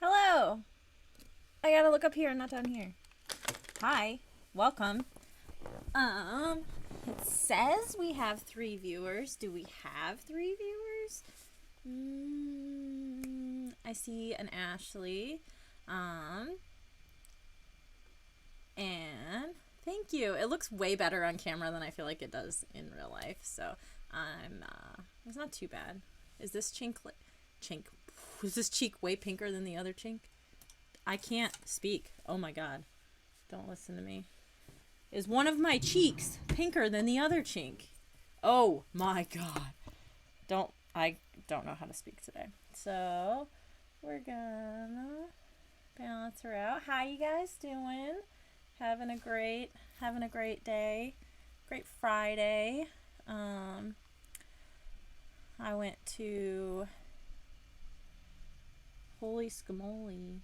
Hello! I gotta look up here, not down here. Hi, welcome. It says we have 3 viewers. Do we have 3 viewers? I see an Ashley. And thank you. It looks way better on camera than I feel like it does in real life. So it's not too bad. Is this chink? Is this cheek way pinker than the other chink? I can't speak. Oh my god. Don't listen to me. Is one of my cheeks pinker than the other chink? Oh my god. I don't know how to speak today. So we're gonna balance her out. How you guys doing? Having a great day. Great Friday. I went to Holy Scamoly.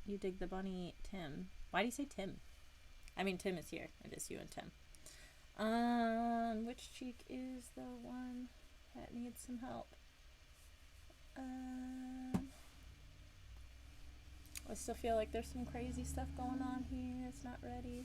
You dig the bunny, Tim. Why do you say Tim? I mean, Tim is here. It is you and Tim. Which cheek is the one that needs some help? I still feel like there's some crazy stuff going on here. It's not ready.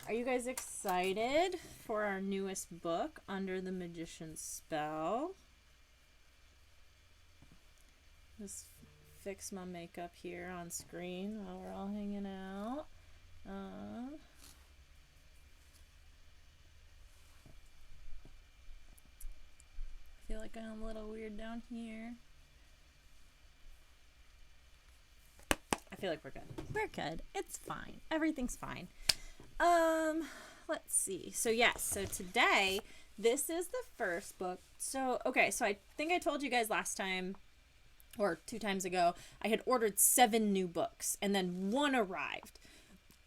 Are you guys excited for our newest book, Under the Magician's Spell? Just fix my makeup here on screen while we're all hanging out. looking a little weird down here. I feel like we're good. We're good. It's fine. Everything's fine. Let's see. So yes, so today, this is the first book. So, okay, so I think I told you guys last time, or 2 times ago, I had ordered 7 new books, and then 1 arrived.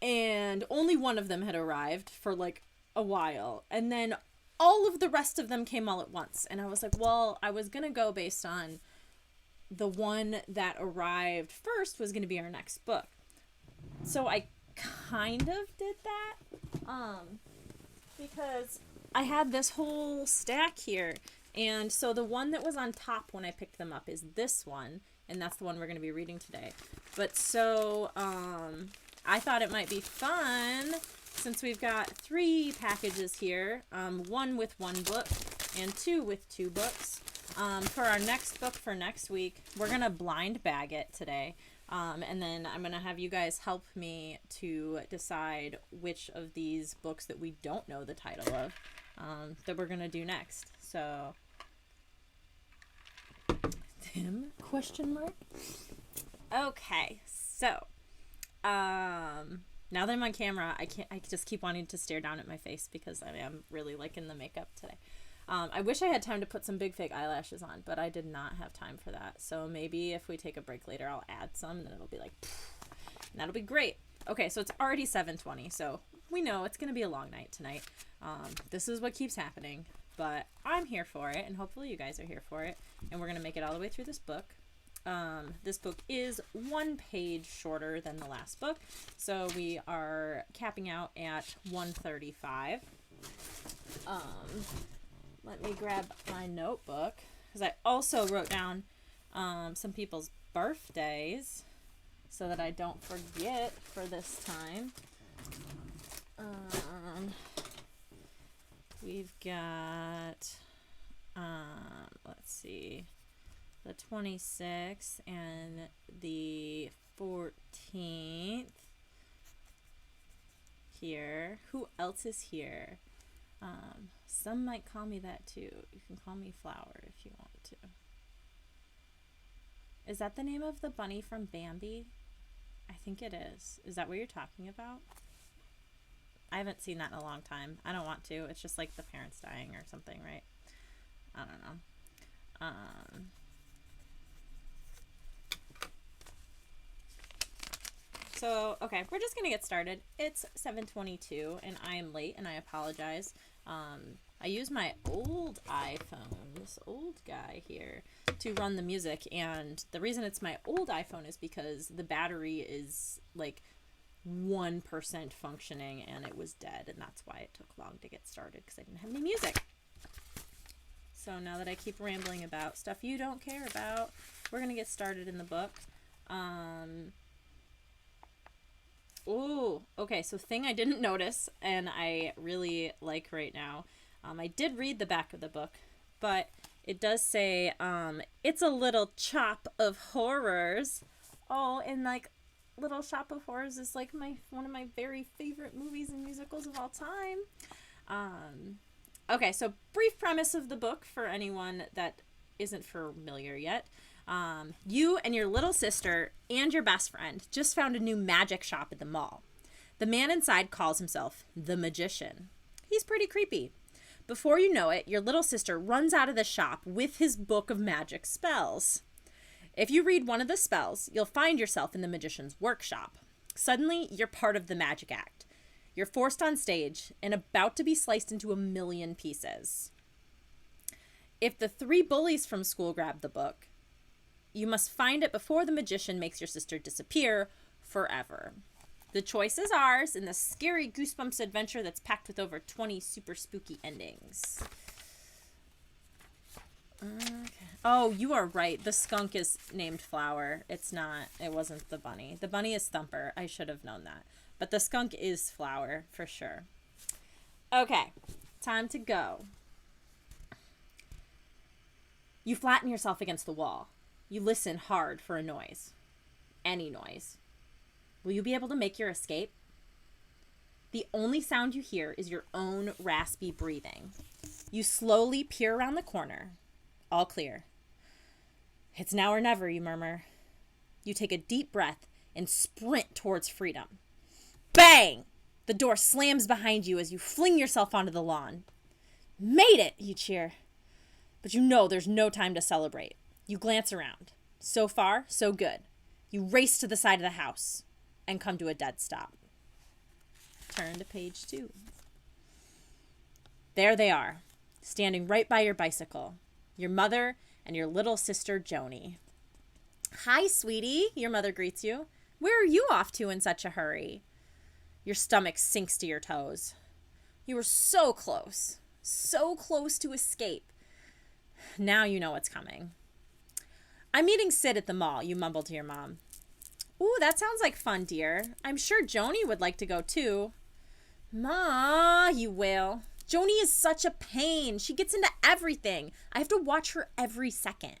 And only 1 of them had arrived for like a while. And then all of the rest of them came all at once. And I was like, well, I was going to go based on the one that arrived first was going to be our next book. So I kind of did that. Because I had this whole stack here. And so the one that was on top when I picked them up is this one. And that's the one we're going to be reading today. But so, I thought it might be fun, since we've got 3 packages here, 1 with 1 book and 2 with 2 books. For our next book for next week, we're going to blind bag it today. And then I'm going to have you guys help me to decide which of these books that we don't know the title of, that we're going to do next. So, Tim, question mark? Okay, so, now that I'm on camera, I just keep wanting to stare down at my face because I am really liking the makeup today. I wish I had time to put some big fake eyelashes on, but I did not have time for that. So maybe if we take a break later, I'll add some, and then it'll be like, and that'll be great. Okay, so it's already 7:20, so we know it's going to be a long night tonight. This is what keeps happening, but I'm here for it, and hopefully you guys are here for it, and we're going to make it all the way through this book. This book is 1 page shorter than the last book, so we are capping out at 135. Let me grab my notebook, because I also wrote down some people's birthdays so that I don't forget for this time. We've got, let's see, the 26th and the 14th here. Who else is here? Some might call me that too. You can call me Flower if you want to. Is that the name of the bunny from Bambi? I think it is. Is that what you're talking about? I haven't seen that in a long time. I don't want to. It's just like the parents dying or something, right? I don't know. So, okay, we're just going to get started. It's 7:22, and I am late, and I apologize. I use my old iPhone, this old guy here, to run the music, and the reason it's my old iPhone is because the battery is, like, 1% functioning, and it was dead, and that's why it took long to get started, because I didn't have any music. So now that I keep rambling about stuff you don't care about, we're going to get started in the book. Oh, okay, so thing I didn't notice, and I really like right now, I did read the back of the book, but it does say, it's a little chop of horrors. Oh, and like, Little Shop of Horrors is like one of my very favorite movies and musicals of all time. Okay, so brief premise of the book for anyone that isn't familiar yet. You and your little sister and your best friend just found a new magic shop at the mall. The man inside calls himself the Magician. He's pretty creepy. Before you know it, your little sister runs out of the shop with his book of magic spells. If you read one of the spells, you'll find yourself in the magician's workshop. Suddenly, you're part of the magic act. You're forced on stage and about to be sliced into a million pieces. If the 3 bullies from school grab the book, you must find it before the magician makes your sister disappear forever. The choice is ours in this scary Goosebumps adventure that's packed with over 20 super spooky endings. Okay. Oh, you are right. The skunk is named Flower. It wasn't the bunny. The bunny is Thumper. I should have known that. But the skunk is Flower, for sure. Okay, time to go. You flatten yourself against the wall. You listen hard for a noise. Any noise. Will you be able to make your escape? The only sound you hear is your own raspy breathing. You slowly peer around the corner. All clear. It's now or never, you murmur. You take a deep breath and sprint towards freedom. Bang! The door slams behind you as you fling yourself onto the lawn. Made it, you cheer. But you know there's no time to celebrate. You glance around. So far, so good. You race to the side of the house and come to a dead stop. Turn to page 2. There they are, standing right by your bicycle. Your mother and your little sister, Joni. Hi, sweetie, your mother greets you. Where are you off to in such a hurry? Your stomach sinks to your toes. You were so close to escape. Now you know what's coming. I'm meeting Sid at the mall, you mumble to your mom. Ooh, that sounds like fun, dear. I'm sure Joni would like to go too. Ma, you wail. Joni is such a pain. She gets into everything. I have to watch her every second.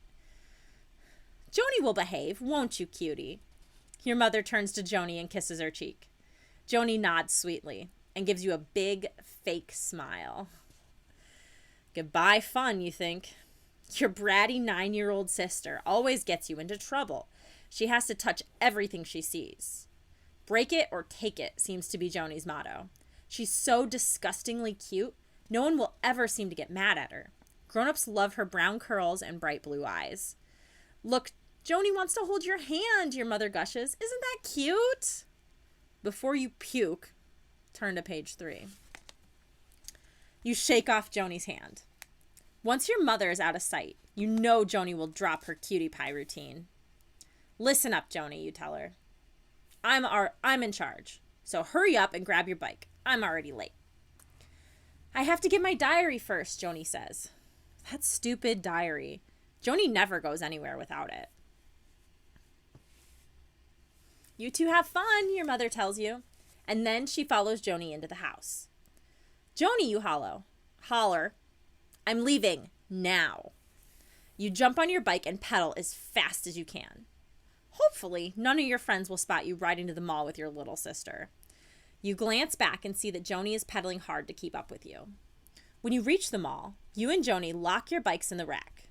Joni will behave, won't you, cutie? Your mother turns to Joni and kisses her cheek. Joni nods sweetly and gives you a big, fake smile. Goodbye fun, you think. Your bratty 9-year-old sister always gets you into trouble. She has to touch everything she sees. Break it or take it seems to be Joni's motto. She's so disgustingly cute, no one will ever seem to get mad at her. Grown-ups love her brown curls and bright blue eyes. Look, Joni wants to hold your hand, your mother gushes. Isn't that cute? Before you puke, turn to page 3. You shake off Joni's hand. Once your mother is out of sight, you know Joni will drop her cutie pie routine. Listen up, Joni, you tell her. I'm in charge, so hurry up and grab your bike. I'm already late. I have to get my diary first, Joni says. That stupid diary. Joni never goes anywhere without it. You two have fun, your mother tells you, and then she follows Joni into the house. Joni, you holler. I'm leaving now. You jump on your bike and pedal as fast as you can. Hopefully, none of your friends will spot you riding to the mall with your little sister. You glance back and see that Joni is pedaling hard to keep up with you. When you reach the mall, you and Joni lock your bikes in the rack.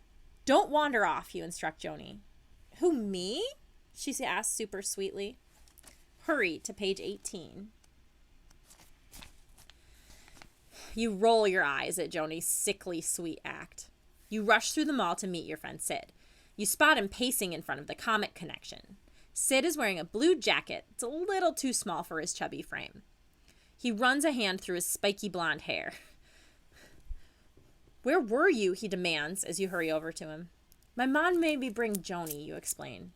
Don't wander off, you instruct Joni. Who, me? She asks super sweetly. Hurry to page 18. You roll your eyes at Joni's sickly sweet act. You rush through the mall to meet your friend Sid. You spot him pacing in front of the Comic Connection. Sid is wearing a blue jacket. It's a little too small for his chubby frame. He runs a hand through his spiky blonde hair. Where were you? He demands as you hurry over to him. My mom made me bring Joni, you explain.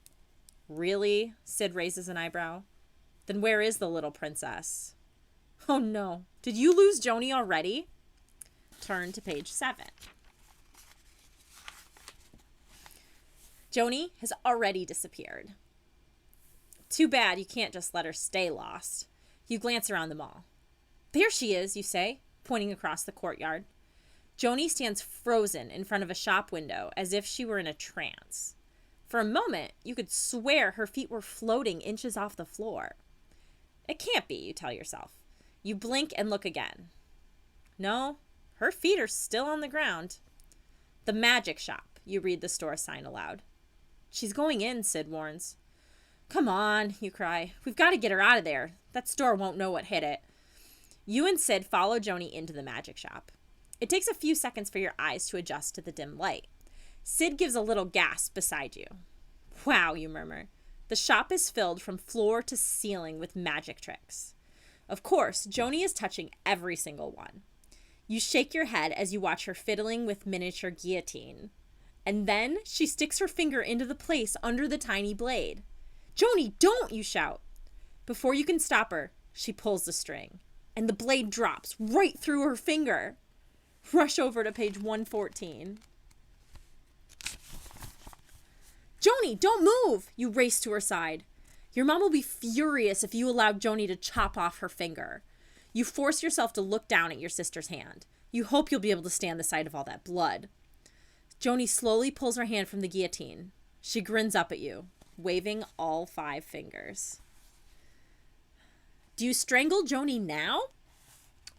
Really? Sid raises an eyebrow. Then where is the little princess? Oh no. Did you lose Joni already? Turn to page 7. Joni has already disappeared. Too bad you can't just let her stay lost. You glance around the mall. There she is, you say, pointing across the courtyard. Joni stands frozen in front of a shop window as if she were in a trance. For a moment, you could swear her feet were floating inches off the floor. It can't be, you tell yourself. You blink and look again. No, her feet are still on the ground. The magic shop, you read the store sign aloud. She's going in, Sid warns. Come on, you cry. We've got to get her out of there. That store won't know what hit it. You and Sid follow Joni into the magic shop. It takes a few seconds for your eyes to adjust to the dim light. Sid gives a little gasp beside you. Wow, you murmur. The shop is filled from floor to ceiling with magic tricks. Of course, Joni is touching every single one. You shake your head as you watch her fiddling with miniature guillotine. And then she sticks her finger into the place under the tiny blade. Joni, don't, you shout. Before you can stop her, she pulls the string. And the blade drops right through her finger. Rush over to page 114. Joni, don't move! You race to her side. Your mom will be furious if you allow Joni to chop off her finger. You force yourself to look down at your sister's hand. You hope you'll be able to stand the sight of all that blood. Joni slowly pulls her hand from the guillotine. She grins up at you, waving all 5 fingers. Do you strangle Joni now?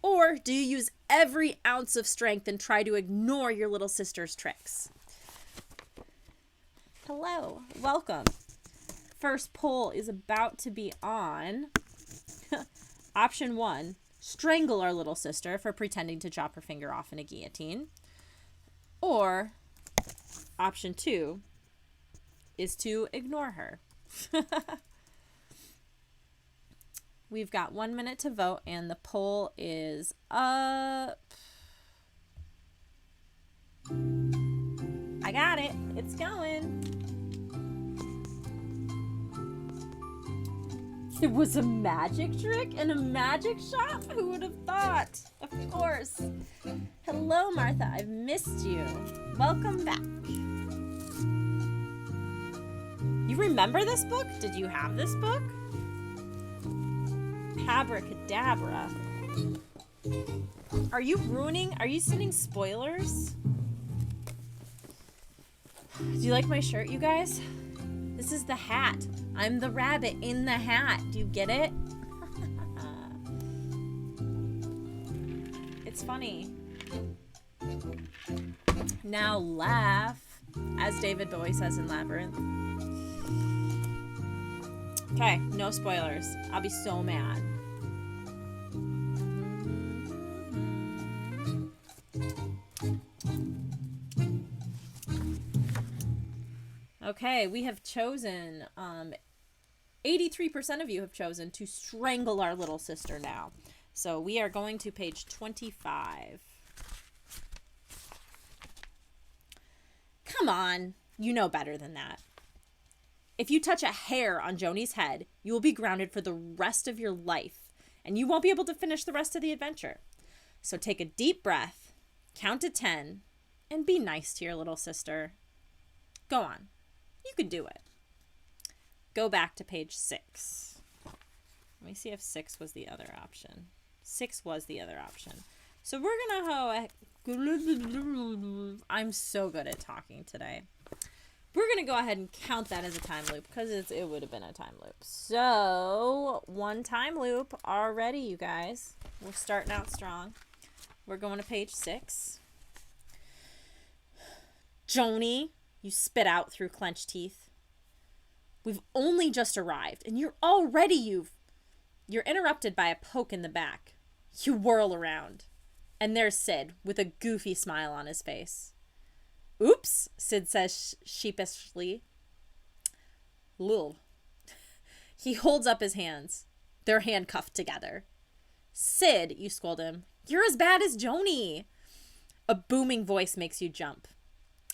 Or do you use every ounce of strength and try to ignore your little sister's tricks? Hello. Welcome. First poll is about to be on option 1, strangle our little sister for pretending to chop her finger off in a guillotine. Or option 2 is to ignore her. We've got 1 minute to vote, and the poll is up. I got it. It's going. It was a magic trick in a magic shop? Who would have thought? Of course. Hello, Martha. I've missed you. Welcome back. You remember this book? Did you have this book? Abracadabra. Are you sending spoilers? Do you like my shirt, you guys? This is the hat. I'm the rabbit in the hat. Do you get it? It's funny. Now laugh, as David Bowie says in Labyrinth. Okay, no spoilers. I'll be so mad. Okay, we have chosen, 83% of you have chosen to strangle our little sister now. So we are going to page 25. Come on, you know better than that. If you touch a hair on Joni's head, you will be grounded for the rest of your life, and you won't be able to finish the rest of the adventure. So take a deep breath, count to 10, and be nice to your little sister. Go on. You can do it. Go back to page 6. Let me see if 6 was the other option. 6 was the other option. So we're going to... I'm so good at talking today. We're going to go ahead and count that as a time loop because it would have been a time loop. So, 1 time loop already, you guys. We're starting out strong. We're going to page 6. Joni, you spit out through clenched teeth. We've only just arrived, and you're interrupted by a poke in the back. You whirl around, and there's Sid with a goofy smile on his face. Oops, Sid says sheepishly. Lul. He holds up his hands. They're handcuffed together. Sid, you scold him. You're as bad as Joni. A booming voice makes you jump.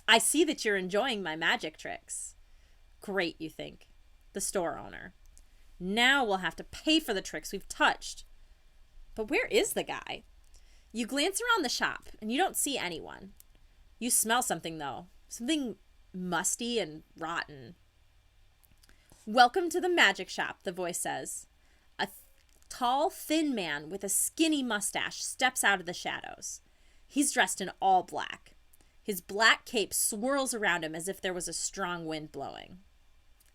I see that you're enjoying my magic tricks. Great, you think. The store owner. Now we'll have to pay for the tricks we've touched. But where is the guy? You glance around the shop, and you don't see anyone. You smell something, though. Something musty and rotten. Welcome to the magic shop, the voice says. A tall, thin man with a skinny mustache steps out of the shadows. He's dressed in all black. His black cape swirls around him as if there was a strong wind blowing.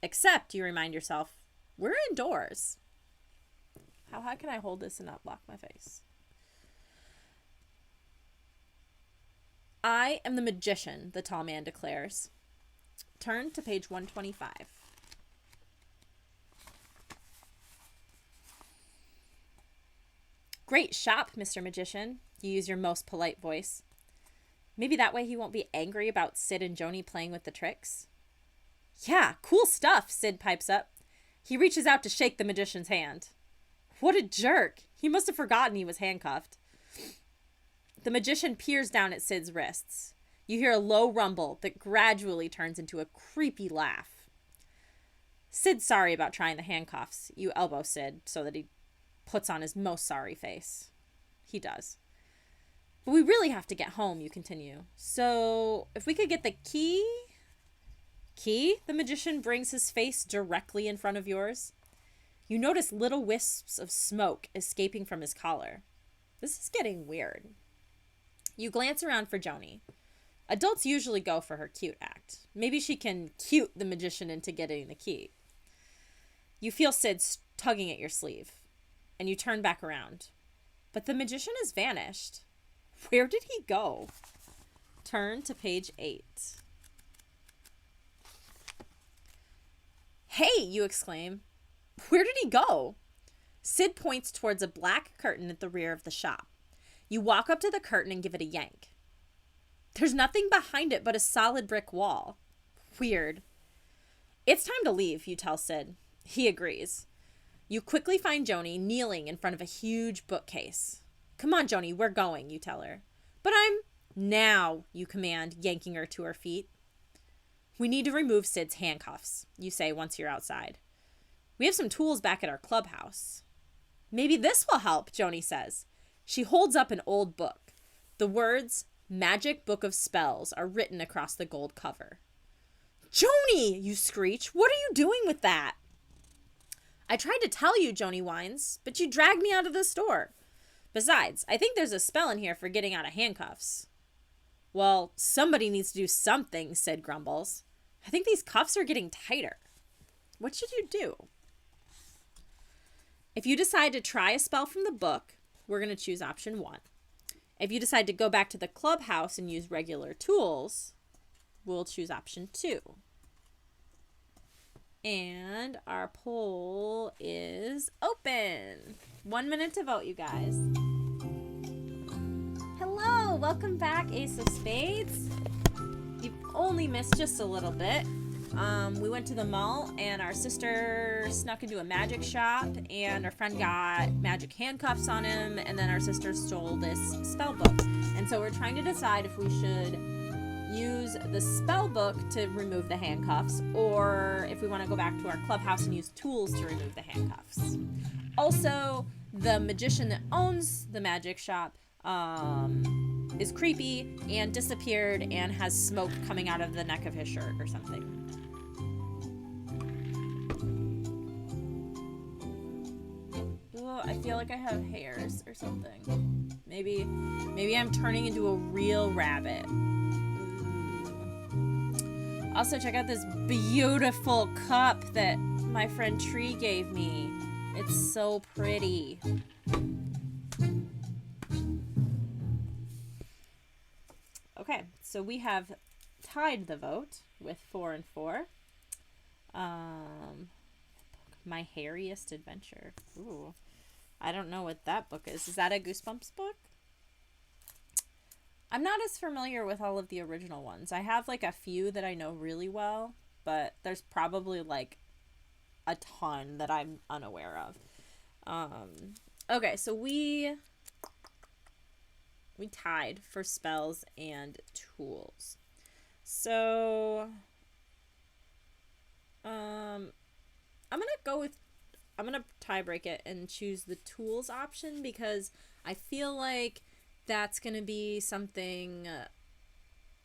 Except, you remind yourself, we're indoors. How can I hold this and not block my face? I am the magician, the tall man declares. Turn to page 125. Great shop, Mr. Magician. You use your most polite voice. Maybe that way he won't be angry about Sid and Joni playing with the tricks. Yeah, cool stuff, Sid pipes up. He reaches out to shake the magician's hand. What a jerk. He must have forgotten he was handcuffed. The magician peers down at Sid's wrists. You hear a low rumble that gradually turns into a creepy laugh. Sid's sorry about trying the handcuffs. You elbow Sid so that he puts on his most sorry face. He does. But we really have to get home, you continue. So, if we could get the key... Key? The magician brings his face directly in front of yours. You notice little wisps of smoke escaping from his collar. This is getting weird. You glance around for Joni. Adults usually go for her cute act. Maybe she can cute the magician into getting the key. You feel Sid tugging at your sleeve, and you turn back around. But the magician has vanished. Where did he go? Turn to page 8. Hey, you exclaim. Where did he go? Sid points towards a black curtain at the rear of the shop. You walk up to the curtain and give it a yank. There's nothing behind it but a solid brick wall. Weird. It's time to leave, you tell Sid. He agrees. You quickly find Joni kneeling in front of a huge bookcase. Come on, Joni, we're going, you tell her. But I'm... Now, you command, yanking her to her feet. We need to remove Sid's handcuffs, you say once you're outside. We have some tools back at our clubhouse. Maybe this will help, Joni says. She holds up an old book. The words, Magic Book of Spells, are written across the gold cover. Joni, you screech. What are you doing with that? I tried to tell you, Joni whines, but you dragged me out of the store. Besides, I think there's a spell in here for getting out of handcuffs. Well, somebody needs to do something, Sid grumbles. I think these cuffs are getting tighter. What should you do? If you decide to try a spell from the book, we're going to choose option 1. If you decide to go back to the clubhouse and use regular tools, we'll choose option 2. And our poll is open. 1 minute to vote, you guys. Hello, welcome back, Ace of Spades. You've only missed just a little bit. We went to the mall and our sister snuck into a magic shop and our friend got magic handcuffs on him, and then our sister stole this spell book. And so we're trying to decide if we should use the spell book to remove the handcuffs or if we want to go back to our clubhouse and use tools to remove the handcuffs. Also, the magician that owns the magic shop is creepy and disappeared and has smoke coming out of the neck of his shirt or something. Ooh, I feel like I have hairs or something. Maybe I'm turning into a real rabbit. Also, check out this beautiful cup that my friend Tree gave me. It's so pretty. Okay, so we have tied the vote with 4 and 4. My Hairiest Adventure. Ooh, I don't know what that book is. Is that a Goosebumps book? I'm not as familiar with all of the original ones. I have like a few that I know really well, but there's probably like a ton that I'm unaware of. Okay, so we tied for spells and tools. So I'm gonna tie break it and choose the tools option because I feel like that's gonna be something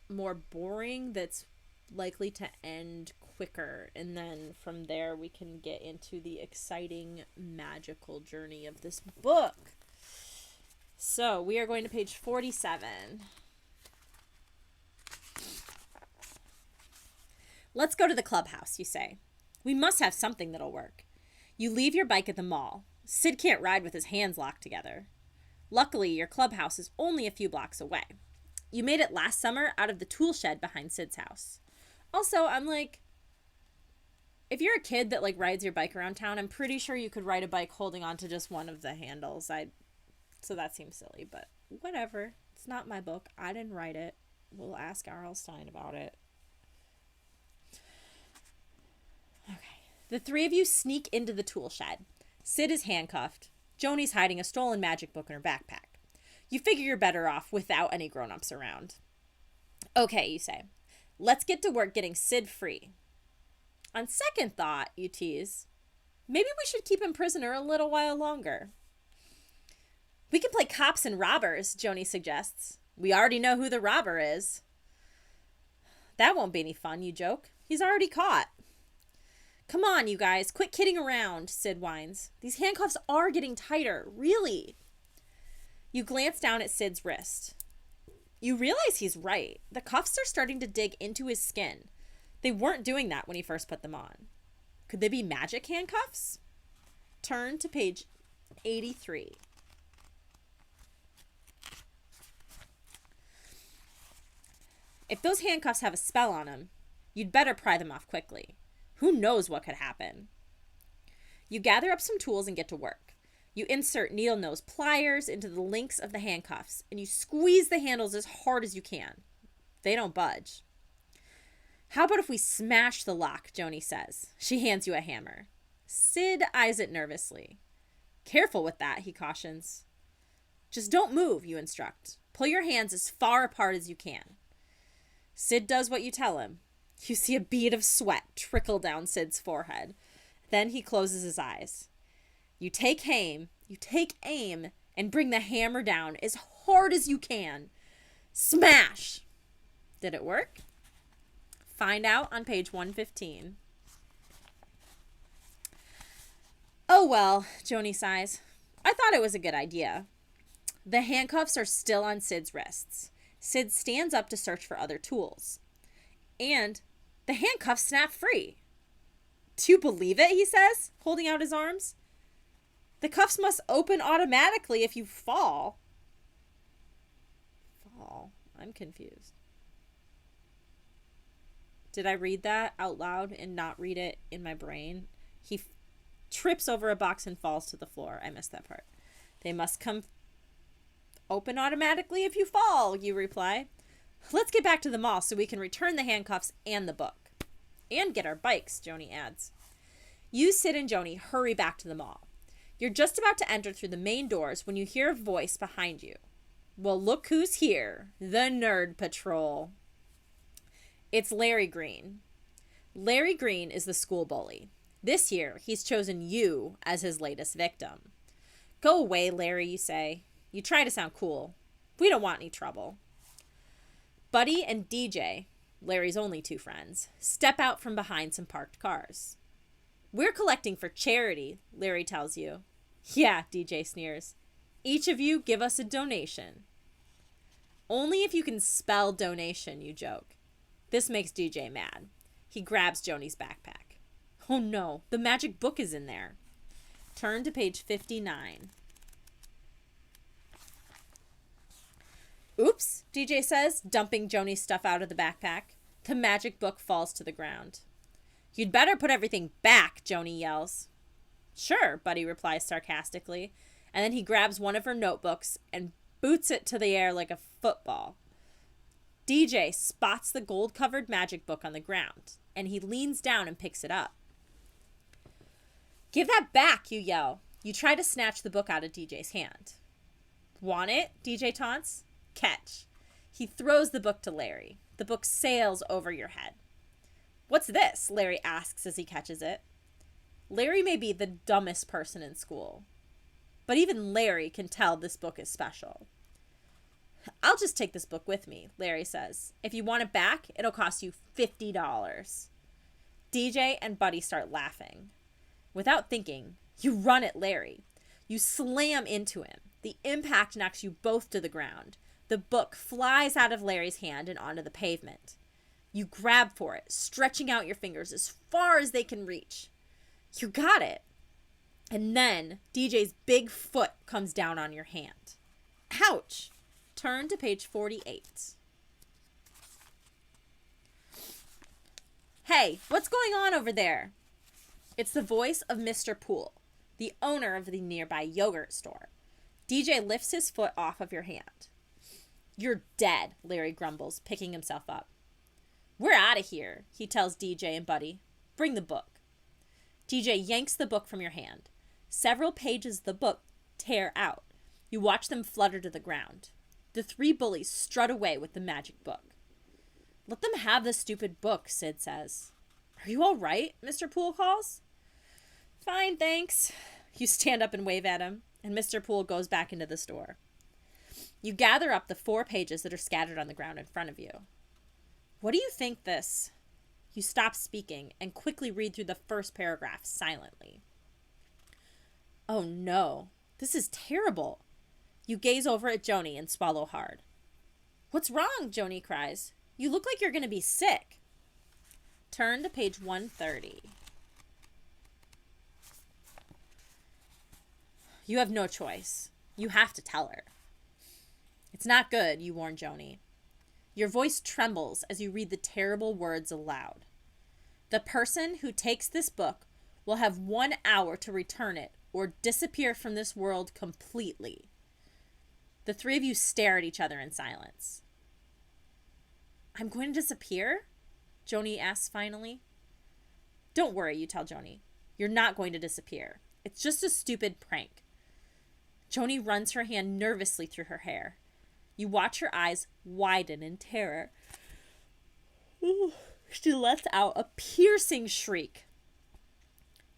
more boring that's likely to end quicker, and then from there we can get into the exciting magical journey of this book. So we are going to page 47. Let's go to the clubhouse, you say. We must have something that'll work. You leave your bike at the mall. Sid can't ride with his hands locked together. Luckily, your clubhouse is only a few blocks away. You made it last summer out of the tool shed behind Sid's house. Also, I'm like, if you're a kid that like rides your bike around town, I'm pretty sure you could ride a bike holding on to just one of the handles. So that seems silly, but whatever. It's not my book. I didn't write it. We'll ask R.L. Stine about it. Okay. The three of you sneak into the tool shed. Sid is handcuffed. Joni's hiding a stolen magic book in her backpack. You figure you're better off without any grown-ups around. Okay, you say. Let's get to work getting Sid free. On second thought, you tease, maybe we should keep him prisoner a little while longer. We can play cops and robbers, Joni suggests. We already know who the robber is. That won't be any fun, you joke. He's already caught. Come on, you guys, quit kidding around, Sid whines. These handcuffs are getting tighter, really. You glance down at Sid's wrist. You realize he's right. The cuffs are starting to dig into his skin. They weren't doing that when he first put them on. Could they be magic handcuffs? Turn to page 83. If those handcuffs have a spell on them, you'd better pry them off quickly. Who knows what could happen? You gather up some tools and get to work. You insert needle nose pliers into the links of the handcuffs, and you squeeze the handles as hard as you can. They don't budge. How about if we smash the lock, Joni says. She hands you a hammer. Sid eyes it nervously. Careful with that, he cautions. Just don't move, you instruct. Pull your hands as far apart as you can. Sid does what you tell him. You see a bead of sweat trickle down Sid's forehead. Then he closes his eyes. You take aim, and bring the hammer down as hard as you can. Smash! Did it work? Find out on page 115. Oh well, Joni sighs. I thought it was a good idea. The handcuffs are still on Sid's wrists. Sid stands up to search for other tools. And the handcuffs snap free. Do you believe it, he says, holding out his arms. The cuffs must open automatically if you fall. Fall? I'm confused. Did I read that out loud and not read it in my brain? He trips over a box and falls to the floor. I missed that part. They must come open automatically if you fall, you reply. Let's get back to the mall so we can return the handcuffs and the book. And get our bikes, Joni adds. You, Sid, and Joni hurry back to the mall. You're just about to enter through the main doors when you hear a voice behind you. Well, look who's here. The Nerd Patrol. It's Larry Green. Larry Green is the school bully. This year, he's chosen you as his latest victim. Go away, Larry, you say. You try to sound cool. We don't want any trouble. Buddy and DJ, Larry's only two friends, step out from behind some parked cars. We're collecting for charity, Larry tells you. Yeah, DJ sneers. Each of you give us a donation. Only if you can spell donation, you joke. This makes DJ mad. He grabs Joni's backpack. Oh no, the magic book is in there. Turn to page 59. Oops, DJ says, dumping Joni's stuff out of the backpack. The magic book falls to the ground. You'd better put everything back, Joni yells. Sure, Buddy replies sarcastically, and then he grabs one of her notebooks and boots it to the air like a football. DJ spots the gold-covered magic book on the ground, and he leans down and picks it up. Give that back, you yell. You try to snatch the book out of DJ's hand. Want it? DJ taunts. Catch. He throws the book to Larry. The book sails over your head. What's this? Larry asks as he catches it. Larry may be the dumbest person in school, but even Larry can tell this book is special. I'll just take this book with me, Larry says. If you want it back, it'll cost you $50. DJ and Buddy start laughing. Without thinking, you run at Larry. You slam into him. The impact knocks you both to the ground. The book flies out of Larry's hand and onto the pavement. You grab for it, stretching out your fingers as far as they can reach. You got it. And then DJ's big foot comes down on your hand. Ouch! Turn to page 48. Hey, what's going on over there? It's the voice of Mr. Poole, the owner of the nearby yogurt store. DJ lifts his foot off of your hand. You're dead, Larry grumbles, picking himself up. We're out of here, he tells DJ and Buddy. Bring the book. DJ yanks the book from your hand. Several pages of the book tear out. You watch them flutter to the ground. The three bullies strut away with the magic book. Let them have the stupid book, Sid says. Are you all right? Mr. Poole calls. Fine, thanks. You stand up and wave at him, and Mr. Poole goes back into the store. You gather up the 4 pages that are scattered on the ground in front of you. What do you think this? You stop speaking and quickly read through the first paragraph silently. Oh no, this is terrible. You gaze over at Joni and swallow hard. What's wrong? Joni cries. You look like you're going to be sick. Turn to page 130. You have no choice. You have to tell her. It's not good, you warn Joni. Your voice trembles as you read the terrible words aloud. The person who takes this book will have 1 hour to return it or disappear from this world completely. The three of you stare at each other in silence. I'm going to disappear? Joni asks finally. Don't worry, you tell Joni. You're not going to disappear. It's just a stupid prank. Joni runs her hand nervously through her hair. You watch her eyes widen in terror. She lets out a piercing shriek.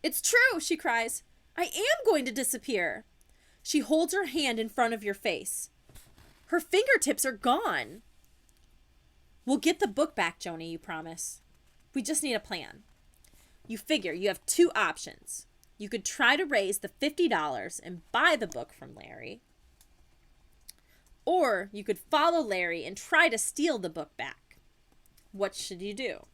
It's true, she cries. I am going to disappear. She holds her hand in front of your face. Her fingertips are gone. We'll get the book back, Joni, you promise. We just need a plan. You figure you have 2 options. You could try to raise the $50 and buy the book from Larry. Or you could follow Larry and try to steal the book back. What should you do?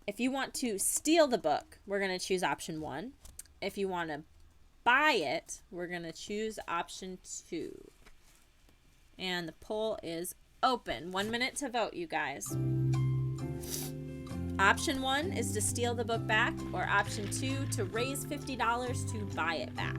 If you want to steal the book, we're going to choose option 1. If you want to buy it, we're going to choose option 2. And the poll is open. 1 minute to vote, you guys. Option 1 is to steal the book back, or option 2 to raise $50 to buy it back.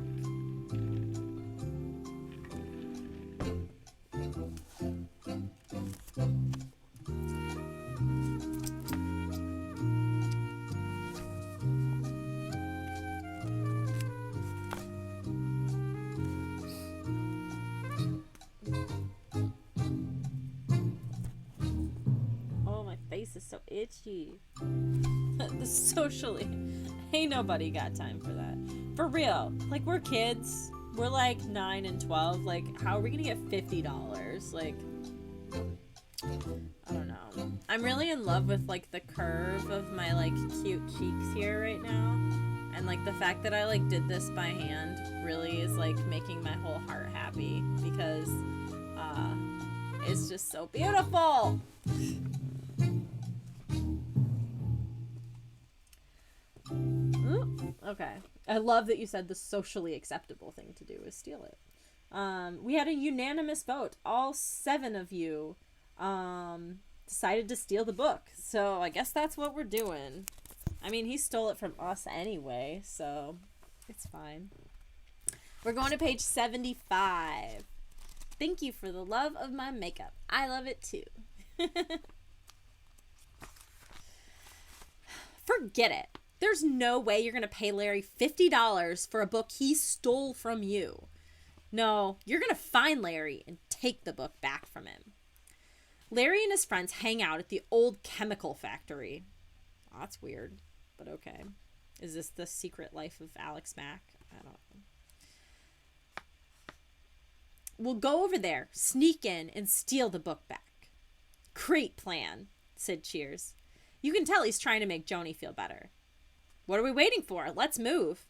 Is so itchy. The socially, ain't nobody got time for that. For real, like, we're kids. We're like 9 and 12. Like, how are we gonna get $50? Like, I don't know. I'm really in love with like the curve of my like cute cheeks here right now, and like the fact that I like did this by hand really is like making my whole heart happy, because it's just so beautiful. Okay. I love that you said the socially acceptable thing to do is steal it. We had a unanimous vote. All 7 of you decided to steal the book. So I guess that's what we're doing. I mean, he stole it from us anyway, so it's fine. We're going to page 75. Thank you for the love of my makeup. I love it too. Forget it. There's no way you're going to pay Larry $50 for a book he stole from you. No, you're going to find Larry and take the book back from him. Larry and his friends hang out at the old chemical factory. Oh, that's weird, but okay. Is this the secret life of Alex Mack? I don't know. We'll go over there, sneak in, and steal the book back. Great plan, Sid cheers. You can tell he's trying to make Joni feel better. What are we waiting for? Let's move.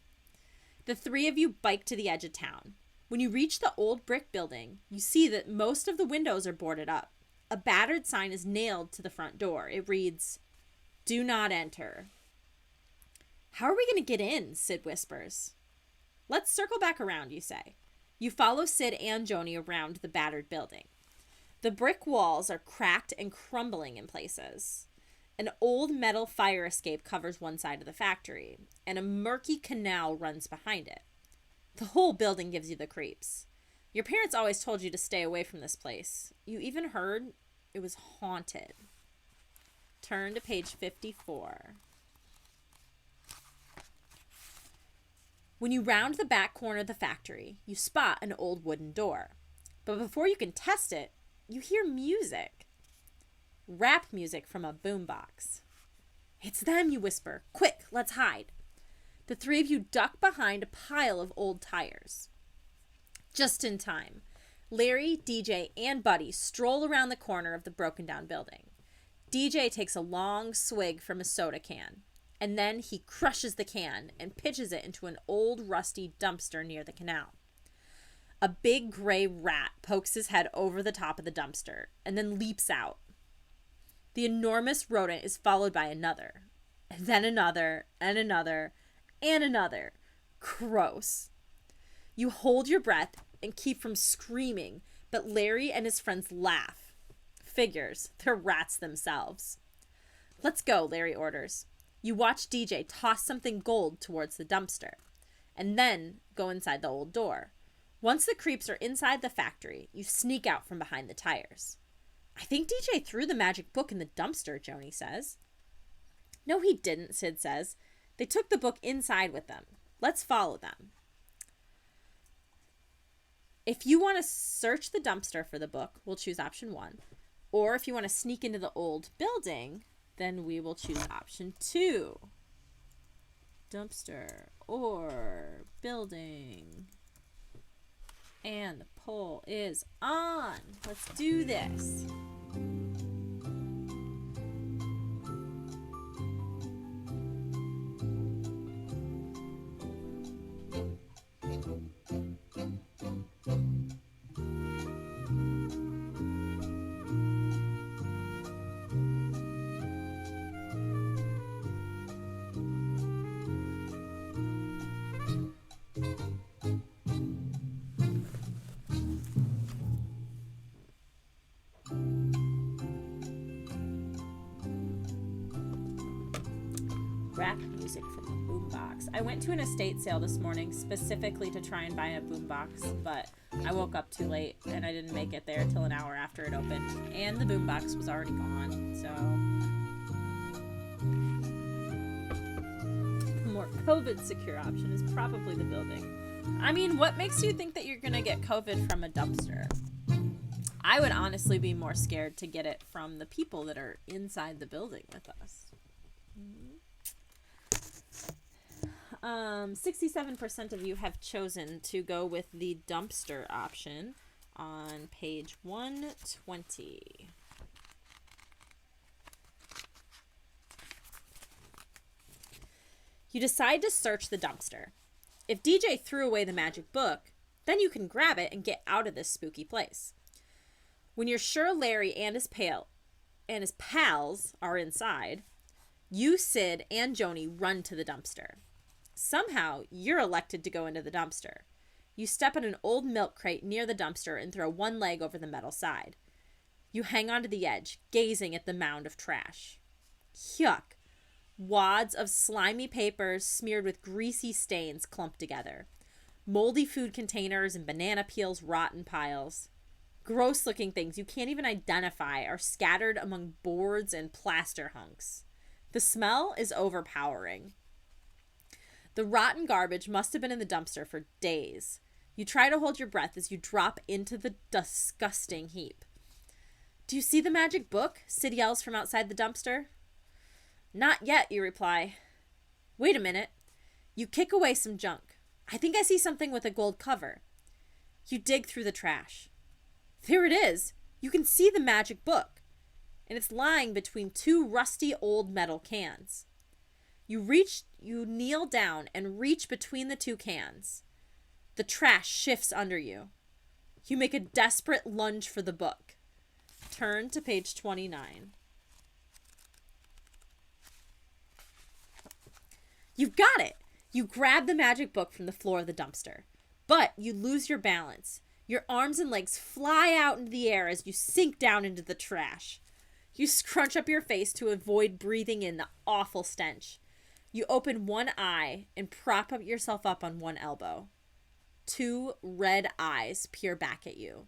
The 3 of you bike to the edge of town. When you reach the old brick building, you see that most of the windows are boarded up. A battered sign is nailed to the front door. It reads, "Do not enter." How are we going to get in? Sid whispers. Let's circle back around, you say. You follow Sid and Joni around the battered building. The brick walls are cracked and crumbling in places. An old metal fire escape covers one side of the factory, and a murky canal runs behind it. The whole building gives you the creeps. Your parents always told you to stay away from this place. You even heard it was haunted. Turn to page 54. When you round the back corner of the factory, you spot an old wooden door. But before you can test it, you hear music. Rap music from a boombox. It's them, you whisper. Quick, let's hide. The 3 of you duck behind a pile of old tires. Just in time. Larry, DJ, and Buddy stroll around the corner of the broken down building. DJ takes a long swig from a soda can, and then he crushes the can and pitches it into an old rusty dumpster near the canal. A big gray rat pokes his head over the top of the dumpster and then leaps out. The enormous rodent is followed by another, and then another, and another, and another. Gross. You hold your breath and keep from screaming, but Larry and his friends laugh. Figures, they're rats themselves. Let's go, Larry orders. You watch DJ toss something gold towards the dumpster, and then go inside the old door. Once the creeps are inside the factory, you sneak out from behind the tires. I think DJ threw the magic book in the dumpster, Joni says. No, he didn't, Sid says. They took the book inside with them. Let's follow them. If you want to search the dumpster for the book, we'll choose option 1. Or if you want to sneak into the old building, then we will choose option 2. Dumpster or building. And the poll is on. Let's do this. Rap music from the boombox. I went to an estate sale this morning specifically to try and buy a boombox, but I woke up too late and I didn't make it there till an hour after it opened, and the boombox was already gone. So, the more COVID secure option is probably the building. I mean, what makes you think that you're gonna get COVID from a dumpster? I would honestly be more scared to get it from the people that are inside the building with us. 67% of you have chosen to go with the dumpster option on page 120. You decide to search the dumpster. If DJ threw away the magic book, then you can grab it and get out of this spooky place. When you're sure Larry and his pals are inside, you, Sid, and Joni run to the dumpster. Somehow, you're elected to go into the dumpster. You step on an old milk crate near the dumpster and throw one leg over the metal side. You hang onto the edge, gazing at the mound of trash. Yuck. Wads of slimy papers smeared with greasy stains clumped together. Moldy food containers and banana peels rot in piles. Gross-looking things you can't even identify are scattered among boards and plaster hunks. The smell is overpowering. The rotten garbage must have been in the dumpster for days. You try to hold your breath as you drop into the disgusting heap. Do you see the magic book? Sid yells from outside the dumpster. Not yet, you reply. Wait a minute. You kick away some junk. I think I see something with a gold cover. You dig through the trash. There it is. You can see the magic book. And it's lying between two rusty old metal cans. You kneel down and reach between the two cans. The trash shifts under you. You make a desperate lunge for the book. Turn to page 29. You've got it! You grab the magic book from the floor of the dumpster. But you lose your balance. Your arms and legs fly out into the air as you sink down into the trash. You scrunch up your face to avoid breathing in the awful stench. You open one eye and prop yourself up on one elbow. Two red eyes peer back at you.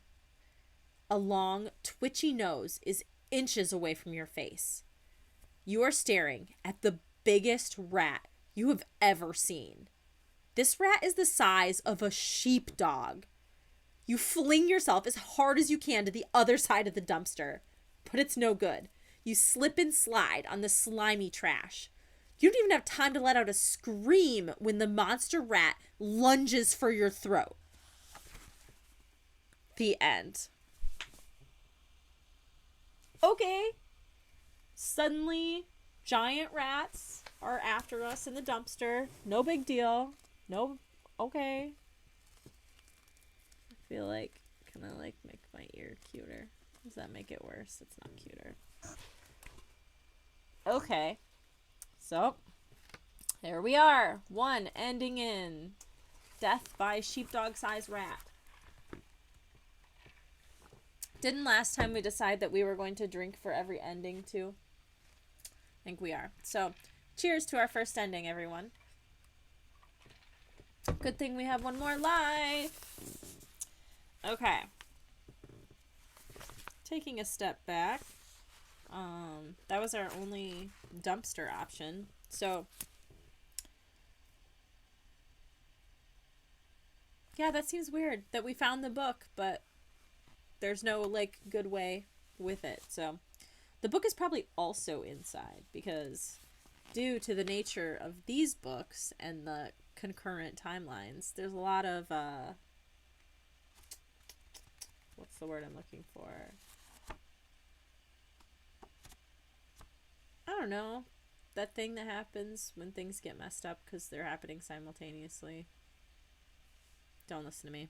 A long, twitchy nose is inches away from your face. You are staring at the biggest rat you have ever seen. This rat is the size of a sheepdog. You fling yourself as hard as you can to the other side of the dumpster, but it's no good. You slip and slide on the slimy trash. You don't even have time to let out a scream when the monster rat lunges for your throat. The end. Okay. Suddenly, giant rats are after us in the dumpster. No big deal. No, okay. I feel like, can I like make my ear cuter? Does that make it worse? It's not cuter. Okay. So, there we are. One ending in death by sheepdog-sized rat. Didn't last time we decide that we were going to drink for every ending too? I think we are. So, cheers to our first ending, everyone. Good thing we have one more life. Okay. Taking a step back. That was our only dumpster option. So, yeah, that seems weird that we found the book, but there's no, like, good way with it. So, the book is probably also inside because due to the nature of these books and the concurrent timelines, there's a lot of, what's the word I'm looking for? I don't know. That thing that happens when things get messed up because they're happening simultaneously. Don't listen to me.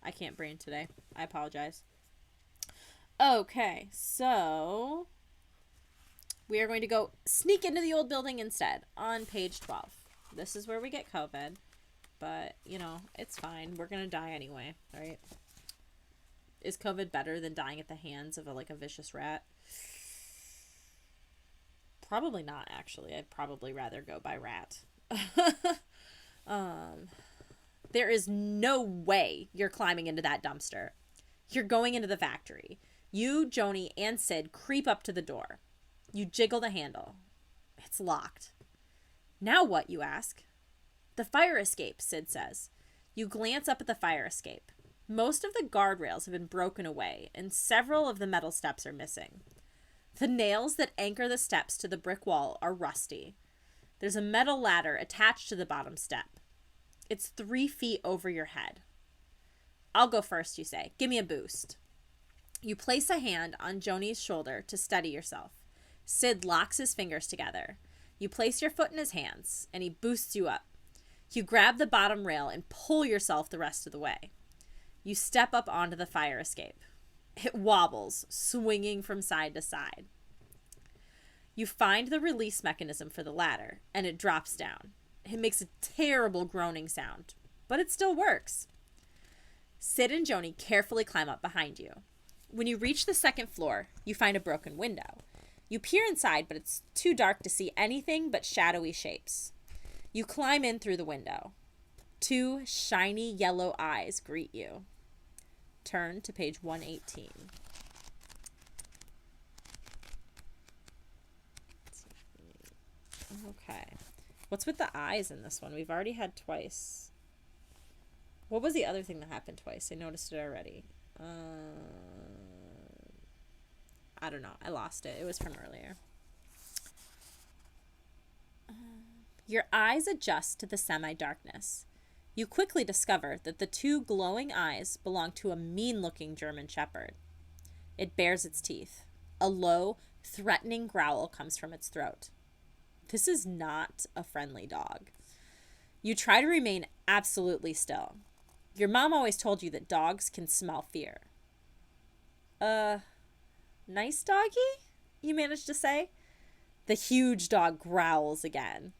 I can't brain today. I apologize. Okay, so we are going to go sneak into the old building instead on page 12. This is where we get COVID, but, you know, it's fine. We're going to die anyway, right? Is COVID better than dying at the hands of a vicious rat? Probably not, actually. I'd probably rather go by rat. There is no way you're climbing into that dumpster. You're going into the factory. You, Joni, and Sid creep up to the door. You jiggle the handle. It's locked. Now what, you ask? The fire escape, Sid says. You glance up at the fire escape. Most of the guardrails have been broken away, and several of the metal steps are missing. The nails that anchor the steps to the brick wall are rusty. There's a metal ladder attached to the bottom step. It's 3 feet over your head. I'll go first, you say. Give me a boost. You place a hand on Joni's shoulder to steady yourself. Sid locks his fingers together. You place your foot in his hands, and he boosts you up. You grab the bottom rail and pull yourself the rest of the way. You step up onto the fire escape. It wobbles, swinging from side to side. You find the release mechanism for the ladder, and it drops down. It makes a terrible groaning sound, but it still works. Sid and Joni carefully climb up behind you. When you reach the second floor, you find a broken window. You peer inside, but it's too dark to see anything but shadowy shapes. You climb in through the window. 2 shiny yellow eyes greet you. Turn to page 118. Okay. What's with the eyes in this one? We've already had twice. What was the other thing that happened twice? I noticed it already. I don't know. I lost it. It was from earlier. Your eyes adjust to the semi-darkness. You quickly discover that the 2 glowing eyes belong to a mean-looking German Shepherd. It bares its teeth. A low, threatening growl comes from its throat. This is not a friendly dog. You try to remain absolutely still. Your mom always told you that dogs can smell fear. Nice doggy? You manage to say. The huge dog growls again.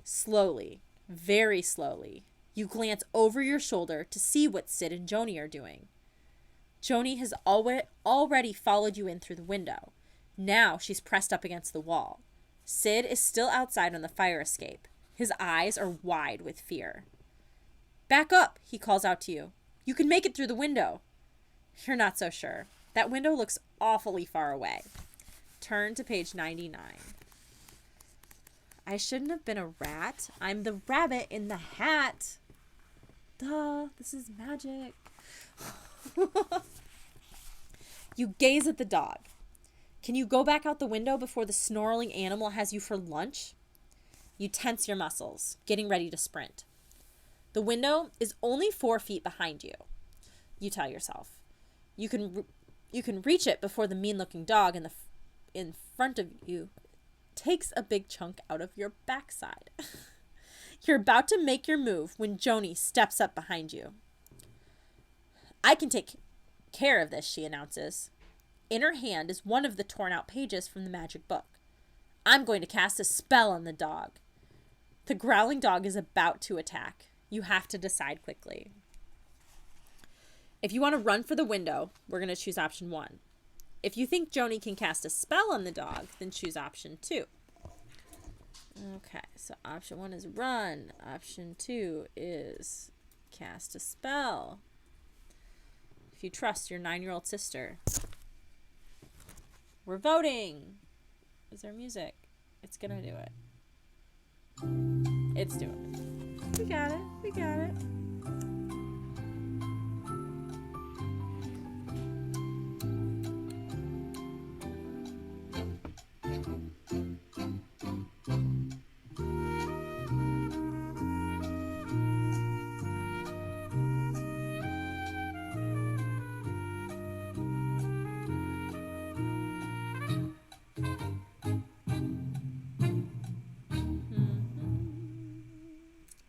Slowly, very slowly, you glance over your shoulder to see what Sid and Joni are doing. Joni has already followed you in through the window. Now she's pressed up against the wall. Sid is still outside on the fire escape. His eyes are wide with fear. Back up, he calls out to you. You can make it through the window. You're not so sure. That window looks awfully far away. Turn to page 99. I shouldn't have been a rat. I'm the rabbit in the hat. Duh, this is magic. You gaze at the dog. Can you go back out the window before the snarling animal has you for lunch? You tense your muscles, getting ready to sprint. The window is only 4 feet behind you. You tell yourself. You can reach it before the mean-looking dog in front of you takes a big chunk out of your backside. You're about to make your move when Joni steps up behind you. I can take care of this, she announces. In her hand is one of the torn-out pages from the magic book. I'm going to cast a spell on the dog. The growling dog is about to attack. You have to decide quickly. If you want to run for the window, we're going to choose option 1. If you think Joni can cast a spell on the dog, then choose option 2. Okay, so option 1 is run. Option 2 is cast a spell. If you trust your 9-year-old sister. We're voting. Is there music? It's gonna do it. It's doing it. We got it. We got it.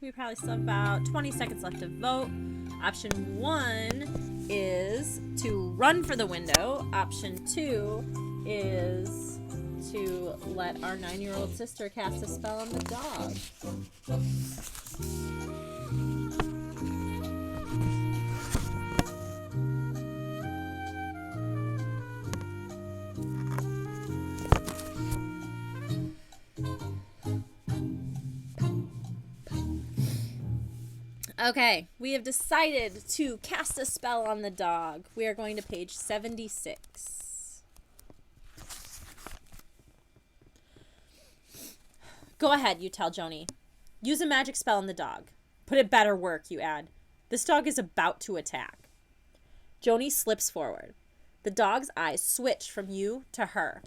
We probably still have about 20 seconds left to vote. Option 1 is to run for the window. Option 2 is to let our 9-year-old sister cast a spell on the dog. Okay, we have decided to cast a spell on the dog. We are going to page 76. Go ahead, you tell Joni. Use a magic spell on the dog. Put it better work, you add. This dog is about to attack. Joni slips forward. The dog's eyes switch from you to her.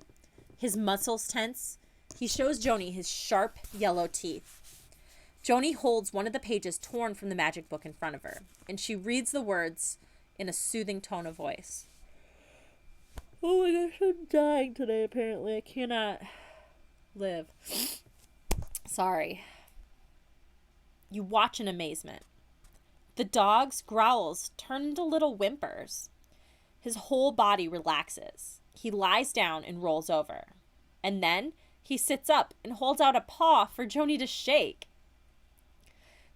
His muscles tense. He shows Joni his sharp yellow teeth. Joni holds one of the pages torn from the magic book in front of her, and she reads the words in a soothing tone of voice. Oh my gosh, I'm dying today, apparently. I cannot live. Sorry. You watch in amazement. The dog's growls turn into little whimpers. His whole body relaxes. He lies down and rolls over. And then he sits up and holds out a paw for Joni to shake.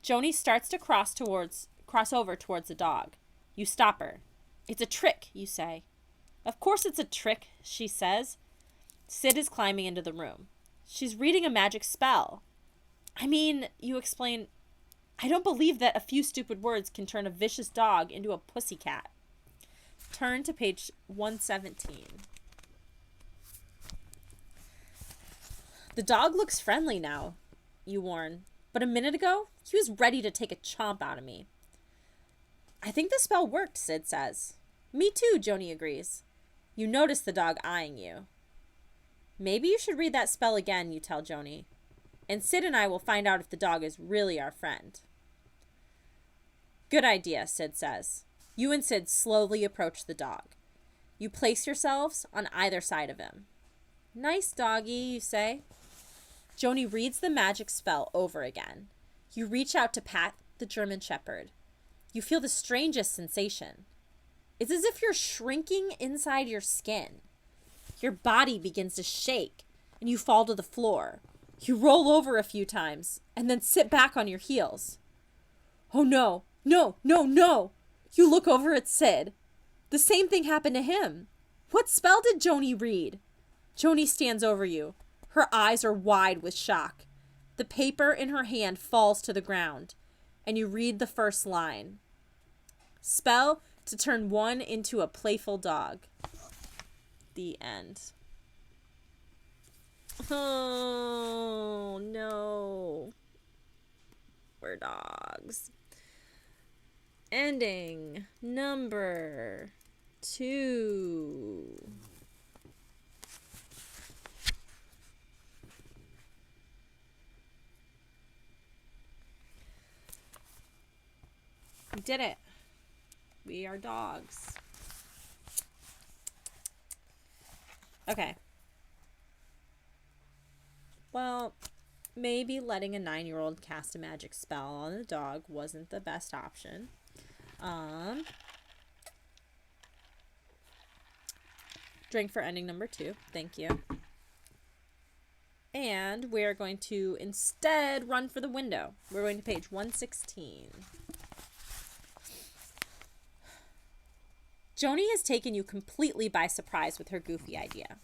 Joni starts to cross over towards the dog. You stop her. It's a trick, you say. Of course it's a trick, she says. Sid is climbing into the room. She's reading a magic spell. I mean, you explain, I don't believe that a few stupid words can turn a vicious dog into a pussycat. Turn to page 117. The dog looks friendly now, you warn. But a minute ago, he was ready to take a chomp out of me. I think the spell worked, Sid says. Me too, Joni agrees. You notice the dog eyeing you. Maybe you should read that spell again, you tell Joni. And Sid and I will find out if the dog is really our friend. Good idea, Sid says. You and Sid slowly approach the dog. You place yourselves on either side of him. Nice doggy, you say. Joni reads the magic spell over again. You reach out to pat the German Shepherd. You feel the strangest sensation. It's as if you're shrinking inside your skin. Your body begins to shake, and you fall to the floor. You roll over a few times, and then sit back on your heels. Oh no, no, no, no! You look over at Sid. The same thing happened to him. What spell did Joni read? Joni stands over you. Her eyes are wide with shock. The paper in her hand falls to the ground, and you read the first line. Spell to turn one into a playful dog. The end. Oh, no. We're dogs. Ending number 2. We did it. We are dogs. Okay. Well, maybe letting a 9-year-old cast a magic spell on the dog wasn't the best option. Drink for ending number 2. Thank you. And we're going to instead run for the window. We're going to page 116. Joni has taken you completely by surprise with her goofy idea.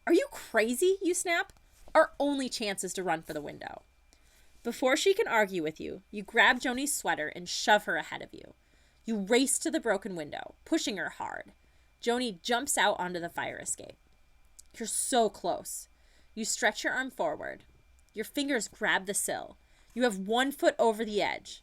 Are you crazy? You snap. Our only chance is to run for the window. Before she can argue with you, you grab Joni's sweater and shove her ahead of you. You race to the broken window, pushing her hard. Joni jumps out onto the fire escape. You're so close. You stretch your arm forward. Your fingers grab the sill. You have 1 foot over the edge.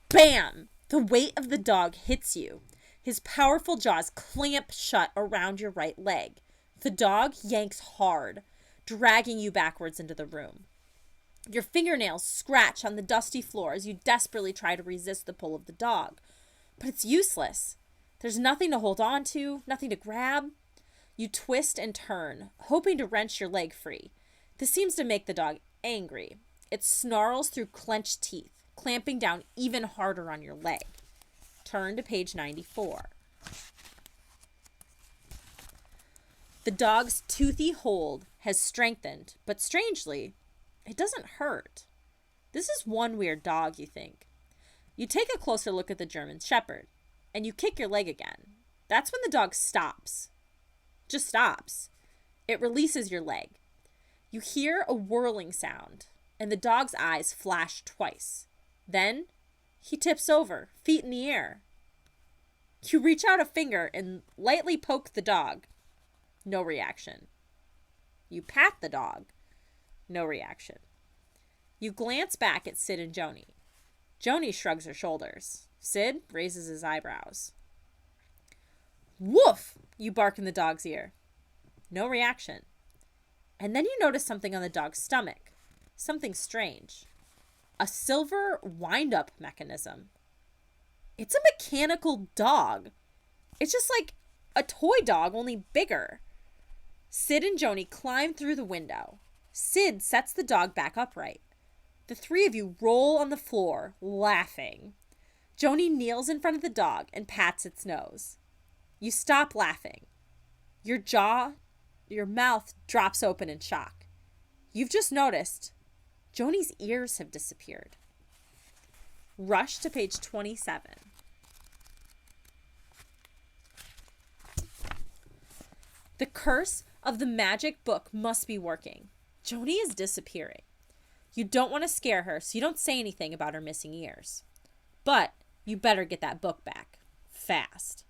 Bam! The weight of the dog hits you. His powerful jaws clamp shut around your right leg. The dog yanks hard, dragging you backwards into the room. Your fingernails scratch on the dusty floor as you desperately try to resist the pull of the dog. But it's useless. There's nothing to hold on to, nothing to grab. You twist and turn, hoping to wrench your leg free. This seems to make the dog angry. It snarls through clenched teeth, clamping down even harder on your leg. Turn to page 94. The dog's toothy hold has strengthened, but strangely, it doesn't hurt. This is one weird dog, you think. You take a closer look at the German Shepherd, and you kick your leg again. That's when the dog stops. Just stops. It releases your leg. You hear a whirling sound, and the dog's eyes flash twice. Then, he tips over, feet in the air. You reach out a finger and lightly poke the dog. No reaction. You pat the dog. No reaction. You glance back at Sid and Joni. Joni shrugs her shoulders. Sid raises his eyebrows. Woof! You bark in the dog's ear. No reaction. And then you notice something on the dog's stomach. Something strange. A silver wind-up mechanism. It's a mechanical dog. It's just like a toy dog, only bigger. Sid and Joni climb through the window. Sid sets the dog back upright. The three of you roll on the floor, laughing. Joni kneels in front of the dog and pats its nose. You stop laughing. Your mouth drops open in shock. You've just noticed Joni's ears have disappeared. Rush to page 27. The curse of the magic book must be working. Joni is disappearing. You don't want to scare her, so you don't say anything about her missing ears. But you better get that book back. Fast.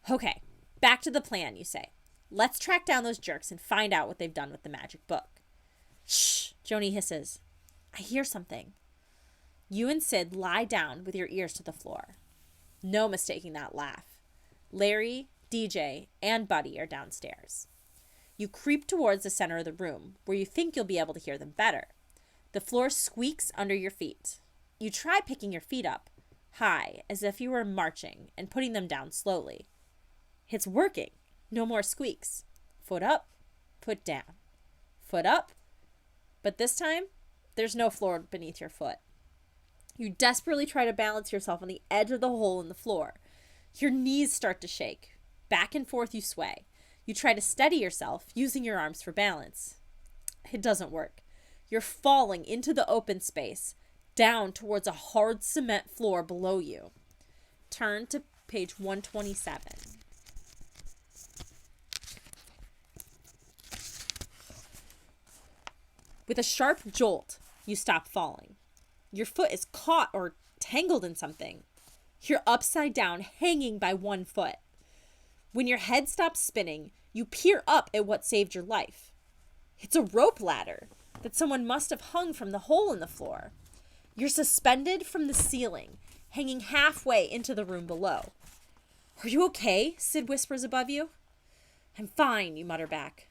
Okay, back to the plan, you say. Let's track down those jerks and find out what they've done with the magic book. Shh, Joni hisses. I hear something. You and Sid lie down with your ears to the floor. No mistaking that laugh. Larry, DJ, and Buddy are downstairs. You creep towards the center of the room, where you think you'll be able to hear them better. The floor squeaks under your feet. You try picking your feet up, high, as if you were marching, and putting them down slowly. It's working. No more squeaks. Foot up, foot down. Foot up. But this time, there's no floor beneath your foot. You desperately try to balance yourself on the edge of the hole in the floor. Your knees start to shake. Back and forth you sway. You try to steady yourself, using your arms for balance. It doesn't work. You're falling into the open space, down towards a hard cement floor below you. Turn to page 127. With a sharp jolt, you stop falling. Your foot is caught or tangled in something. You're upside down, hanging by one foot. When your head stops spinning, you peer up at what saved your life. It's a rope ladder that someone must have hung from the hole in the floor. You're suspended from the ceiling, hanging halfway into the room below. Are you okay? Sid whispers above you. I'm fine, you mutter back.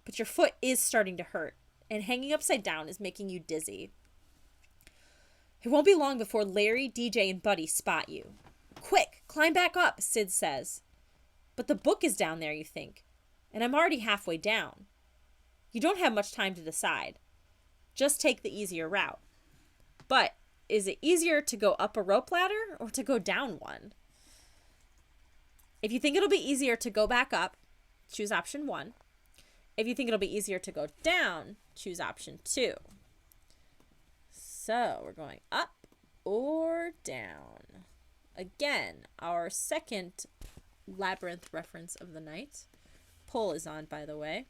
But your foot is starting to hurt, and hanging upside down is making you dizzy. It won't be long before Larry, DJ, and Buddy spot you. Quick, climb back up, Sid says. But the book is down there, you think, and I'm already halfway down. You don't have much time to decide. Just take the easier route. But is it easier to go up a rope ladder or to go down one? If you think it'll be easier to go back up, choose option 1. If you think it'll be easier to go down, choose option 2. So we're going up or down. Again, our second Labyrinth reference of the night. Poll is on, by the way.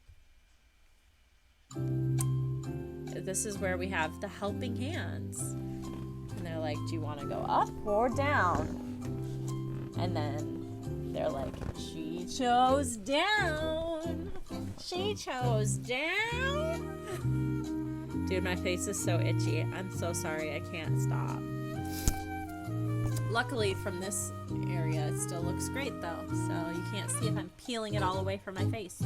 This is where we have the helping hands. And they're like, do you want to go up or down? And then they're like, she chose down. She chose down. Dude, my face is so itchy. I'm so sorry. I can't stop. Luckily, from this area, it still looks great, though. So you can't see if I'm peeling it all away from my face.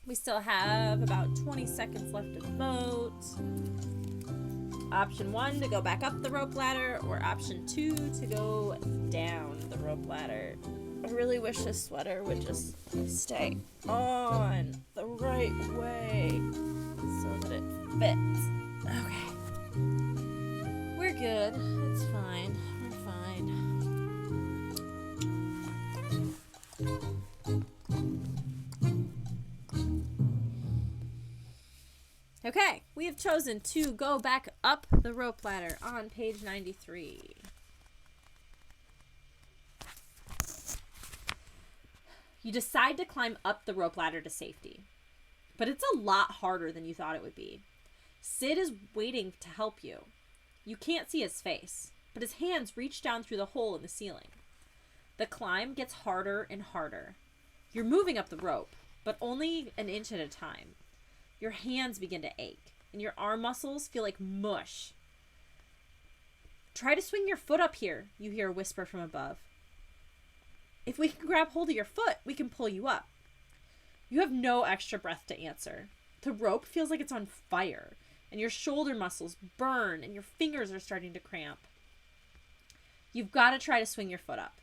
We still have about 20 seconds left to vote. Option 1 to go back up the rope ladder, or option 2 to go down the rope ladder. I really wish this sweater would just stay on the right way so that it fits. Okay. We're good. It's fine. We're fine. Okay, we have chosen to go back up the rope ladder on page 93. You decide to climb up the rope ladder to safety, but it's a lot harder than you thought it would be. Sid is waiting to help you. You can't see his face, but his hands reach down through the hole in the ceiling. The climb gets harder and harder. You're moving up the rope, but only an inch at a time. Your hands begin to ache, and your arm muscles feel like mush. Try to swing your foot up here, you hear a whisper from above. If we can grab hold of your foot, we can pull you up. You have no extra breath to answer. The rope feels like it's on fire, and your shoulder muscles burn, and your fingers are starting to cramp. You've got to try to swing your foot up.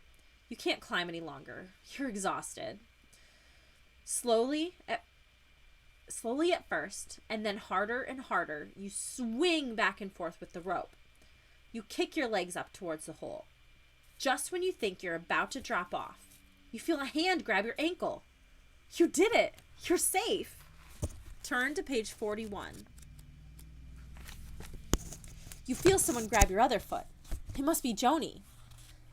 You can't climb any longer. You're exhausted. Slowly at first, and then harder and harder, you swing back and forth with the rope. You kick your legs up towards the hole. Just when you think you're about to drop off, you feel a hand grab your ankle. You did it! You're safe! Turn to page 41. You feel someone grab your other foot. It must be Joni.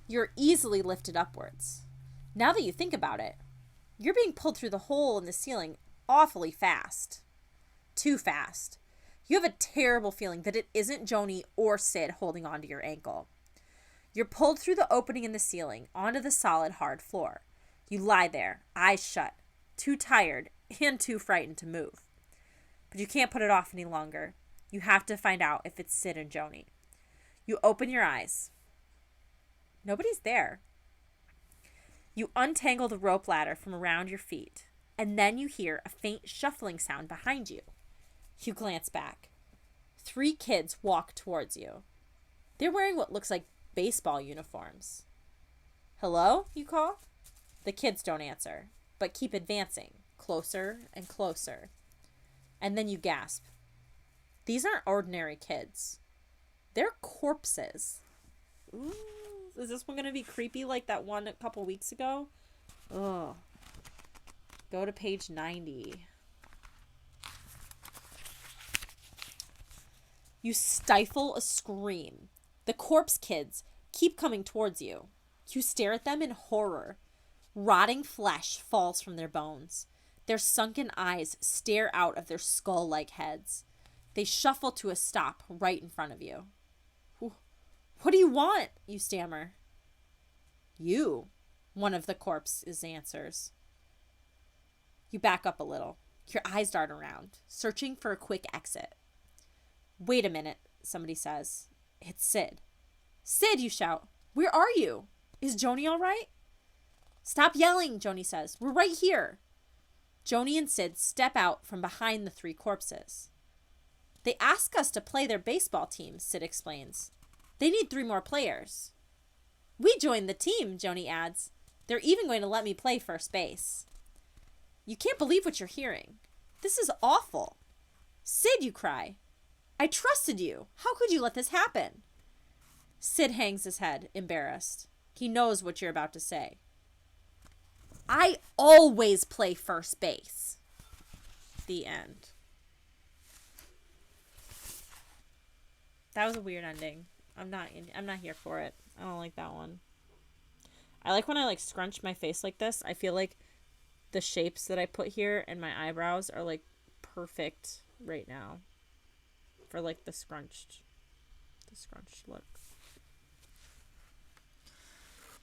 You're easily lifted upwards. Now that you think about it, you're being pulled through the hole in the ceiling awfully fast. Too fast. You have a terrible feeling that it isn't Joni or Sid holding onto your ankle. You're pulled through the opening in the ceiling onto the solid, hard floor. You lie there, eyes shut, too tired and too frightened to move. But you can't put it off any longer. You have to find out if it's Sid and Joni. You open your eyes. Nobody's there. You untangle the rope ladder from around your feet, and then you hear a faint shuffling sound behind you. You glance back. 3 kids walk towards you. They're wearing what looks like baseball uniforms. Hello, you call? The kids don't answer, but keep advancing, closer and closer. And then you gasp. These aren't ordinary kids. They're corpses. Ooh, is this one going to be creepy like that one a couple weeks ago? Ugh. Go to page 90. You stifle a scream. The corpse kids keep coming towards you. You stare at them in horror. Rotting flesh falls from their bones. Their sunken eyes stare out of their skull-like heads. They shuffle to a stop right in front of you. What do you want? You stammer. You, one of the corpses answers. You back up a little. Your eyes dart around, searching for a quick exit. Wait a minute, somebody says. It's Sid. Sid, you shout. Where are you? Is Joni all right? Stop yelling, Joni says. We're right here. Joni and Sid step out from behind the 3 corpses. They ask us to play their baseball team, Sid explains. They need 3 more players. We joined the team, Joni adds. They're even going to let me play first base. You can't believe what you're hearing. This is awful. Sid, you cry. I trusted you. How could you let this happen? Sid hangs his head, embarrassed. He knows what you're about to say. I always play first base. The end. That was a weird ending. I'm not here for it. I don't like that one. I like when I like scrunch my face like this. I feel like the shapes that I put here and my eyebrows are like perfect right now for like the scrunched look.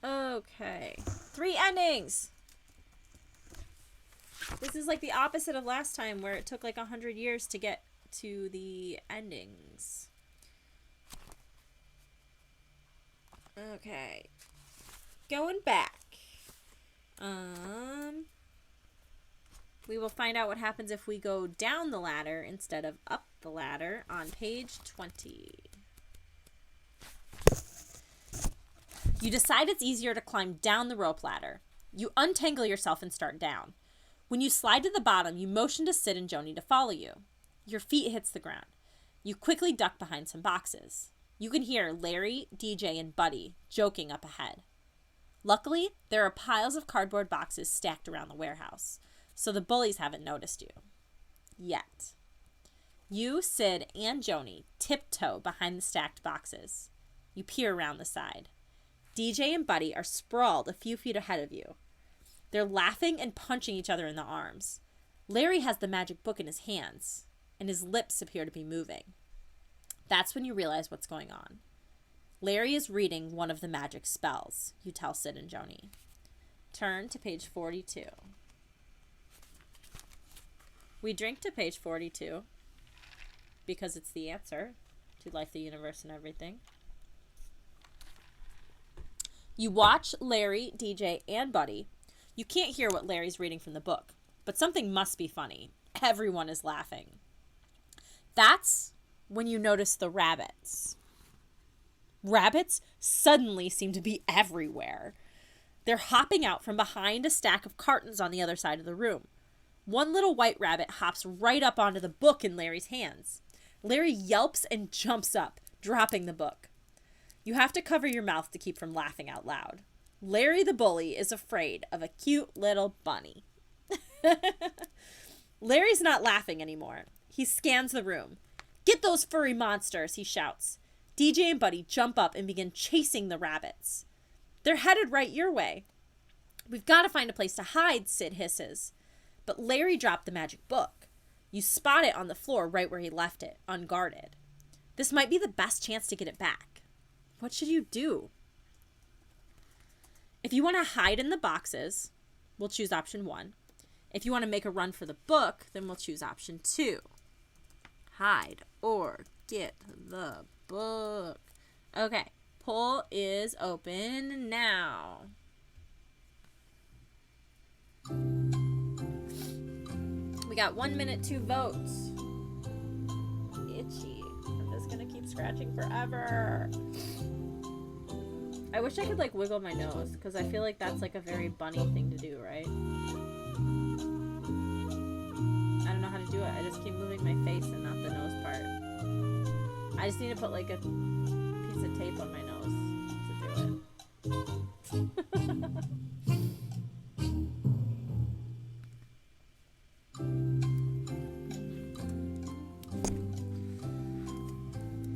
Okay. 3 endings. This is like the opposite of last time where it took like 100 years to get to the endings. Okay. Going back. We will find out what happens if we go down the ladder instead of up the ladder on page 20. You decide it's easier to climb down the rope ladder. You untangle yourself and start down. When you slide to the bottom, you motion to Sid and Joni to follow you. Your feet hits the ground. You quickly duck behind some boxes. You can hear Larry, DJ, and Buddy joking up ahead. Luckily, there are piles of cardboard boxes stacked around the warehouse, so the bullies haven't noticed you. Yet. You, Sid, and Joni tiptoe behind the stacked boxes. You peer around the side. DJ and Buddy are sprawled a few feet ahead of you. They're laughing and punching each other in the arms. Larry has the magic book in his hands, and his lips appear to be moving. That's when you realize what's going on. Larry is reading one of the magic spells, you tell Sid and Joni. Turn to page 42. We drink to page 42 because it's the answer to life, the universe, and everything. You watch Larry, DJ, and Buddy. You can't hear what Larry's reading from the book, but something must be funny. Everyone is laughing. That's when you notice the rabbits. Rabbits suddenly seem to be everywhere. They're hopping out from behind a stack of cartons on the other side of the room. One little white rabbit hops right up onto the book in Larry's hands. Larry yelps and jumps up, dropping the book. You have to cover your mouth to keep from laughing out loud. Larry the bully is afraid of a cute little bunny. Larry's not laughing anymore. He scans the room. "Get those furry monsters," he shouts. DJ and Buddy jump up and begin chasing the rabbits. "They're headed right your way." "We've got to find a place to hide," Sid hisses. But Larry dropped the magic book. You spot it on the floor right where he left it, unguarded. This might be the best chance to get it back. What should you do? If you want to hide in the boxes, we'll choose option 1. If you want to make a run for the book, then we'll choose option 2. Hide or get the book. Okay, poll is open now. We got 1 minute to vote. Itchy. I'm just gonna keep scratching forever. I wish I could like wiggle my nose, because I feel like that's like a very bunny thing to do, right? I don't know how to do it. I just keep moving my face and not the nose part. I just need to put like a piece of tape on my nose to do it.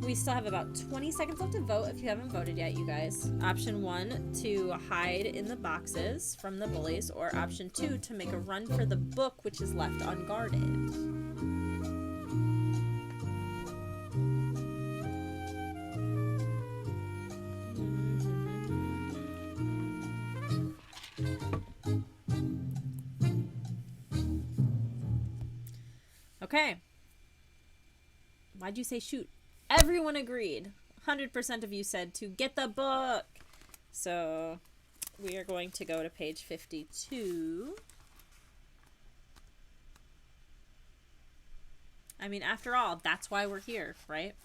We still have about 20 seconds left to vote if you haven't voted yet, you guys. Option 1, to hide in the boxes from the bullies, or option 2, to make a run for the book, which is left unguarded. Okay. Why'd you say shoot? Everyone agreed. 100% of you said to get the book. So we are going to go to page 52. I mean, after all, that's why we're here, right?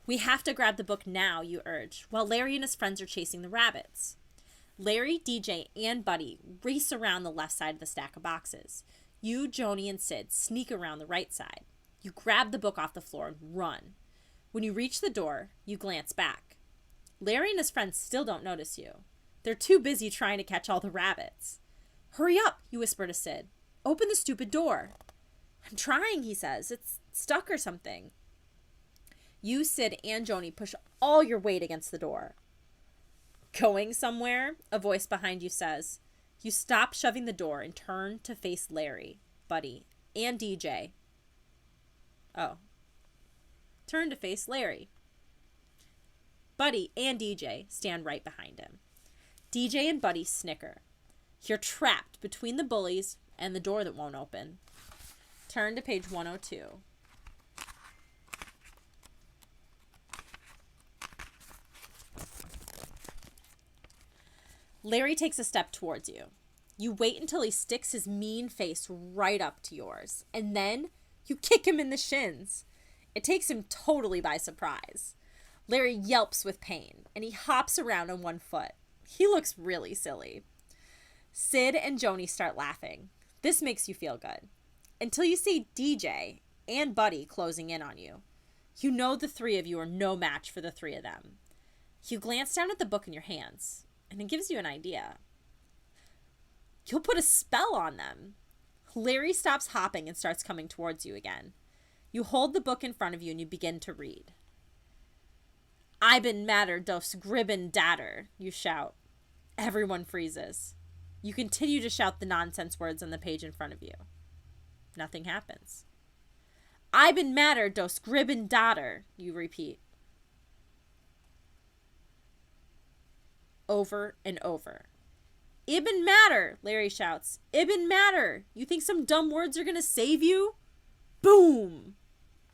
We have to grab the book now, you urge, while Larry and his friends are chasing the rabbits. Larry, DJ, and Buddy race around the left side of the stack of boxes. You, Joni, and Sid sneak around the right side. You grab the book off the floor and run. When you reach the door, you glance back. Larry and his friends still don't notice you. They're too busy trying to catch all the rabbits. "Hurry up," you whisper to Sid. "Open the stupid door." "I'm trying," he says. "It's stuck or something." You, Sid, and Joni push all your weight against the door. Going somewhere? A voice behind you says. You stop shoving the door and turn to face Larry, Buddy, and DJ. Oh. Turn to face Larry. Buddy and DJ stand right behind him. DJ and Buddy snicker. You're trapped between the bullies and the door that won't open. Turn to page 102. Larry takes a step towards you. You wait until he sticks his mean face right up to yours, and then you kick him in the shins. It takes him totally by surprise. Larry yelps with pain, and he hops around on one foot. He looks really silly. Sid and Joni start laughing. This makes you feel good. Until you see DJ and Buddy closing in on you. You know the three of you are no match for the three of them. You glance down at the book in your hands, and it gives you an idea. You'll put a spell on them. Larry stops hopping and starts coming towards you again. You hold the book in front of you and you begin to read. I bin matter dos gribben datter, you shout. Everyone freezes. You continue to shout the nonsense words on the page in front of you. Nothing happens. I bin matter dos gribben datter, you repeat. Over and over. Ibn matter, Larry shouts. Ibn matter. You think some dumb words are going to save you? Boom.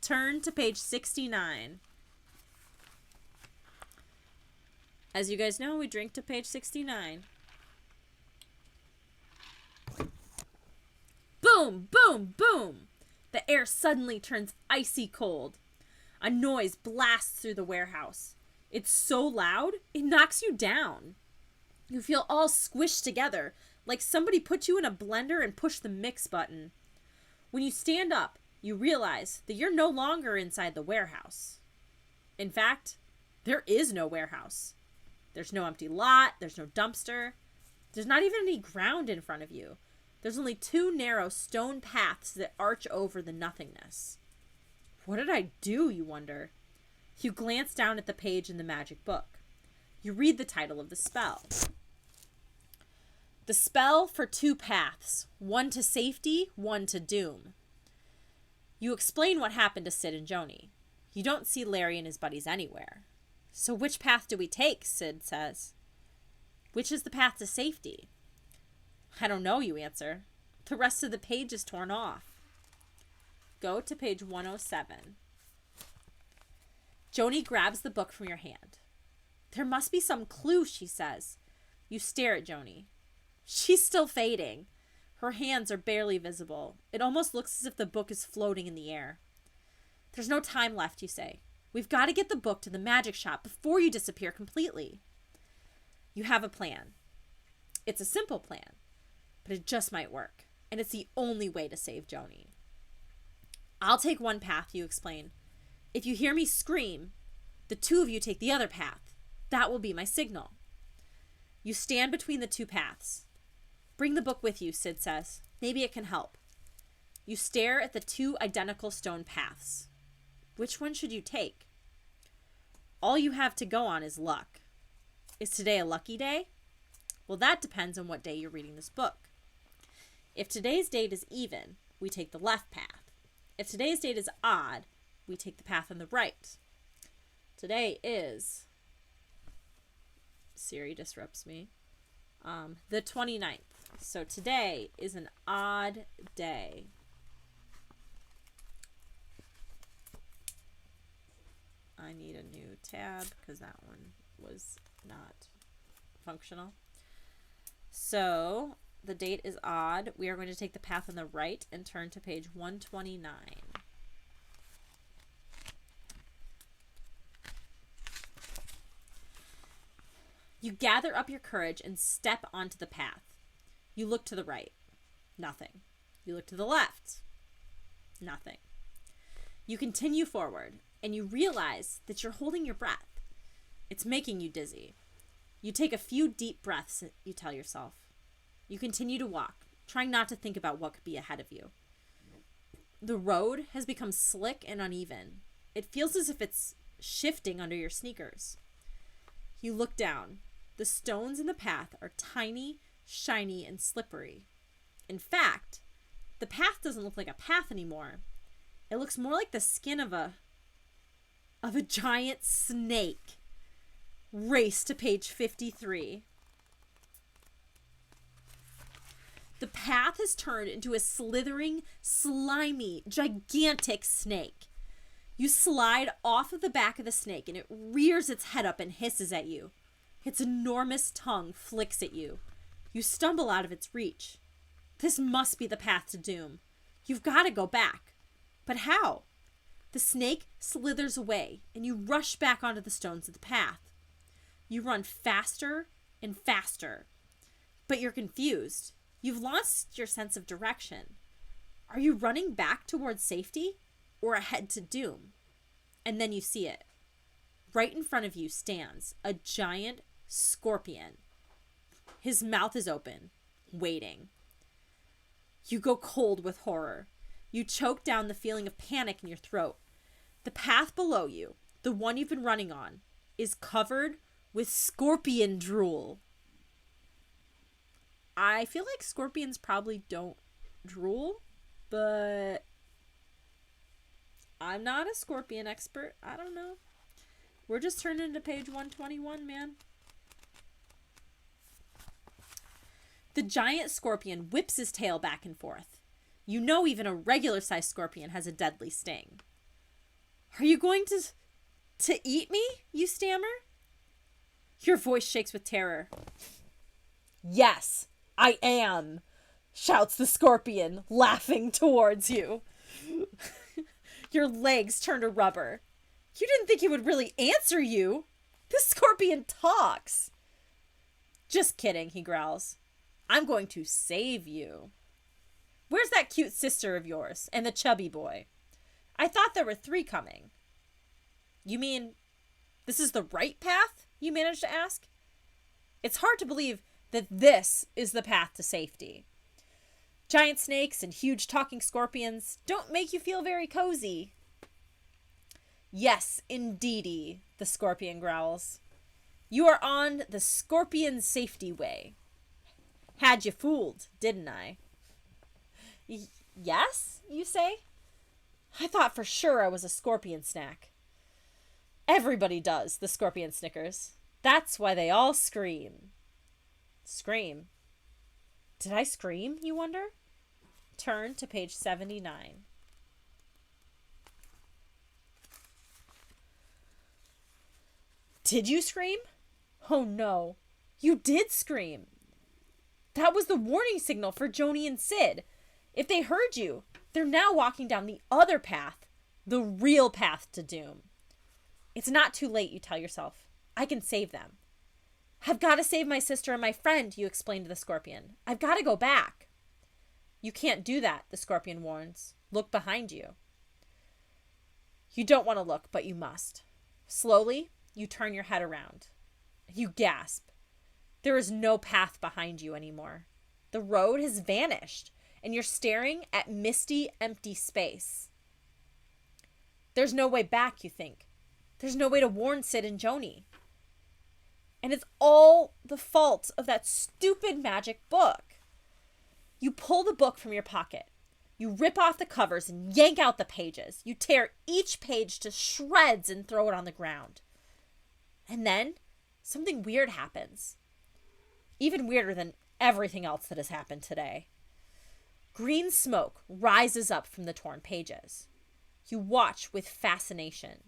Turn to page 69. As you guys know, we drink to page 69. Boom, boom, boom. The air suddenly turns icy cold. A noise blasts through the warehouse. It's so loud, it knocks you down. You feel all squished together, like somebody put you in a blender and pushed the mix button. When you stand up, you realize that you're no longer inside the warehouse. In fact, there is no warehouse. There's no empty lot, there's no dumpster. There's not even any ground in front of you. There's only two narrow stone paths that arch over the nothingness. What did I do, you wonder? You glance down at the page in the magic book. You read the title of the spell. The spell for two paths, one to safety, one to doom. You explain what happened to Sid and Joni. You don't see Larry and his buddies anywhere. So which path do we take, Sid says. Which is the path to safety? I don't know, you answer. The rest of the page is torn off. Go to page 107. Joni grabs the book from your hand. There must be some clue, she says. You stare at Joni. She's still fading. Her hands are barely visible. It almost looks as if the book is floating in the air. There's no time left, you say. We've got to get the book to the magic shop before you disappear completely. You have a plan. It's a simple plan, but it just might work, and it's the only way to save Joni. I'll take one path, you explain. If you hear me scream, the two of you take the other path. That will be my signal. You stand between the two paths. Bring the book with you, Sid says. Maybe it can help. You stare at the two identical stone paths. Which one should you take? All you have to go on is luck. Is today a lucky day? Well, that depends on what day you're reading this book. If today's date is even, we take the left path. If today's date is odd, we take the path on the right. Today is... Siri disrupts me. The 29th. So today is an odd day. I need a new tab because that one was not functional. So the date is odd. We are going to take the path on the right and turn to page 129. You gather up your courage and step onto the path. You look to the right. Nothing. You look to the left. Nothing. You continue forward, and you realize that you're holding your breath. It's making you dizzy. You take a few deep breaths, you tell yourself. You continue to walk, trying not to think about what could be ahead of you. The road has become slick and uneven. It feels as if it's shifting under your sneakers. You look down. The stones in the path are tiny, shiny, and slippery. In fact, the path doesn't look like a path anymore. It looks more like the skin of a giant snake. Race to page 53. The path has turned into a slithering, slimy, gigantic snake. You slide off of the back of the snake and it rears its head up and hisses at you. Its enormous tongue flicks at you. You stumble out of its reach. This must be the path to doom. You've got to go back. But how? The snake slithers away and you rush back onto the stones of the path. You run faster and faster. But you're confused. You've lost your sense of direction. Are you running back towards safety or ahead to doom? And then you see it. Right in front of you stands a giant scorpion. His mouth is open, waiting. You go cold with horror. You choke down the feeling of panic in your throat. The path below you, the one you've been running on, is covered with scorpion drool. I feel like scorpions probably don't drool, but I'm not a scorpion expert. I don't know. We're just turning into page 121, man. The giant scorpion whips his tail back and forth. You know even a regular-sized scorpion has a deadly sting. Are you going to eat me? You stammer. Your voice shakes with terror. Yes, I am, shouts the scorpion, laughing towards you. Your legs turn to rubber. You didn't think he would really answer you. The scorpion talks. Just kidding, he growls. I'm going to save you. Where's that cute sister of yours and the chubby boy? I thought there were 3 coming. You mean this is the right path? You managed to ask. It's hard to believe that this is the path to safety. Giant snakes and huge talking scorpions don't make you feel very cozy. Yes, indeedy, the scorpion growls. You are on the scorpion safety way. Had you fooled, didn't I? Yes, you say? I thought for sure I was a scorpion snack. Everybody does, the scorpion snickers. That's why they all scream. Scream? Did I scream, you wonder? Turn to page 79. Did you scream? Oh no, you did scream. That was the warning signal for Joni and Sid. If they heard you, they're now walking down the other path, the real path to doom. It's not too late, you tell yourself. I can save them. I've got to save my sister and my friend, you explain to the scorpion. I've got to go back. You can't do that, the scorpion warns. Look behind you. You don't want to look, but you must. Slowly, you turn your head around. You gasp. There is no path behind you anymore. The road has vanished, and you're staring at misty, empty space. There's no way back, you think. There's no way to warn Sid and Joni. And it's all the fault of that stupid magic book. You pull the book from your pocket. You rip off the covers and yank out the pages. You tear each page to shreds and throw it on the ground. And then something weird happens. Even weirder than everything else that has happened today. Green smoke rises up from the torn pages. You watch with fascination.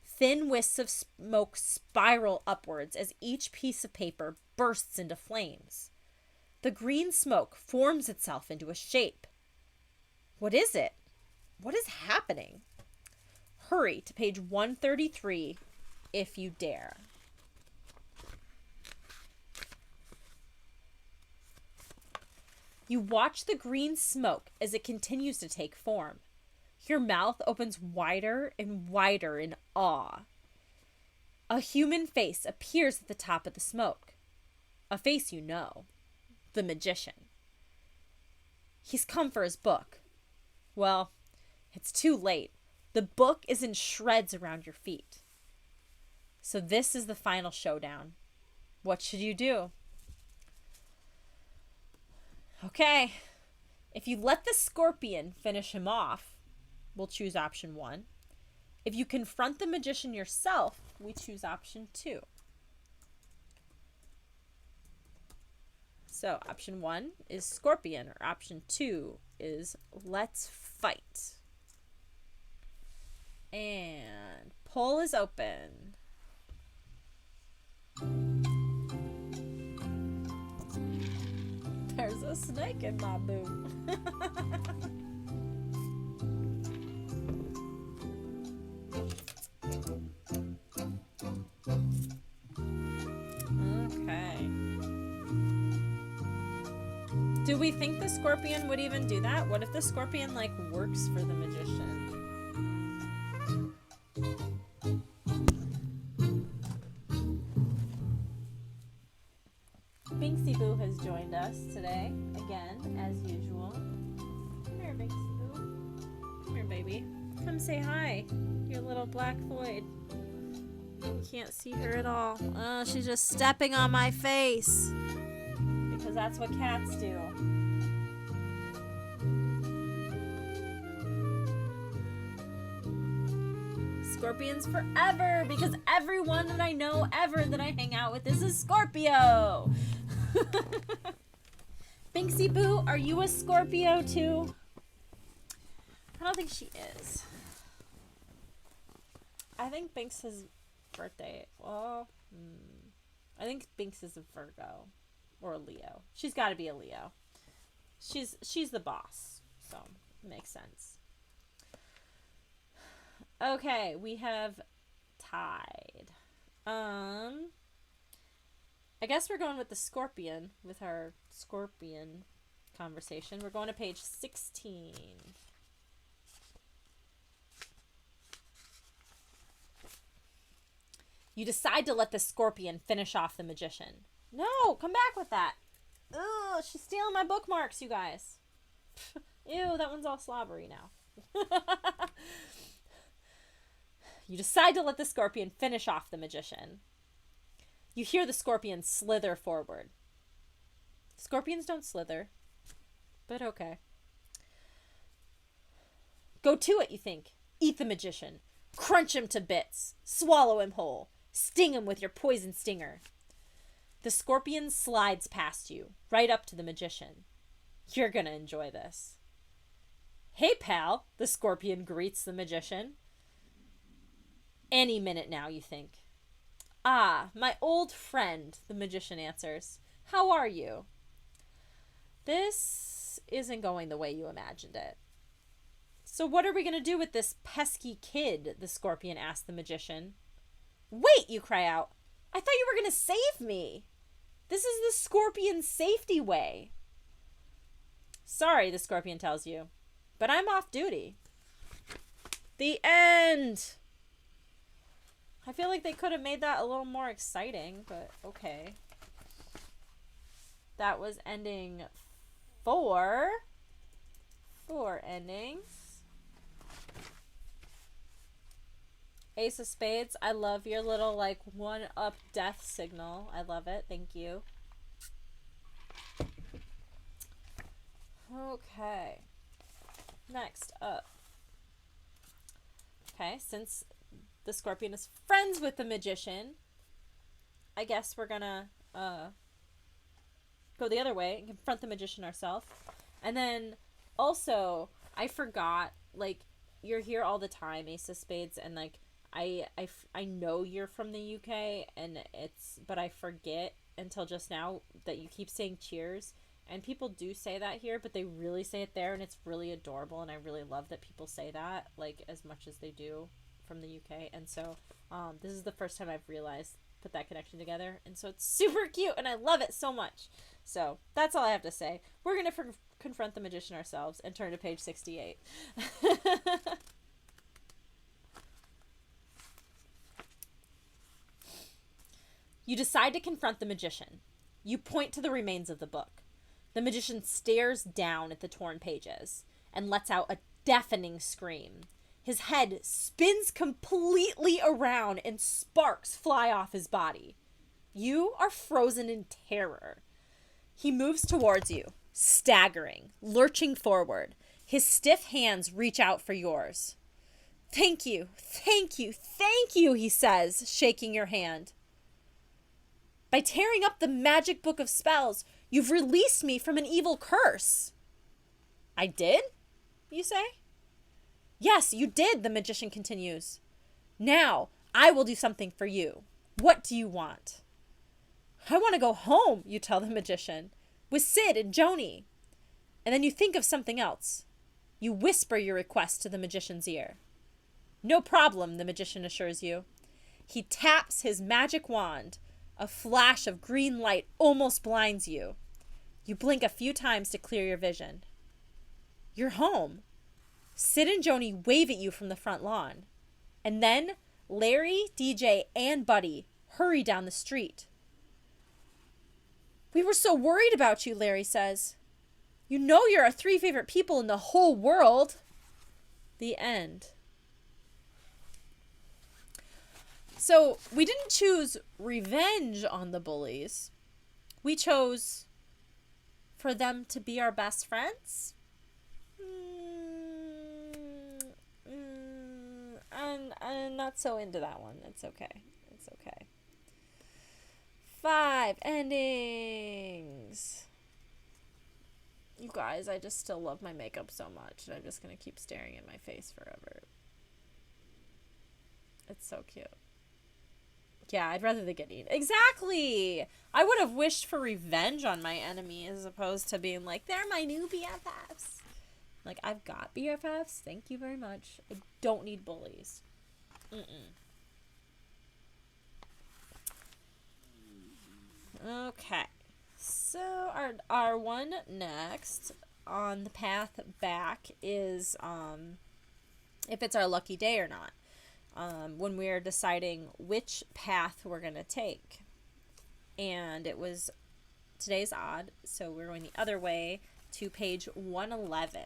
Thin wisps of smoke spiral upwards as each piece of paper bursts into flames. The green smoke forms itself into a shape. What is it? What is happening? Hurry to page 133 if you dare. You watch the green smoke as it continues to take form. Your mouth opens wider and wider in awe. A human face appears at the top of the smoke. A face you know. The magician. He's come for his book. Well, it's too late. The book is in shreds around your feet. So this is the final showdown. What should you do? Okay. If you let the scorpion finish him off, we'll choose option 1. If you confront the magician yourself, we choose option 2. So option 1 is scorpion, or option 2 is let's fight. And poll is open. There's a snake in my boot. Okay. Do we think the scorpion would even do that? What if the scorpion, like, works for the magician? Binksy Boo has joined us today, again, as usual. Come here, Binksy Boo. Come here, baby. Come say hi. Your little black Floyd. You can't see her at all. Oh, she's just stepping on my face. Because that's what cats do. Scorpions forever, because everyone that I know ever that I hang out with is a Scorpio. Binksy Boo, are you a Scorpio too? I don't think she is. I think Binks' birthday, well, I think Binks is a Virgo or a Leo. She's got to be a Leo. She's the boss, so it makes sense. Okay, we have tied. I guess we're going with the scorpion with our scorpion conversation. We're going to page 16. You decide to let the scorpion finish off the magician. No, come back with that. Ugh, she's stealing my bookmarks, you guys. Ew, that one's all slobbery now. You decide to let the scorpion finish off the magician. You hear the scorpion slither forward. Scorpions don't slither, but okay. Go to it, you think. Eat the magician. Crunch him to bits. Swallow him whole. Sting him with your poison stinger. The scorpion slides past you, right up to the magician. You're gonna enjoy this. Hey, pal, the scorpion greets the magician. Any minute now, you think. Ah, my old friend, the magician answers. How are you? This isn't going the way you imagined it. So what are we going to do with this pesky kid? The scorpion asked the magician. Wait, you cry out. I thought you were going to save me. This is the scorpion's safety way. Sorry, the scorpion tells you, but I'm off duty. The end. I feel like they could have made that a little more exciting, but okay. That was ending 4. 4 endings. Ace of Spades. I love your little, like, 1-up death signal. I love it. Thank you. Okay. Next up. Okay, since the scorpion is friends with the magician, I guess we're gonna go the other way and confront the magician ourselves. And then also, I forgot, like, you're here all the time, Ace of Spades, and like I know you're from the UK, and but I forget until just now that you keep saying cheers. And people do say that here, but they really say it there, and it's really adorable, and I really love that people say that, like, as much as they do from the UK. And so this is the first time I've realized, put that connection together, and so it's super cute, and I love it so much. So that's all I have to say. We're going to confront the magician ourselves and turn to page 68. You decide to confront the magician. You point to the remains of the book. The magician stares down at the torn pages and lets out a deafening scream. His head spins completely around and sparks fly off his body. You are frozen in terror. He moves towards you, staggering, lurching forward. His stiff hands reach out for yours. Thank you, thank you, thank you, he says, shaking your hand. By tearing up the magic book of spells, you've released me from an evil curse. I did? You say? Yes, you did, the magician continues. Now, I will do something for you. What do you want? I want to go home, you tell the magician, with Sid and Joni. And then you think of something else. You whisper your request to the magician's ear. No problem, the magician assures you. He taps his magic wand. A flash of green light almost blinds you. You blink a few times to clear your vision. You're home. Sid and Joni wave at you from the front lawn. And then Larry, DJ, and Buddy hurry down the street. We were so worried about you, Larry says. You know you're our 3 favorite people in the whole world. The end. So we didn't choose revenge on the bullies. We chose for them to be our best friends. I'm not so into that one. It's okay. It's okay. 5 endings. You guys, I just still love my makeup so much. I'm just going to keep staring at my face forever. It's so cute. Yeah, I'd rather they get eaten. Exactly! I would have wished for revenge on my enemy as opposed to being like, they're my new BFFs. Like, I've got BFFs. Thank you very much. I don't need bullies. Okay. So, our one next on the path back is, if it's our lucky day or not. When we're deciding which path we're going to take. And it was today's odd, so we're going the other way to page 111.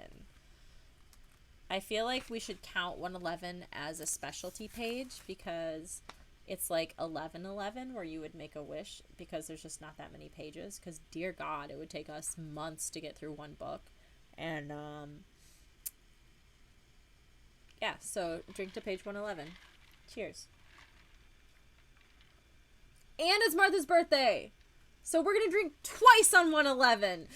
I feel like we should count 111 as a specialty page because it's like 1111 where you would make a wish because there's just not that many pages because dear God, it would take us months to get through one book. And yeah, so drink to page 111. Cheers. And it's Martha's birthday. So we're going to drink twice on 111.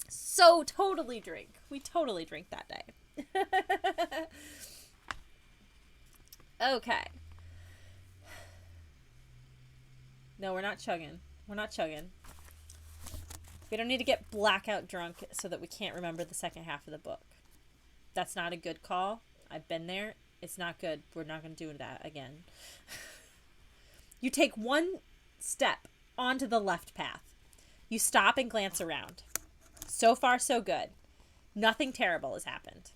So totally drink. We totally drink that day. Okay. No, we're not chugging. We're not chugging. We don't need to get blackout drunk so that we can't remember the second half of the book. That's not a good call. I've been there. It's not good. We're not going to do that again. You take one step onto the left path. You stop and glance around. So far, so good. Nothing terrible has happened.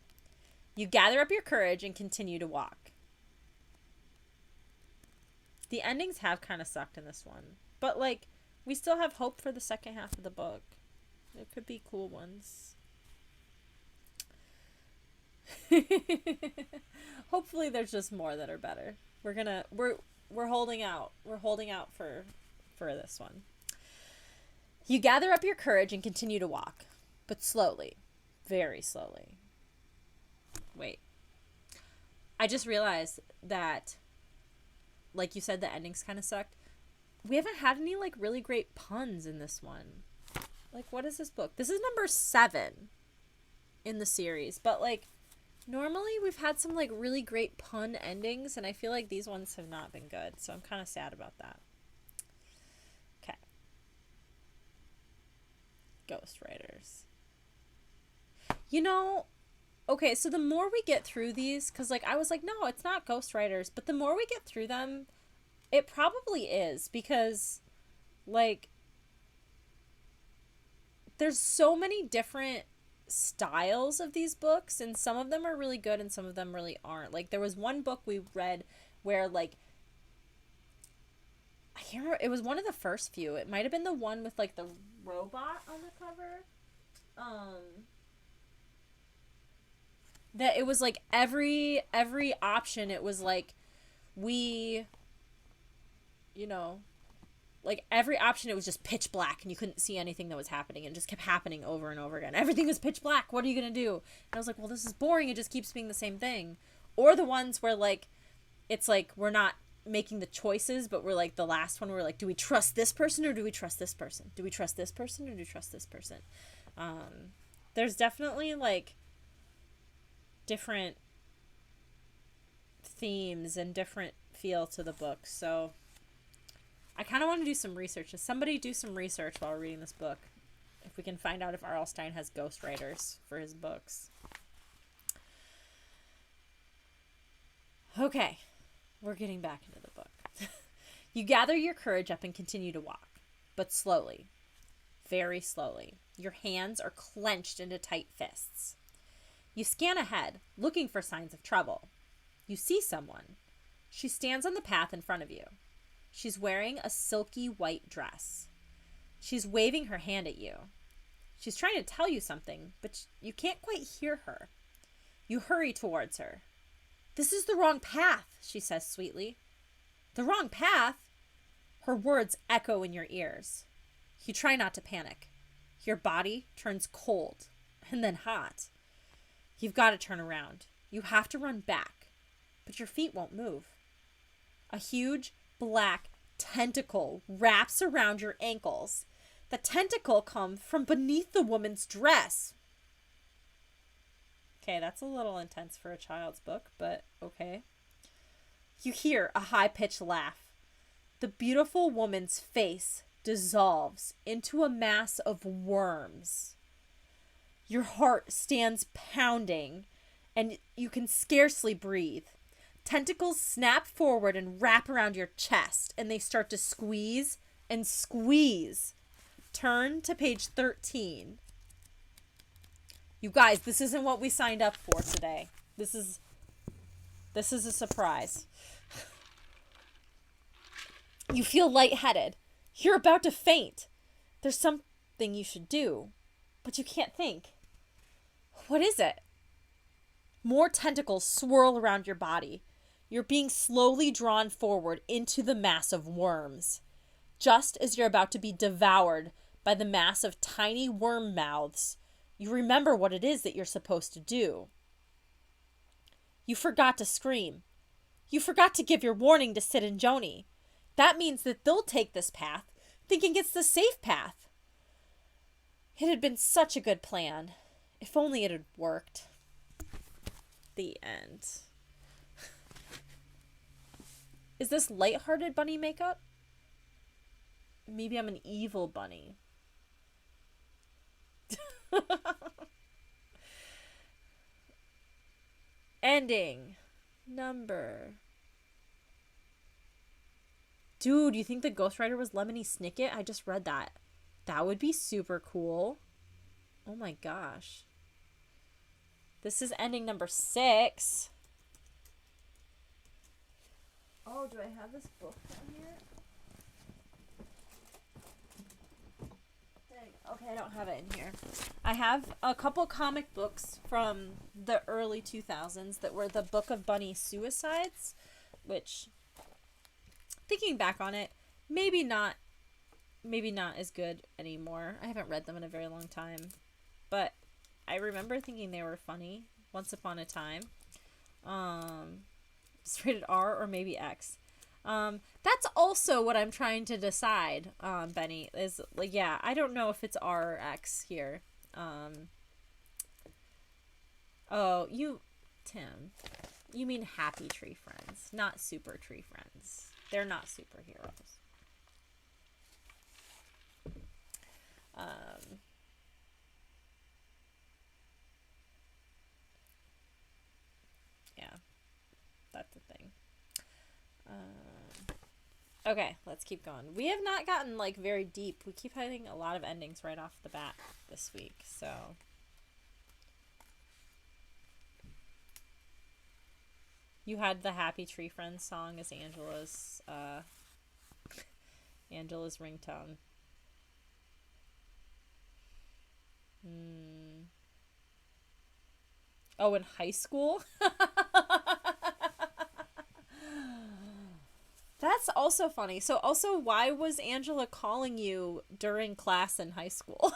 You gather up your courage and continue to walk. The endings have kind of sucked in this one. But, like, we still have hope for the second half of the book. There could be cool ones. Hopefully there's just more that are better. We're holding out. We're holding out for this one. You gather up your courage and continue to walk, but slowly, very slowly. Wait. I just realized that, like you said, the endings kind of sucked. We haven't had any, like, really great puns in this one. Like, what is this book? This is number 7 in the series, but, like, normally we've had some, like, really great pun endings, and I feel like these ones have not been good, so I'm kind of sad about that. Okay. Ghostwriters. You know, okay, so the more we get through these, because, like, I was like, no, it's not ghostwriters, but the more we get through them, it probably is, because, like, there's so many different styles of these books, and some of them are really good and some of them really aren't. Like, there was one book we read where, like, I can't remember, it was one of the first few. It might have been the one with, like, the robot on the cover. That it was like every option, it was like we, you know, like every option, it was just pitch black and you couldn't see anything that was happening, and it just kept happening over and over again. Everything was pitch black. What are you gonna do? And I was like, well, this is boring. It just keeps being the same thing. Or the ones where like it's like we're not making the choices, but we're like the last one, we're like, do we trust this person or do we trust this person? Do we trust this person or do we trust this person? There's definitely like different themes and different feel to the book. So I kind of want to do some research. Does somebody do some research while reading this book? If we can find out if R.L. Stine has ghostwriters for his books. Okay, we're getting back into the book. You gather your courage up and continue to walk, but slowly, very slowly. Your hands are clenched into tight fists. You scan ahead, looking for signs of trouble. You see someone. She stands on the path in front of you. She's wearing a silky white dress. She's waving her hand at you. She's trying to tell you something, but you can't quite hear her. You hurry towards her. "This is the wrong path," she says sweetly. "The wrong path?" Her words echo in your ears. You try not to panic. Your body turns cold and then hot. You've got to turn around. You have to run back, but your feet won't move. A huge black tentacle wraps around your ankles. The tentacle comes from beneath the woman's dress. Okay, that's a little intense for a child's book, but okay. You hear a high-pitched laugh. The beautiful woman's face dissolves into a mass of worms. Your heart stands pounding, and you can scarcely breathe. Tentacles snap forward and wrap around your chest, and they start to squeeze and squeeze. Turn to page 13. You guys, this isn't what we signed up for today. This is a surprise. You feel lightheaded. You're about to faint. There's something you should do, but you can't think. What is it? More tentacles swirl around your body. You're being slowly drawn forward into the mass of worms. Just as you're about to be devoured by the mass of tiny worm mouths, you remember what it is that you're supposed to do. You forgot to scream. You forgot to give your warning to Sid and Joni. That means that they'll take this path, thinking it's the safe path. It had been such a good plan. If only it had worked. The end. Is this lighthearted bunny makeup? Maybe I'm an evil bunny. Ending. Number. Dude, you think the ghostwriter was Lemony Snicket? I just read that. That would be super cool. Oh my gosh. This is ending number 6. Oh, do I have this book down here? Okay, I don't have it in here. I have a couple comic books from the early 2000s that were the Book of Bunny Suicides, which, thinking back on it, maybe not as good anymore. I haven't read them in a very long time, but I remember thinking they were funny once upon a time. It's rated R or maybe X. That's also what I'm trying to decide, Benny, is like, yeah, I don't know if it's R or X here. Oh, Tim, you mean Happy Tree Friends, not Super Tree Friends. They're not superheroes. Yeah, that's the thing. Okay, let's keep going. We have not gotten, like, very deep. We keep hitting a lot of endings right off the bat this week, so. You had the Happy Tree Friends song as Angela's ringtone. Mm. Oh, in high school? That's also funny. So, also, why was Angela calling you during class in high school?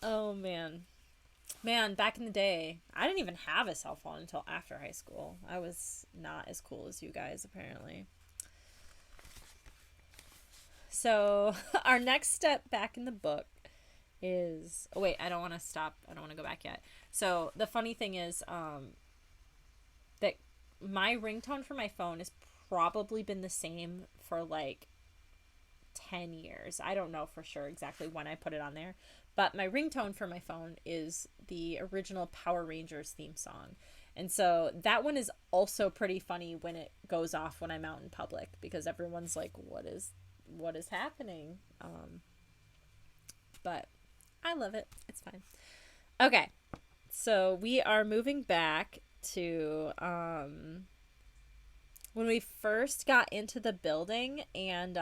Oh, man. Man, back in the day, I didn't even have a cell phone until after high school. I was not as cool as you guys, apparently. So, our next step back in the book is. Oh, wait, I don't want to stop. I don't want to go back yet. So, the funny thing is, that my ringtone for my phone has probably been the same for like 10 years. I don't know for sure exactly when I put it on there, but my ringtone for my phone is the original Power Rangers theme song. And so that one is also pretty funny when it goes off when I'm out in public, because everyone's like, what is happening? But I love it. It's fine. Okay. So we are moving back to when we first got into the building, and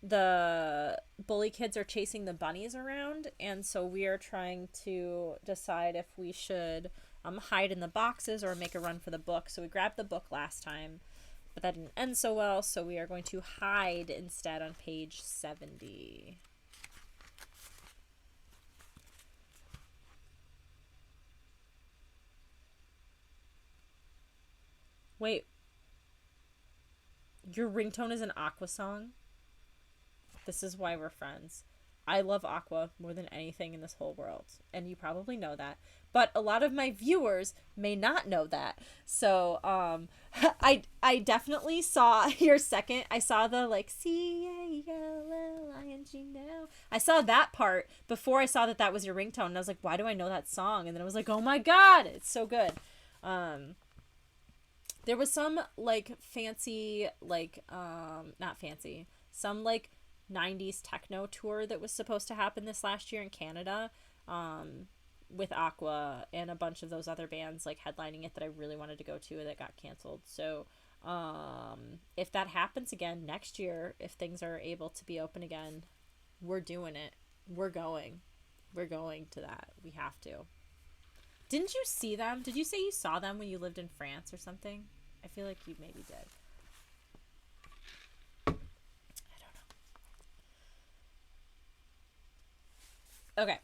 the bully kids are chasing the bunnies around, and so we are trying to decide if we should hide in the boxes or make a run for the book. So we grabbed the book last time, but that didn't end so well, so we are going to hide instead on page 70. Wait, your ringtone is an Aqua song? This is why we're friends. I love Aqua more than anything in this whole world, and you probably know that. But a lot of my viewers may not know that. So, I definitely saw your second. I saw the like CALLING now. I saw that part before I saw that that was your ringtone, and I was like, why do I know that song? And then I was like, oh my god, it's so good. There was some like fancy not fancy, some like 90s techno tour that was supposed to happen this last year in Canada, with Aqua and a bunch of those other bands like headlining it that I really wanted to go to that got canceled. So if that happens again next year, if things are able to be open again, we're doing it. We're going to that. We have to. Didn't you see them? Did you say you saw them when you lived in France or something? I feel like you maybe did. I don't know. Okay.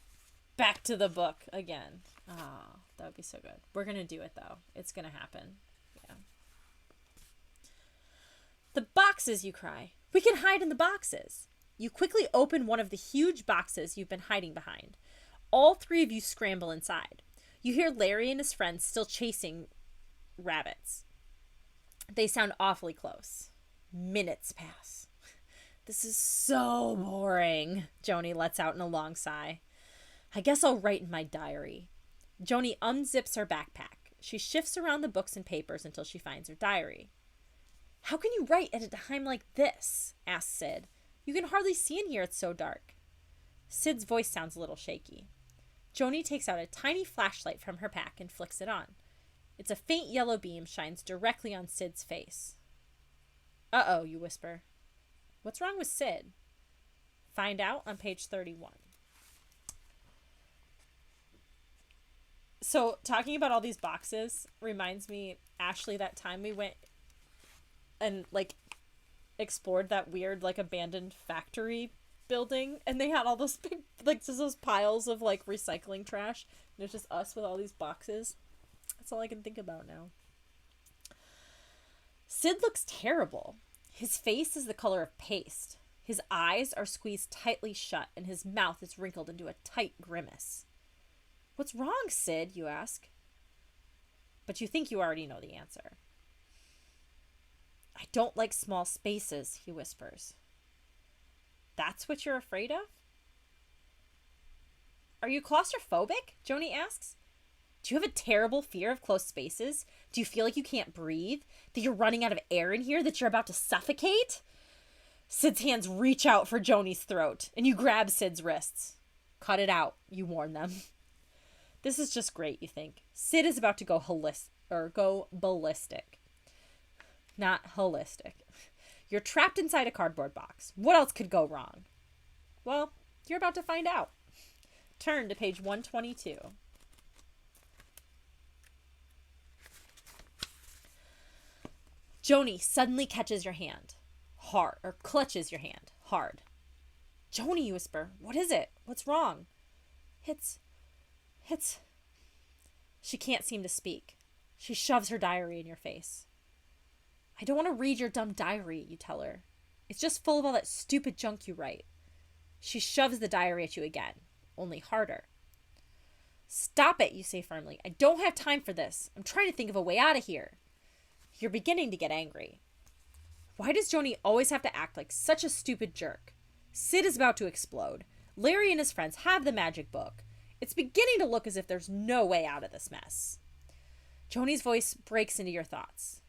Back to the book again. Oh, that would be so good. We're going to do it, though. It's going to happen. Yeah. The boxes, you cry. We can hide in the boxes. You quickly open one of the huge boxes you've been hiding behind. All three of you scramble inside. You hear Larry and his friends still chasing rabbits. They sound awfully close. Minutes pass. This is so boring, Joni lets out in a long sigh. I guess I'll write in my diary. Joni unzips her backpack. She shifts around the books and papers until she finds her diary. How can you write at a time like this? Asks Sid. You can hardly see in here, it's so dark. Sid's voice sounds a little shaky. Joni takes out a tiny flashlight from her pack and flicks it on. It's a faint yellow beam shines directly on Sid's face. Uh-oh, you whisper. What's wrong with Sid? Find out on page 31. So, talking about all these boxes reminds me, Ashley, that time we went and, like, explored that weird, like, abandoned factory building, and they had all those big, like, just those piles of, like, recycling trash, and it's just us with all these boxes. That's all I can think about now. Sid looks terrible. His face is the color of paste. His eyes are squeezed tightly shut, and his mouth is wrinkled into a tight grimace. What's wrong, Sid? You ask. But you think you already know the answer. I don't like small spaces, he whispers. That's what you're afraid of? Are you claustrophobic? Joni asks. Do you have a terrible fear of close spaces? Do you feel like you can't breathe? That you're running out of air in here? That you're about to suffocate? Sid's hands reach out for Joni's throat, and you grab Sid's wrists. Cut it out, you warn them. This is just great, you think. Sid is about to go ballistic. Not holistic. You're trapped inside a cardboard box. What else could go wrong? Well, you're about to find out. Turn to page 122. Joni suddenly catches your hand. Hard. Or clutches your hand. Hard. Joni, you whisper. What is it? What's wrong? It's... She can't seem to speak. She shoves her diary in your face. I don't want to read your dumb diary, you tell her. It's just full of all that stupid junk you write. She shoves the diary at you again, only harder. Stop it, you say firmly. I don't have time for this. I'm trying to think of a way out of here. You're beginning to get angry. Why does Joni always have to act like such a stupid jerk? Sid is about to explode. Larry and his friends have the magic book. It's beginning to look as if there's no way out of this mess. Joni's voice breaks into your thoughts.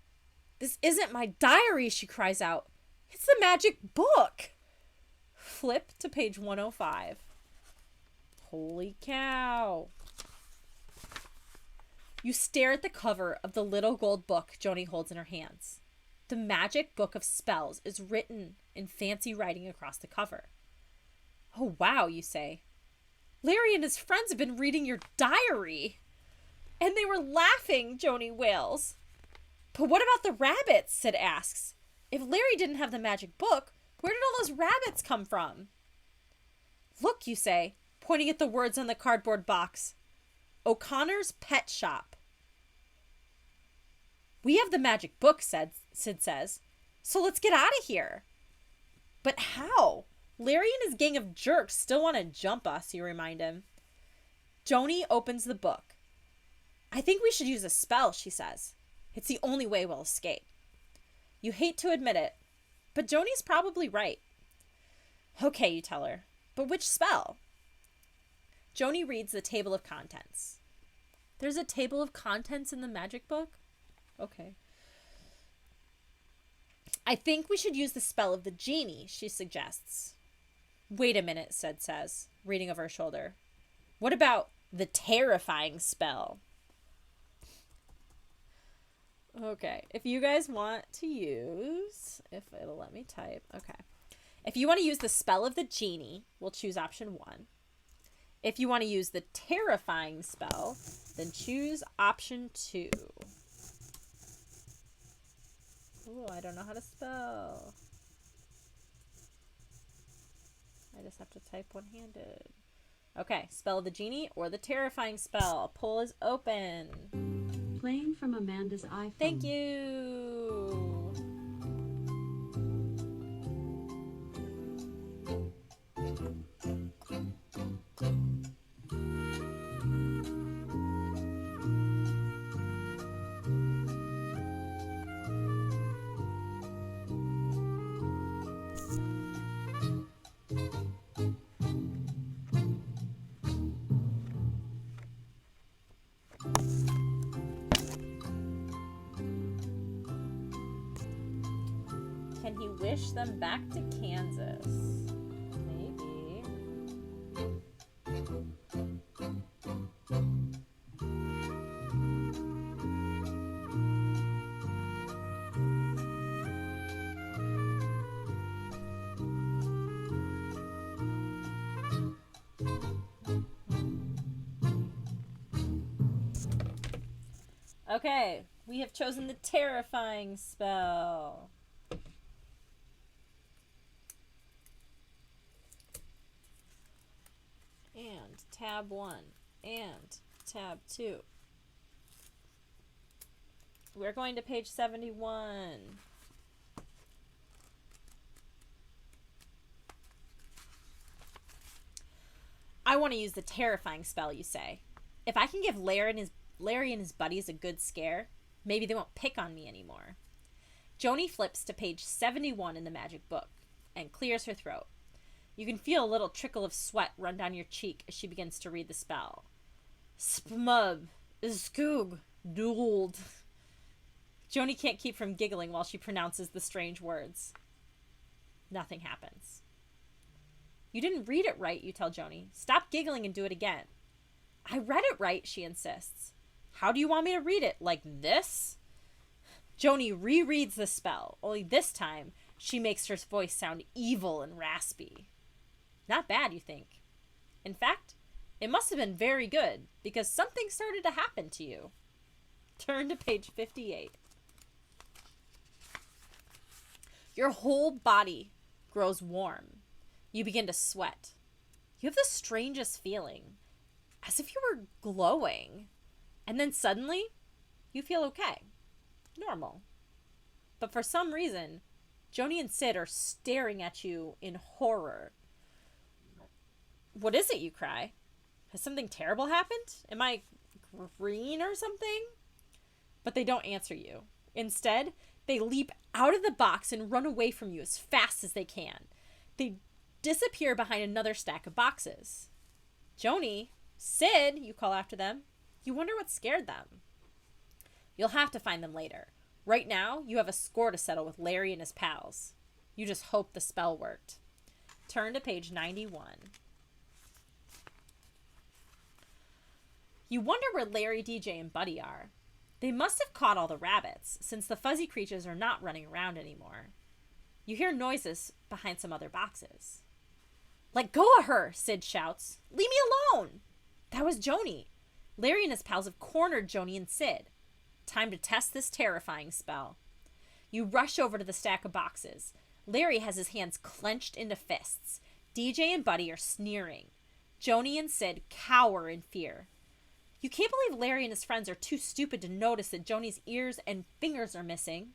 This isn't my diary, she cries out. It's the magic book. Flip to page 105. Holy cow. You stare at the cover of the little gold book Joni holds in her hands. The magic book of spells is written in fancy writing across the cover. Oh, wow, you say. Larry and his friends have been reading your diary. And they were laughing, Joni wails. But what about the rabbits? Sid asks. If Larry didn't have the magic book, where did all those rabbits come from? Look, you say, pointing at the words on the cardboard box. O'Connor's Pet Shop. We have the magic book, Sid says. So let's get out of here. But how? Larry and his gang of jerks still want to jump us, you remind him. Joni opens the book. I think we should use a spell, she says. It's the only way we'll escape. You hate to admit it, but Joni's probably right. Okay, you tell her. But which spell? Joni reads the table of contents. There's a table of contents in the magic book? Okay. I think we should use the spell of the genie, she suggests. Wait a minute, Sid says, reading over her shoulder. What about the terrifying spell? Okay, if you guys want to use, if it'll let me type, okay. If you want to use the spell of the genie, we'll choose option 1. If you want to use the terrifying spell, then choose option 2. Oh, I don't know how to spell. I just have to type one-handed. Okay, spell of the genie or the terrifying spell. Poll is open. Playing from Amanda's iPhone. Thank you. Can he wish them back to Kansas? Maybe. Okay, we have chosen the terrifying spell. And tab 1 and tab 2. We're going to page 71. I want to use the terrifying spell, you say. If I can give Larry and his buddies a good scare, maybe they won't pick on me anymore. Joni flips to page 71 in the magic book and clears her throat. You can feel a little trickle of sweat run down your cheek as she begins to read the spell. Spmub, Skoog, Doold. Joni can't keep from giggling while she pronounces the strange words. Nothing happens. You didn't read it right, you tell Joni. Stop giggling and do it again. I read it right, she insists. How do you want me to read it? Like this? Joni rereads the spell, only this time She makes her voice sound evil and raspy. Not bad, you think. In fact, it must have been very good, because something started to happen to you. Turn to page 58. Your whole body grows warm. You begin to sweat. You have the strangest feeling, as if you were glowing. And then suddenly, you feel okay. Normal. But for some reason, Joni and Sid are staring at you in horror. What is it, you cry? Has something terrible happened? Am I green or something? But they don't answer you. Instead, they leap out of the box and run away from you as fast as they can. They disappear behind another stack of boxes. Joni, Sid, you call after them. You wonder what scared them. You'll have to find them later. Right now, you have a score to settle with Larry and his pals. You just hope the spell worked. Turn to page 91. You wonder where Larry, DJ, and Buddy are. They must have caught all the rabbits, since the fuzzy creatures are not running around anymore. You hear noises behind some other boxes. Let go of her, Sid shouts. Leave me alone. That was Joni. Larry and his pals have cornered Joni and Sid. Time to test this terrifying spell. You rush over to the stack of boxes. Larry has his hands clenched into fists. DJ and Buddy are sneering. Joni and Sid cower in fear. You can't believe Larry and his friends are too stupid to notice that Joni's ears and fingers are missing.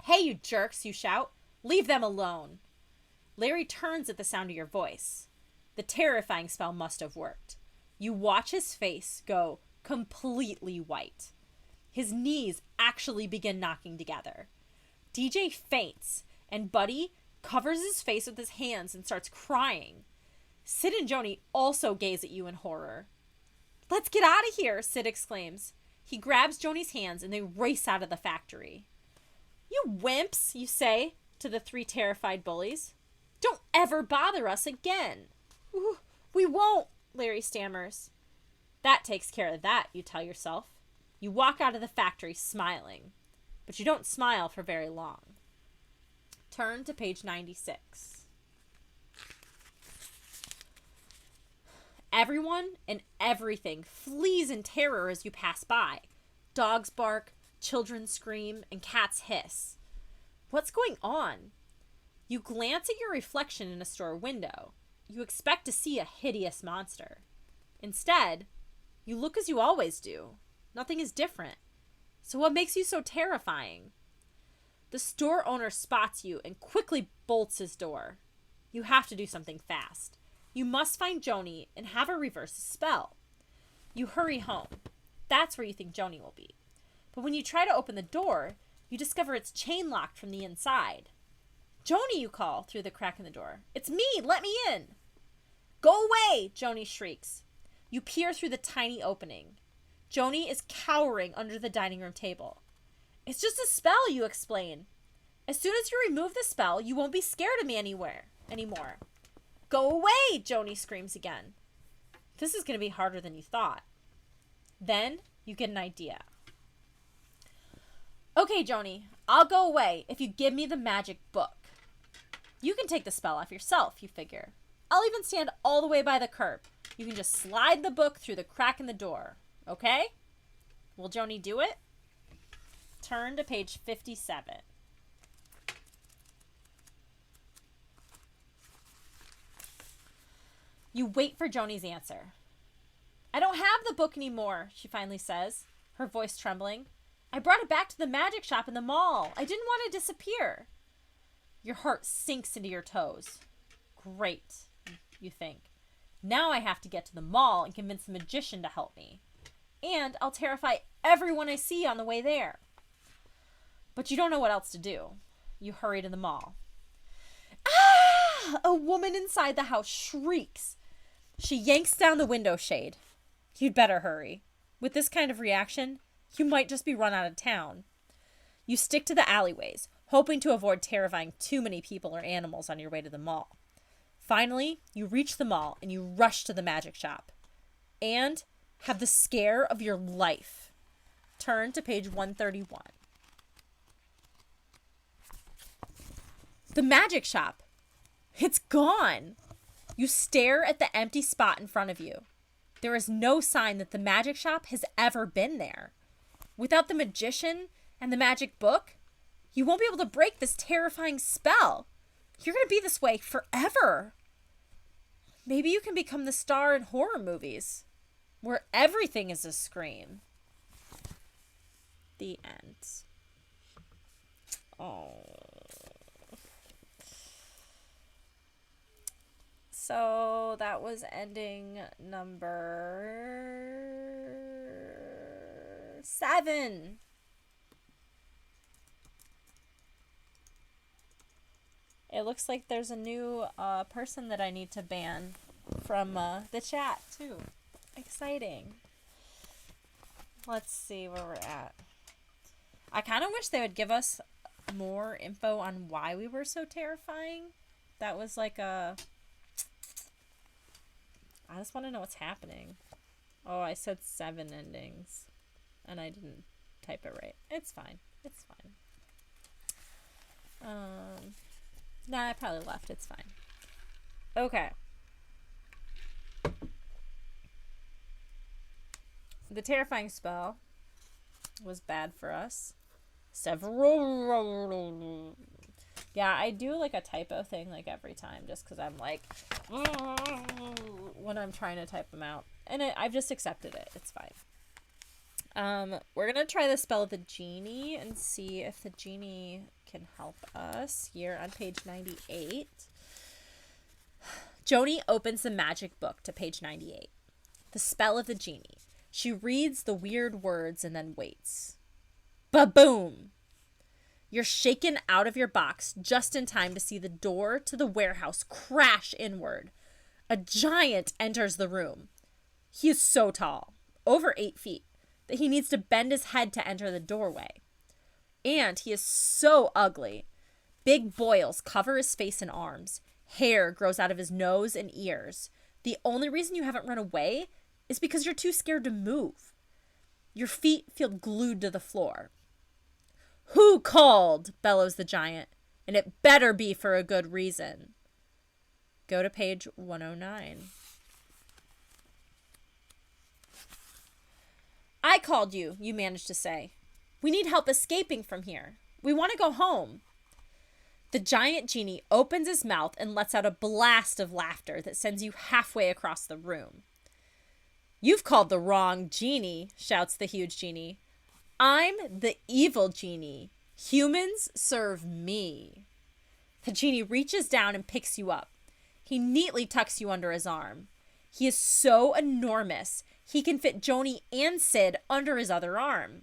Hey, you jerks, you shout. Leave them alone. Larry turns at the sound of your voice. The terrifying spell must have worked. You watch his face go completely white. His knees actually begin knocking together. DJ faints, and Buddy covers his face with his hands and starts crying. Sid and Joni also gaze at you in horror. Let's get out of here, Sid exclaims. He grabs Joni's hands and they race out of the factory. You wimps, you say to the three terrified bullies. Don't ever bother us again. We won't, Larry stammers. That takes care of that, you tell yourself. You walk out of the factory smiling, but you don't smile for very long. Turn to page 96. Everyone and everything flees in terror as you pass by. Dogs bark, children scream, and cats hiss. What's going on? You glance at your reflection in a store window. You expect to see a hideous monster. Instead, you look as you always do. Nothing is different. So what makes you so terrifying? The store owner spots you and quickly bolts his door. You have to do something fast. You must find Joni and have her reverse the spell. You hurry home. That's where you think Joni will be. But when you try to open the door, you discover it's chain locked from the inside. Joni, you call through the crack in the door. It's me! Let me in! Go away! Joni shrieks. You peer through the tiny opening. Joni is cowering under the dining room table. It's just a spell, you explain. As soon as you remove the spell, you won't be scared of me anymore. Go away, Joni screams again. This is going to be harder than you thought. Then you get an idea. Okay, Joni, I'll go away if you give me the magic book. You can take the spell off yourself, you figure. I'll even stand all the way by the curb. You can just slide the book through the crack in the door. Okay? Will Joni do it? Turn to page 57. You wait for Joni's answer. I don't have the book anymore, she finally says, her voice trembling. I brought it back to the magic shop in the mall. I didn't want it to disappear. Your heart sinks into your toes. Great, you think. Now I have to get to the mall and convince the magician to help me. And I'll terrify everyone I see on the way there. But you don't know what else to do. You hurry to the mall. Ah! A woman inside the house shrieks. She yanks down the window shade. You'd better hurry. With this kind of reaction, you might just be run out of town. You stick to the alleyways, hoping to avoid terrifying too many people or animals on your way to the mall. Finally, you reach the mall and you rush to the magic shop. And have the scare of your life. Turn to page 131. The magic shop. It's gone. You stare at the empty spot in front of you. There is no sign that the magic shop has ever been there. Without the magician and the magic book, you won't be able to break this terrifying spell. You're going to be this way forever. Maybe you can become the star in horror movies, where everything is a scream. The end. Oh. So that was ending number 7. It looks like there's a new person that I need to ban from the chat, too. Exciting. Let's see where we're at. I kind of wish they would give us more info on why we were so terrifying. That was like a... I just want to know what's happening. Oh, I said 7 endings. And I didn't type it right. It's fine. It's fine. Nah, I probably left. It's fine. Okay. The terrifying spell was bad for us. Several. Yeah, I do like a typo thing like every time just because I'm like when I'm trying to type them out. And I've just accepted it. It's fine. We're going to try the spell of the genie and see if the genie can help us here on page 98. Joni opens the magic book to page 98. The spell of the genie. She reads the weird words and then waits. Ba-boom! You're shaken out of your box just in time to see the door to the warehouse crash inward. A giant enters the room. He is so tall, over 8 feet, that he needs to bend his head to enter the doorway. And he is so ugly. Big boils cover his face and arms. Hair grows out of his nose and ears. The only reason you haven't run away is because you're too scared to move. Your feet feel glued to the floor. Who called? Bellows the giant. And it better be for a good reason. Go to page 109. I called you, you managed to say. We need help escaping from here. We want to go home. The giant genie opens his mouth and lets out a blast of laughter that sends you halfway across the room. You've called the wrong genie, shouts the huge genie. I'm the evil genie. Humans serve me. The genie reaches down and picks you up. He neatly tucks you under his arm. He is so enormous, he can fit Joni and Sid under his other arm.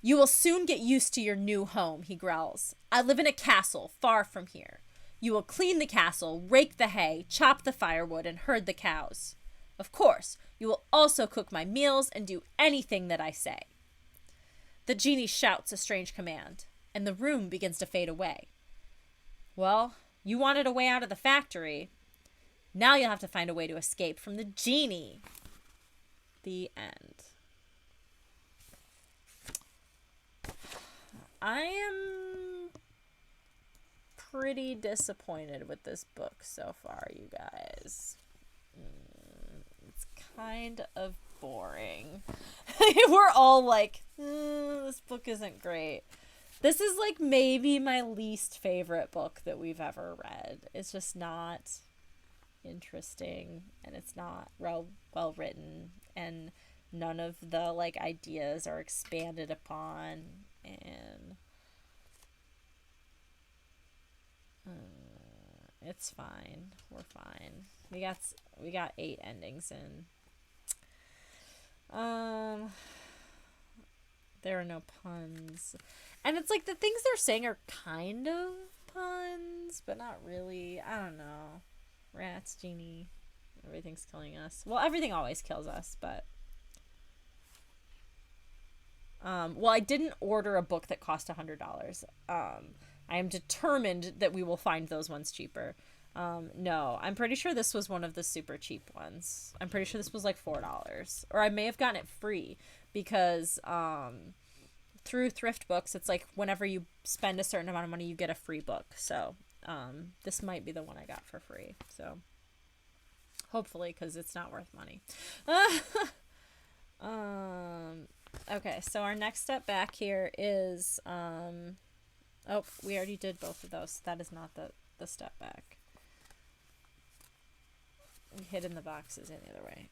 You will soon get used to your new home, he growls. I live in a castle far from here. You will clean the castle, rake the hay, chop the firewood, and herd the cows. Of course, you will also cook my meals and do anything that I say. The genie shouts a strange command, and the room begins to fade away. Well, you wanted a way out of the factory. Now you'll have to find a way to escape from the genie. The end. I am pretty disappointed with this book so far, you guys. It's kind of boring. We're all like, this book isn't great. This is like maybe my least favorite book that we've ever read. It's just not interesting, and it's not well written, and none of the like ideas are expanded upon, and it's fine. We're fine. We got 8 endings in. There are no puns. And it's like the things they're saying are kind of puns, but not really. I don't know. Rats, genie, everything's killing us. Well, everything always kills us, but... well, I didn't order a book that cost $100. I am determined that we will find those ones cheaper. No, I'm pretty sure this was one of the super cheap ones. I'm pretty sure this was like $4. Or I may have gotten it free because through thrift books, it's like whenever you spend a certain amount of money, you get a free book. So this might be the one I got for free. So hopefully, because it's not worth money. Okay, so our next step back here is oh, we already did both of those. That is not the step back. Hidden the boxes in the other way.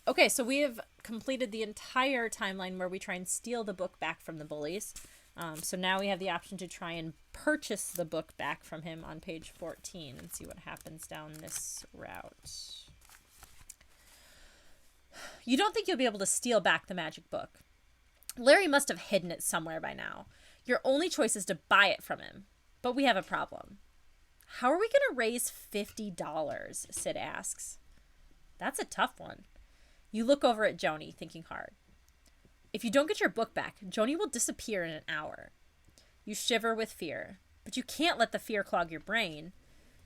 Okay, so we have completed the entire timeline where we try and steal the book back from the bullies. So now we have the option to try and purchase the book back from him on page 14 and see what happens down this route. You don't think you'll be able to steal back the magic book. Larry must have hidden it somewhere by now. Your only choice is to buy it from him. But we have a problem. How are we going to raise $50? Sid asks. That's a tough one. You look over at Joni, thinking hard. If you don't get your book back, Joni will disappear in an hour. You shiver with fear, but you can't let the fear clog your brain.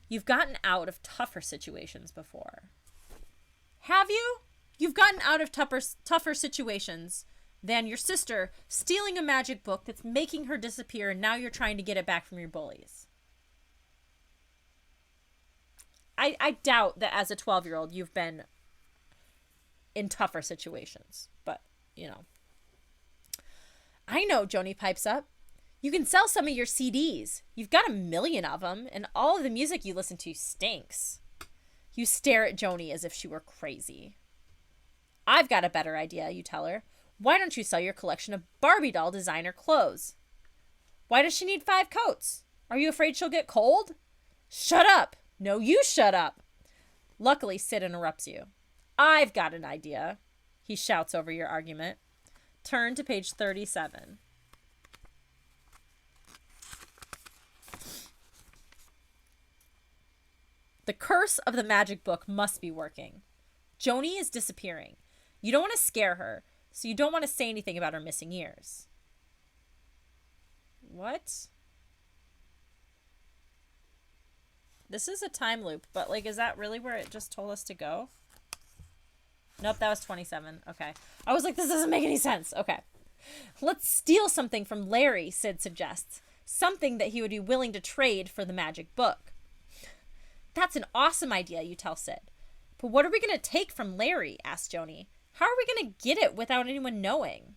You've gotten out of tougher situations before. Have you? You've gotten out of tougher situations than your sister stealing a magic book that's making her disappear, and now you're trying to get it back from your bullies. I doubt that as a 12-year-old you've been in tougher situations, but, you know. I know, Joni pipes up. You can sell some of your CDs. You've got 1 million of them, and all of the music you listen to stinks. You stare at Joni as if she were crazy. I've got a better idea, you tell her. Why don't you sell your collection of Barbie doll designer clothes? Why does she need 5 coats? Are you afraid she'll get cold? Shut up! No, you shut up! Luckily, Sid interrupts you. I've got an idea, he shouts over your argument. Turn to page 37. The curse of the magic book must be working. Joni is disappearing. You don't want to scare her, so you don't want to say anything about her missing ears. What? This is a time loop, but, like, is that really where it just told us to go? Nope, that was 27. Okay. I was like, this doesn't make any sense. Okay. Let's steal something from Larry, Sid suggests. Something that he would be willing to trade for the magic book. That's an awesome idea, you tell Sid. But what are we going to take from Larry? Asks Joni. How are we going to get it without anyone knowing?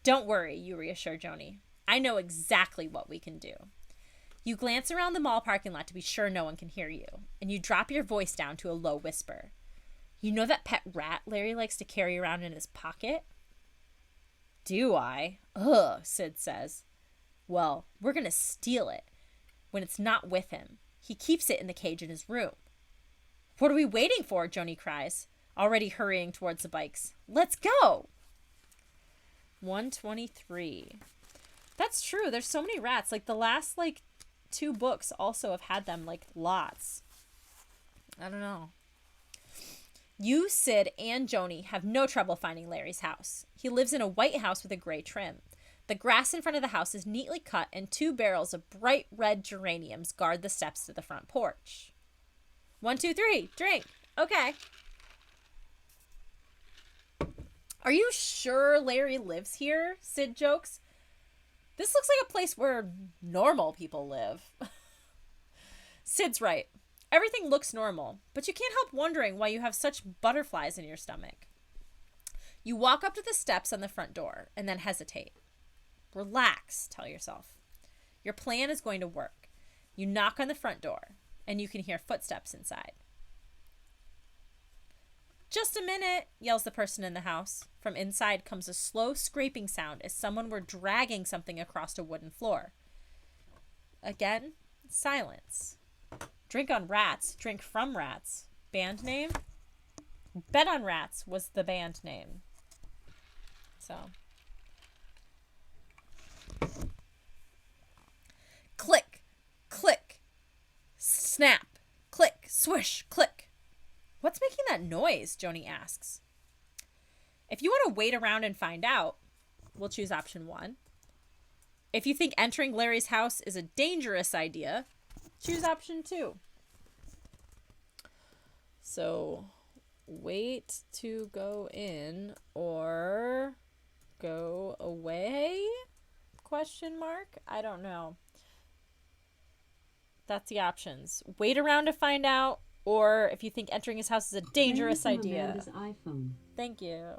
Don't worry, you reassure Joni. I know exactly what we can do. You glance around the mall parking lot to be sure no one can hear you, and you drop your voice down to a low whisper. You know that pet rat Larry likes to carry around in his pocket? Do I? Ugh, Sid says. Well, we're going to steal it when it's not with him. He keeps it in the cage in his room. What are we waiting for? Joni cries, already hurrying towards the bikes. Let's go! 123. That's true. There's so many rats. Like, the last, 2 books also have had them, lots. I don't know. You, Sid, and Joni have no trouble finding Larry's house. He lives in a white house with a gray trim. The grass in front of the house is neatly cut, and 2 barrels of bright red geraniums guard the steps to the front porch. 1, 2, 3, drink. Okay. Are you sure Larry lives here? Sid jokes. This looks like a place where normal people live. Sid's right. Everything looks normal, but you can't help wondering why you have such butterflies in your stomach. You walk up to the steps on the front door and then hesitate. Relax, tell yourself. Your plan is going to work. You knock on the front door, and you can hear footsteps inside. Just a minute, yells the person in the house. From inside comes a slow scraping sound as someone were dragging something across a wooden floor. Again, silence. Drink on Rats, drink from Rats. Band name? Bet on Rats was the band name. So. Click, click, snap, click, swish, click. What's making that noise? Joni asks. If you want to wait around and find out, we'll choose option 1. If you think entering Larry's house is a dangerous idea, choose option 2. So, wait to go in or go away? Question mark? I don't know. That's the options. Wait around to find out, or if you think entering his house is a dangerous idea. iPhone. Thank you.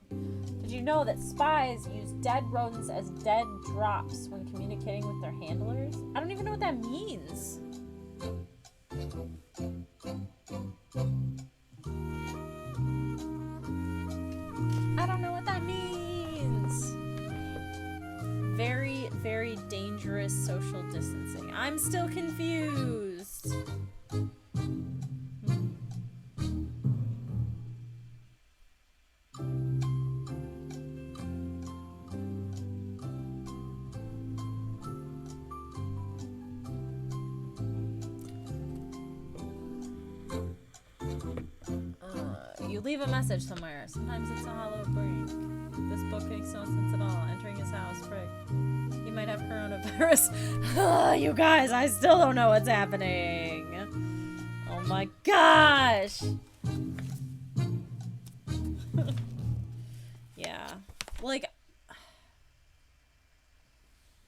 Did you know that spies use dead rodents as dead drops when communicating with their handlers? I don't even know what that means. I don't know what that means. Very, very dangerous social distancing. I'm still confused. You leave a message somewhere. Sometimes it's a hollow brink. This book makes no sense at all. Entering his house, frick. He might have coronavirus. You guys, I still don't know what's happening. Oh my gosh. Yeah. Like,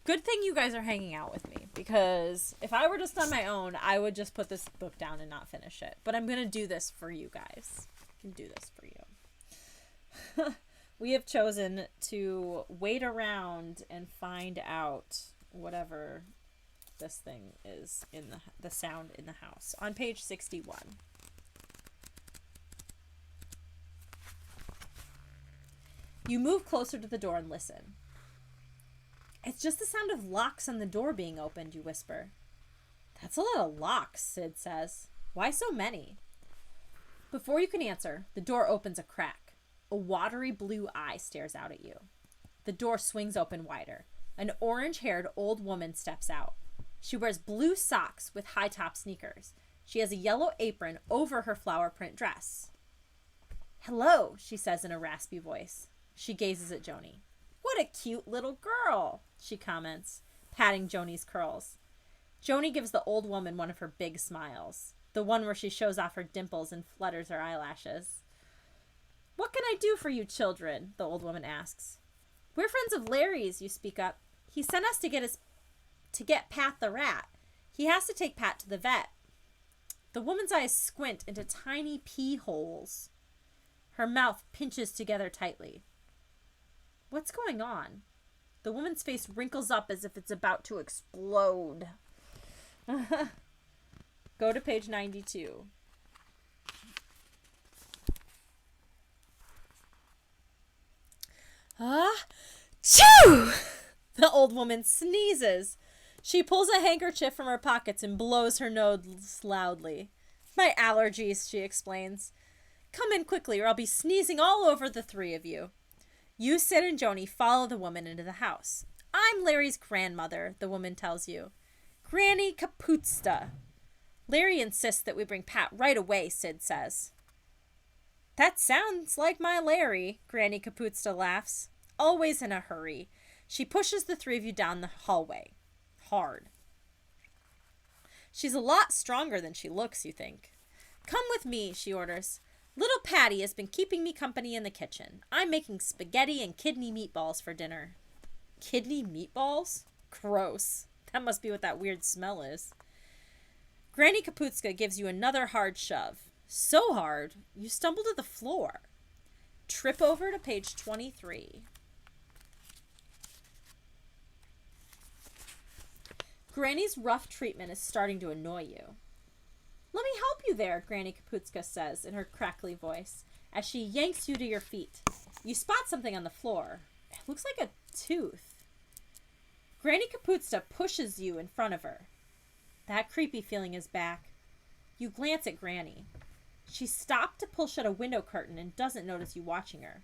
good thing you guys are hanging out with me, because if I were just on my own, I would just put this book down and not finish it. But I'm going to do this for you guys. I can do this for you. We have chosen to wait around and find out whatever this thing is in the sound in the house. On page 61. You move closer to the door and listen. It's just the sound of locks on the door being opened, you whisper. That's a lot of locks, Sid says. Why so many? Before you can answer, the door opens a crack. A watery blue eye stares out at you. The door swings open wider. An orange-haired old woman steps out. She wears blue socks with high-top sneakers. She has a yellow apron over her flower print dress. Hello, she says in a raspy voice. She gazes at Joni. What a cute little girl, she comments, patting Joni's curls. Joni gives the old woman one of her big smiles, the one where she shows off her dimples and flutters her eyelashes. What can I do for you children? The old woman asks. We're friends of Larry's, you speak up. He sent us to get Pat the rat. He has to take Pat to the vet. The woman's eyes squint into tiny pea holes. Her mouth pinches together tightly. What's going on? The woman's face wrinkles up as if it's about to explode. Go to page 92. Achoo! The old woman sneezes. She pulls a handkerchief from her pockets and blows her nose loudly. My allergies, she explains. Come in quickly or I'll be sneezing all over the three of you. You, Sid, and Joni follow the woman into the house. I'm Larry's grandmother, the woman tells you. Granny Kaputsta. Larry insists that we bring Pat right away, Sid says. That sounds like my Larry, Granny Kaputsta laughs. Always in a hurry. She pushes the three of you down the hallway. Hard. She's a lot stronger than she looks, you think. Come with me, she orders. Little Patty has been keeping me company in the kitchen. I'm making spaghetti and kidney meatballs for dinner. Kidney meatballs? Gross. That must be what that weird smell is. Granny Kaputska gives you another hard shove. So hard, you stumble to the floor. Trip over to page 23. Granny's rough treatment is starting to annoy you. Let me help you there, Granny Kaputska says in her crackly voice, as she yanks you to your feet. You spot something on the floor. It looks like a tooth. Granny Kaputska pushes you in front of her. That creepy feeling is back. You glance at Granny. She stopped to pull shut a window curtain and doesn't notice you watching her.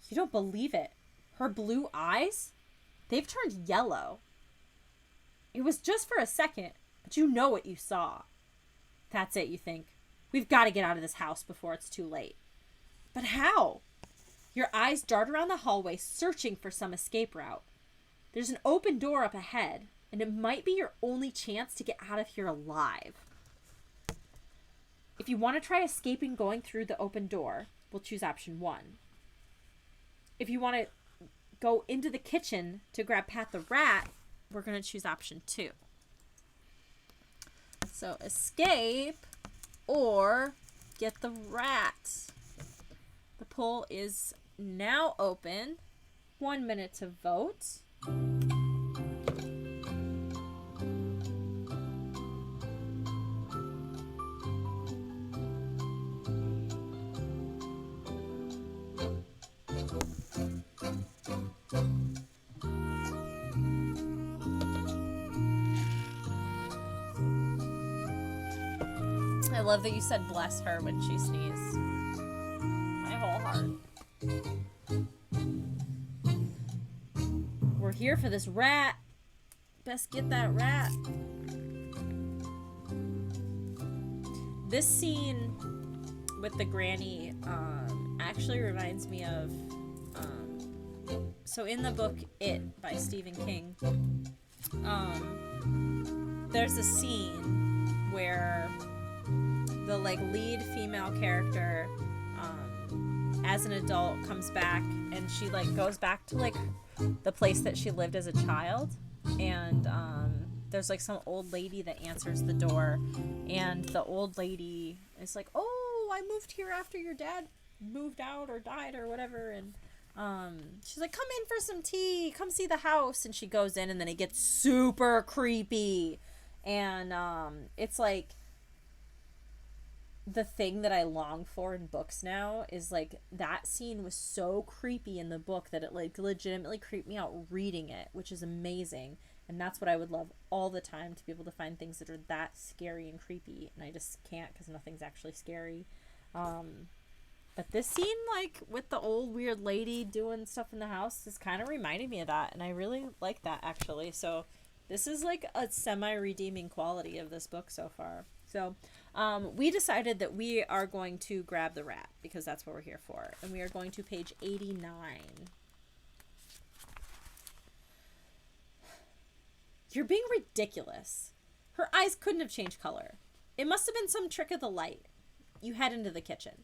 You don't believe it. Her blue eyes? They've turned yellow. It was just for a second, but you know what you saw. That's it, you think. We've got to get out of this house before it's too late. But how? Your eyes dart around the hallway, searching for some escape route. There's an open door up ahead, and it might be your only chance to get out of here alive. If you want to try escaping going through the open door, we'll choose option 1. If you want to go into the kitchen to grab Pat the rat, we're going to choose option 2. So escape or get the rat. The poll is now open. 1 minute to vote. I love that you said bless her when she sneezed. My whole heart. We're here for this rat. Best get that rat. This scene with the granny actually reminds me of so in the book It by Stephen King, there's a scene where the lead female character as an adult comes back, and she goes back to the place that she lived as a child, and there's some old lady that answers the door, and the old lady is like, oh, I moved here after your dad moved out or died or whatever, and she's like, come in for some tea, come see the house, and she goes in, and then it gets super creepy, and it's the thing that I long for in books now is that scene was so creepy in the book that it legitimately creeped me out reading it, which is amazing. And that's what I would love all the time, to be able to find things that are that scary and creepy, and I just can't because nothing's actually scary. But this scene, with the old weird lady doing stuff in the house, is kind of reminding me of that, and I really like that, actually. So this is a semi-redeeming quality of this book so far. So we decided that we are going to grab the rat, because that's what we're here for, and we are going to page 89. You're being ridiculous. Her eyes couldn't have changed color. It must have been some trick of the light. You head into the kitchen.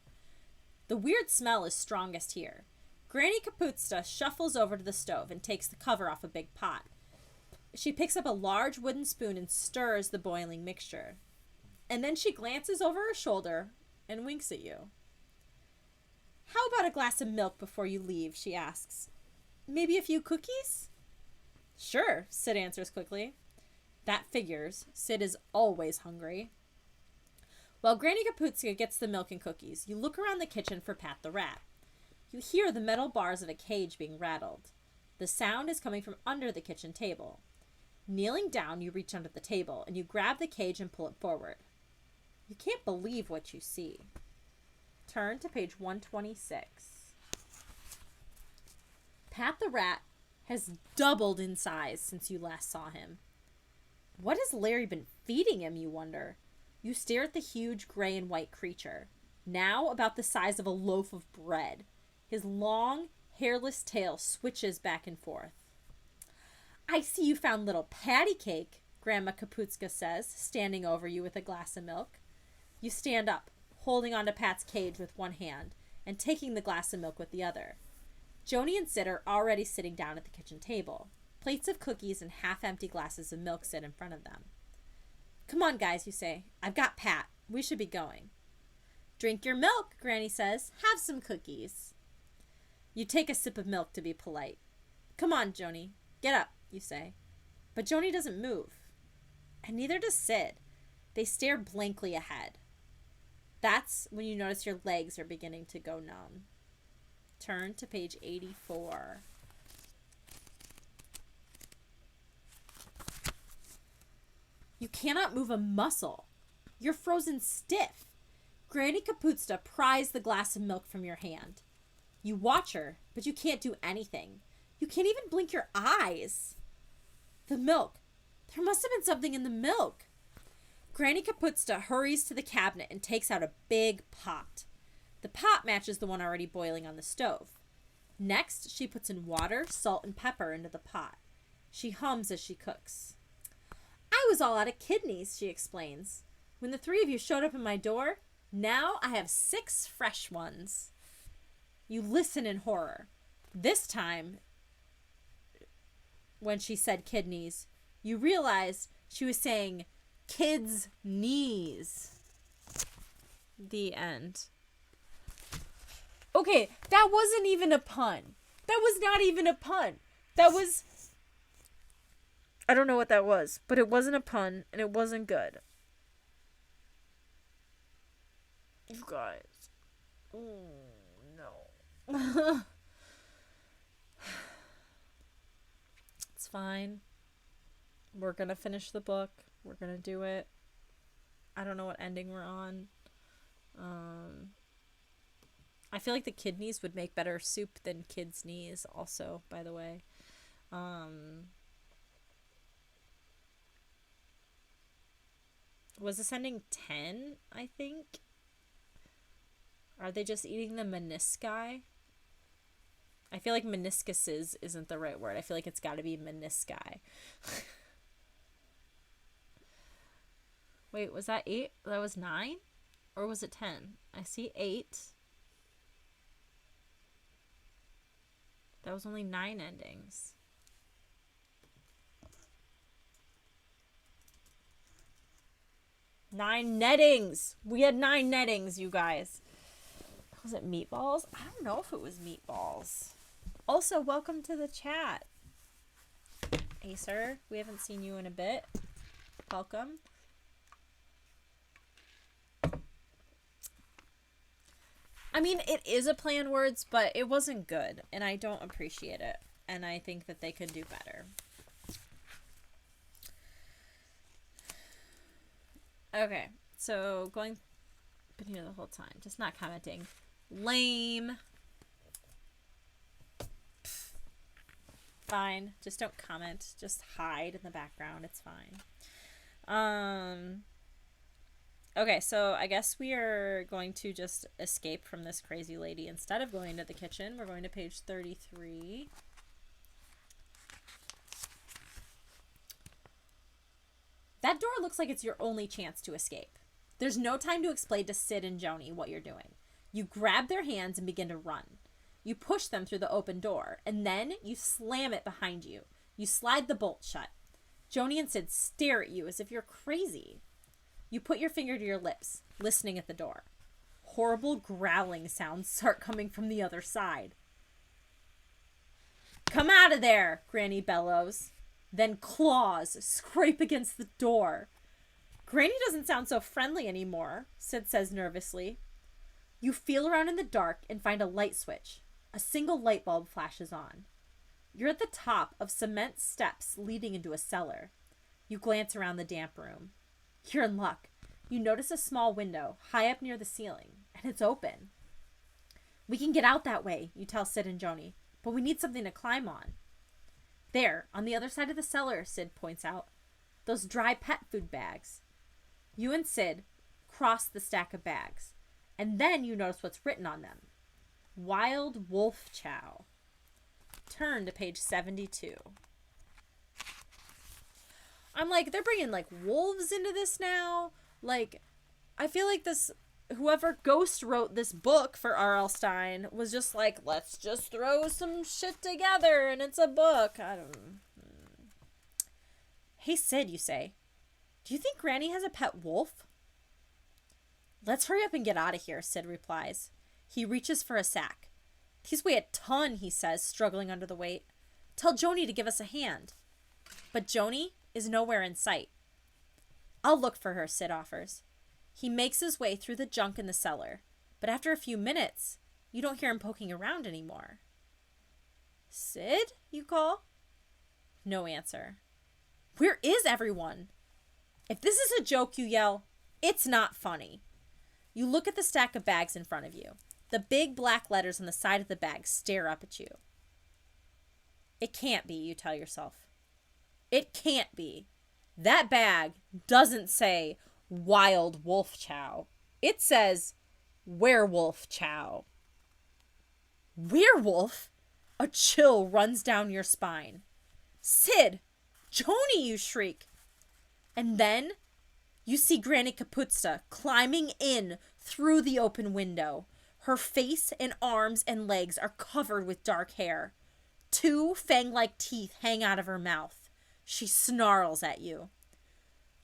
The weird smell is strongest here. Granny Kapuzta shuffles over to the stove and takes the cover off a big pot. She picks up a large wooden spoon and stirs the boiling mixture. And then she glances over her shoulder and winks at you. How about a glass of milk before you leave, she asks. Maybe a few cookies? Sure, Sid answers quickly. That figures. Sid is always hungry. While Granny Kapuzka gets the milk and cookies, you look around the kitchen for Pat the rat. You hear the metal bars of a cage being rattled. The sound is coming from under the kitchen table. Kneeling down, you reach under the table, and you grab the cage and pull it forward. You can't believe what you see. Turn to page 126. Pat the rat has doubled in size since you last saw him. What has Larry been feeding him, you wonder? You stare at the huge gray and white creature, now about the size of a loaf of bread. His long, hairless tail switches back and forth. I see you found little patty cake, Grandma Kapuzka says, standing over you with a glass of milk. You stand up, holding onto Pat's cage with one hand and taking the glass of milk with the other. Joni and Sid are already sitting down at the kitchen table. Plates of cookies and half-empty glasses of milk sit in front of them. Come on, guys, you say. I've got Pat. We should be going. Drink your milk, Granny says. Have some cookies. You take a sip of milk to be polite. Come on, Joni. Get up, you say. But Joni doesn't move. And neither does Sid. They stare blankly ahead. That's when you notice your legs are beginning to go numb. Turn to page 84. You cannot move a muscle. You're frozen stiff. Granny Kapuzta pries the glass of milk from your hand. You watch her, but you can't do anything. You can't even blink your eyes. The milk. There must have been something in the milk. Granny Kapuzta hurries to the cabinet and takes out a big pot. The pot matches the one already boiling on the stove. Next, she puts in water, salt, and pepper into the pot. She hums as she cooks. I was all out of kidneys, she explains. When the three of you showed up at my door, now I have 6 fresh ones. You listen in horror. This time, when she said kidneys. You realized she was saying kids' knees. The end. Okay, that wasn't even a pun. That was not even a pun. That was... I don't know what that was, but it wasn't a pun, and it wasn't good. You guys. No. It's fine. We're gonna finish the book. We're gonna do it. I don't know what ending we're on. I feel like the kidneys would make better soup than kids' knees also, by the way. Was this ending 10, I think? Are they just eating the menisci? I feel like meniscuses isn't the right word. I feel like it's got to be menisci. Wait, was that 8? That was 9? Or was it 10? I see 8. That was only 9 endings. Nine nettings! We had 9 nettings, you guys. Was it meatballs? I don't know if it was meatballs. Also, welcome to the chat. Acer, we haven't seen you in a bit. Welcome. I mean, it is a play on words, but it wasn't good, and I don't appreciate it. And I think that they could do better. Okay, so going been here the whole time, just not commenting. Lame. Pfft. Fine, just don't comment. Just hide in the background. It's fine. Okay, so I guess we are going to just escape from this crazy lady. Instead of going to the kitchen, we're going to page 33. That door looks like it's your only chance to escape. There's no time to explain to Sid and Joni what you're doing. You grab their hands and begin to run. You push them through the open door, and then you slam it behind you. You slide the bolt shut. Joni and Sid stare at you as if you're crazy. You put your finger to your lips, listening at the door. Horrible growling sounds start coming from the other side. "Come out of there," Granny bellows. Then claws scrape against the door. "Granny doesn't sound so friendly anymore," Sid says nervously. You feel around in the dark and find a light switch. A single light bulb flashes on. You're at the top of cement steps leading into a cellar. You glance around the damp room. You're in luck. You notice a small window high up near the ceiling, and it's open. "We can get out that way," you tell Sid and Joni, "but we need something to climb on." "There, on the other side of the cellar," Sid points out. "Those dry pet food bags." You and Sid cross the stack of bags, and then you notice what's written on them. Wild wolf chow. Turn to page 72. I'm like, they're bringing like wolves into this now. Like, I feel like this, whoever ghost wrote this book for R.L. Stine was just like, let's just throw some shit together and it's a book. I don't know. "Hey, Sid," you say. "Do you think Granny has a pet wolf?" "Let's hurry up and get out of here," Sid replies. He reaches for a sack. "These weigh a ton," he says, struggling under the weight. "Tell Joni to give us a hand." But Joni is nowhere in sight. "I'll look for her," Sid offers. He makes his way through the junk in the cellar, but after a few minutes, you don't hear him poking around anymore. "Sid?" you call. No answer. "Where is everyone?" If this is a joke, you yell, "It's not funny." You look at the stack of bags in front of you. The big black letters on the side of the bag stare up at you. "It can't be," you tell yourself. It can't be. That bag doesn't say wild wolf chow. It says werewolf chow. Werewolf? A chill runs down your spine. "Sid! Joni!" you shriek. And then you see Granny Kaputsa climbing in through the open window. Her face and arms and legs are covered with dark hair. two fang-like teeth hang out of her mouth. She snarls at you.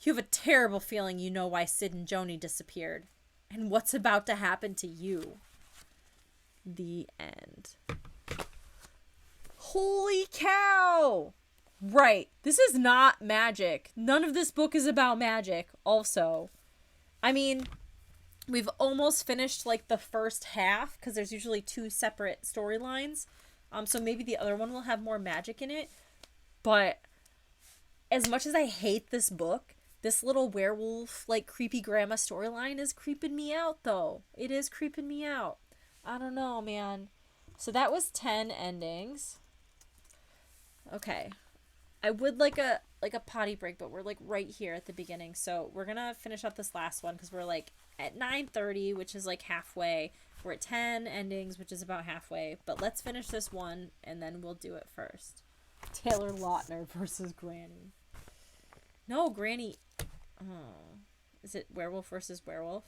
You have a terrible feeling you know why Sid and Joni disappeared. And what's about to happen to you. The end. Holy cow! Right. This is not magic. None of this book is about magic, also. I mean, we've almost finished, like, the first half, because there's usually 2 separate storylines. So maybe the other one will have more magic in it. But as much as I hate this book, this little werewolf, like, creepy grandma storyline is creeping me out, though. It is creeping me out. I don't know, man. So that was 10 endings. Okay. I would like a potty break, but we're, like, right here at the beginning. So we're gonna finish up this last one, because we're, like, at 9:30, which is, like, halfway. We're at 10 endings, which is about halfway. But let's finish this one, and then we'll do it first. Taylor Lautner versus Granny. No, Granny... Oh. Is it werewolf versus werewolf?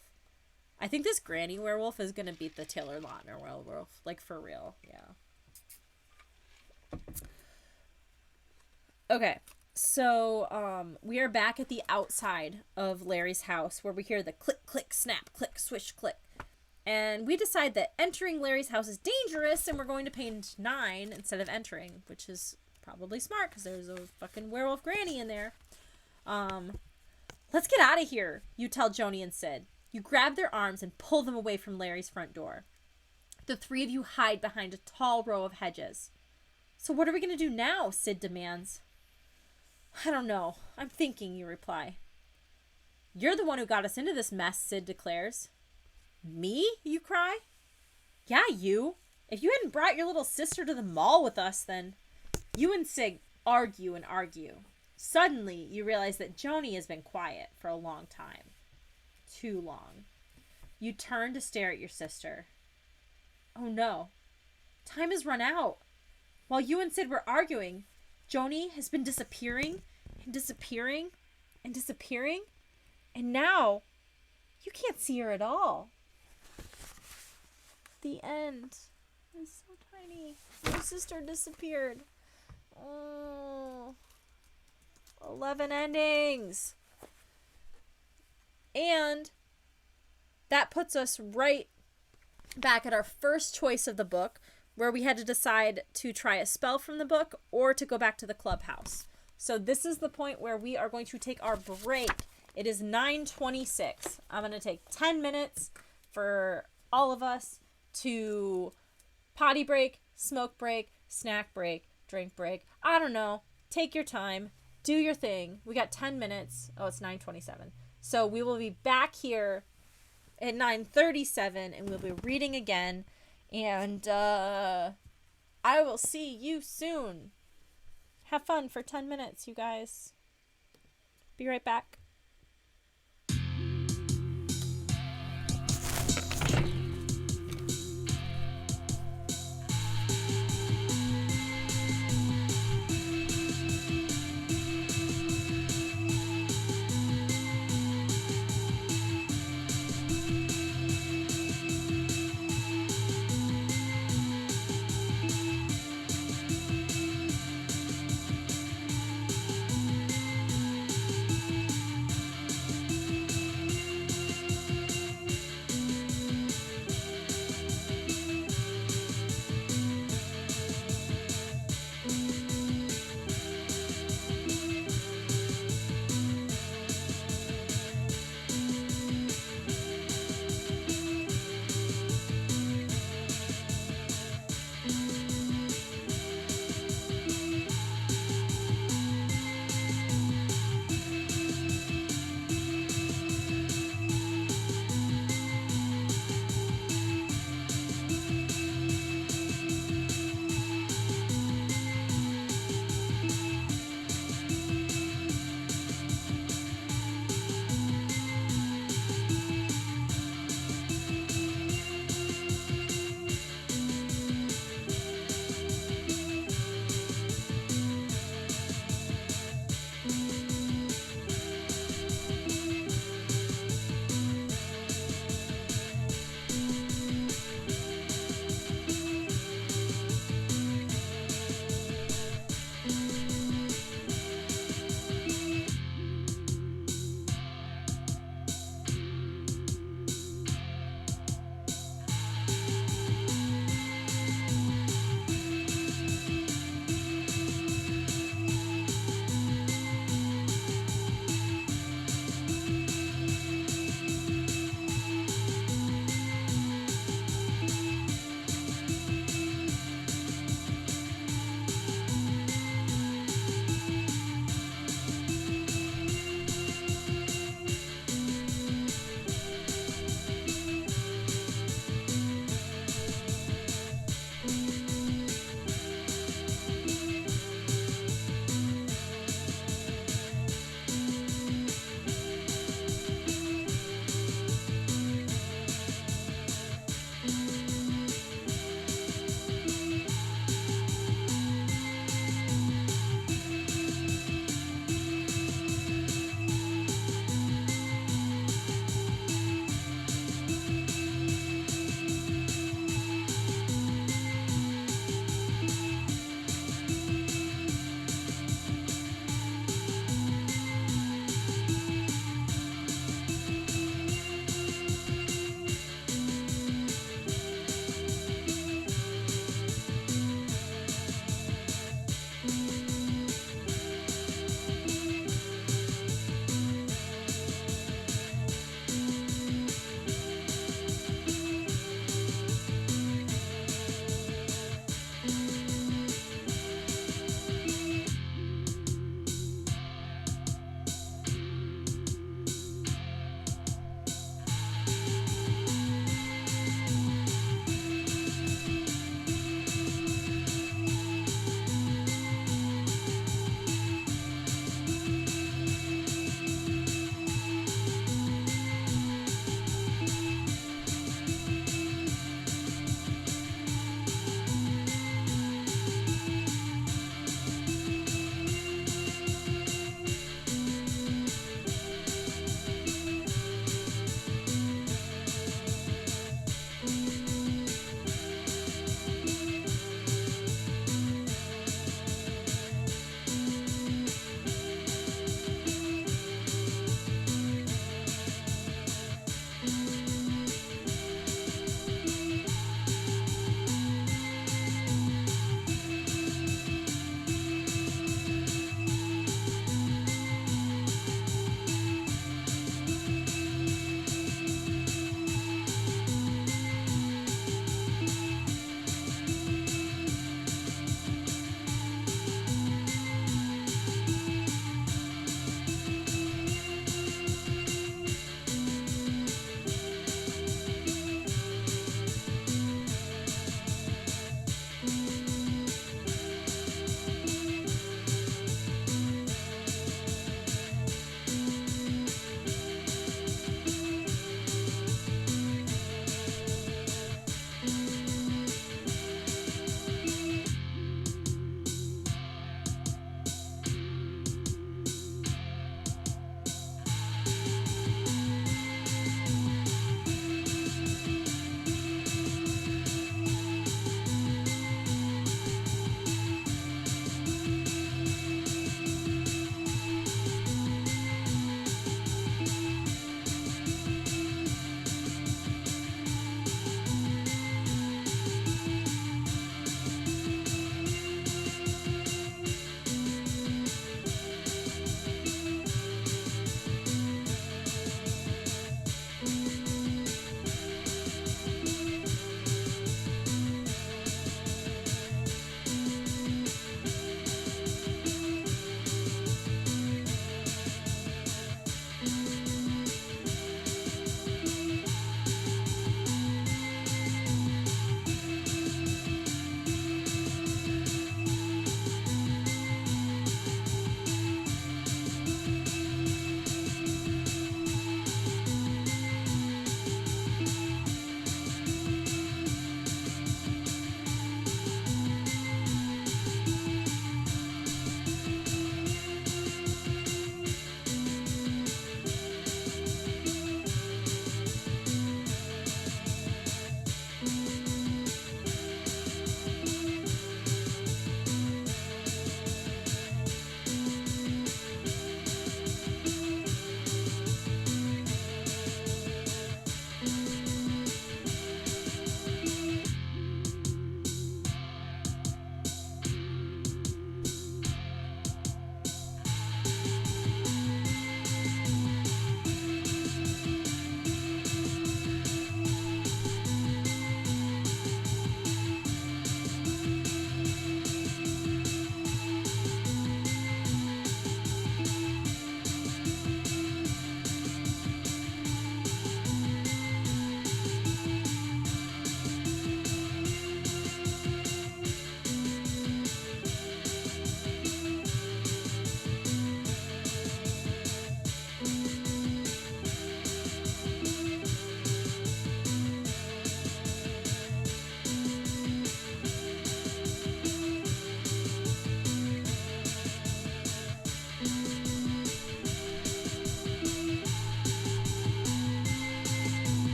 I think this Granny werewolf is gonna beat the Taylor Lautner werewolf. Like, for real. Yeah. Okay. So, we are back at the outside of Larry's house, where we hear the click, click, snap, click, swish, click. And we decide that entering Larry's house is dangerous, and we're going to page 9 instead of entering, which is probably smart, because there's a fucking werewolf Granny in there. Let's get out of here, you tell Joni and Sid. You grab their arms and pull them away from Larry's front door. The 3 of you hide behind a tall row of hedges. So what are we going to do now? Sid demands. I don't know. I'm thinking, you reply. You're the one who got us into this mess, Sid declares. Me? You cry. Yeah, you. If you hadn't brought your little sister to the mall with us, then... You and Sid argue and argue. Suddenly, you realize that Joni has been quiet for a long time. Too long. You turn to stare at your sister. Oh no. Time has run out. While you and Sid were arguing, Joni has been disappearing and disappearing and disappearing. And now, you can't see her at all. The end. It's so tiny. Your sister disappeared. Oh. 11 endings. And that puts us right back at our first choice of the book, where we had to decide to try a spell from the book or to go back to the clubhouse. So this is the point where we are going to take our break. It is 9:26. I'm going to take 10 minutes for all of us to potty break, smoke break, snack break, drink break. I don't know. Take your time. Do your thing. We got 10 minutes. Oh, it's 9:27. So we will be back here at 9:37 and we'll be reading again. And I will see you soon. Have fun for 10 minutes, you guys. Be right back.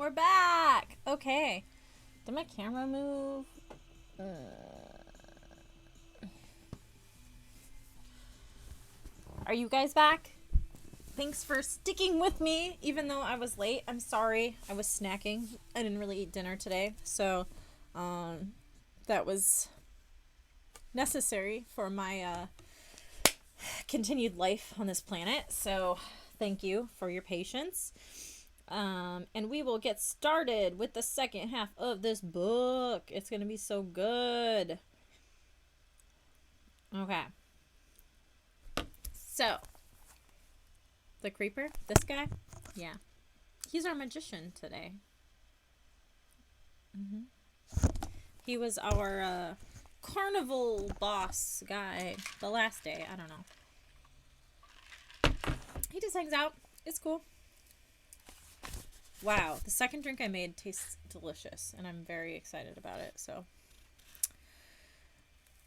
we're back. Okay. Did my camera move? Are you guys back? Thanks for sticking with me, even though I was late. I'm sorry. I was snacking. I didn't really eat dinner today, so that was necessary for my continued life on this planet. So thank you for your patience. And we will get started with the second half of this book. It's going to be so good. Okay. So, the creeper, this guy, yeah, he's our magician today. He was our carnival boss guy the last day. I don't know. He just hangs out. It's cool. Wow, the second drink I made tastes delicious, and I'm very excited about it. So,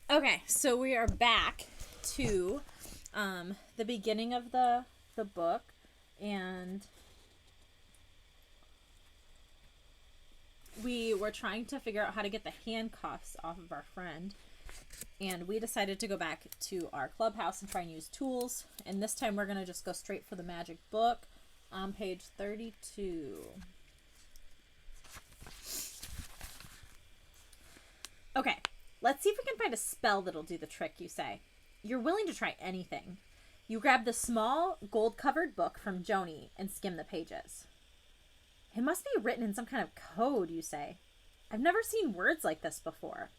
okay, so we are back to the beginning of the book, and we were trying to figure out how to get the handcuffs off of our friend, and we decided to go back to our clubhouse and try and use tools, and this time we're going to just go straight for the magic book on page 32. Okay, let's see if we can find a spell that'll do the trick, you say. You're willing to try anything. You grab the small gold-covered book from Joni and skim the pages. It must be written in some kind of code, you say. I've never seen words like this before.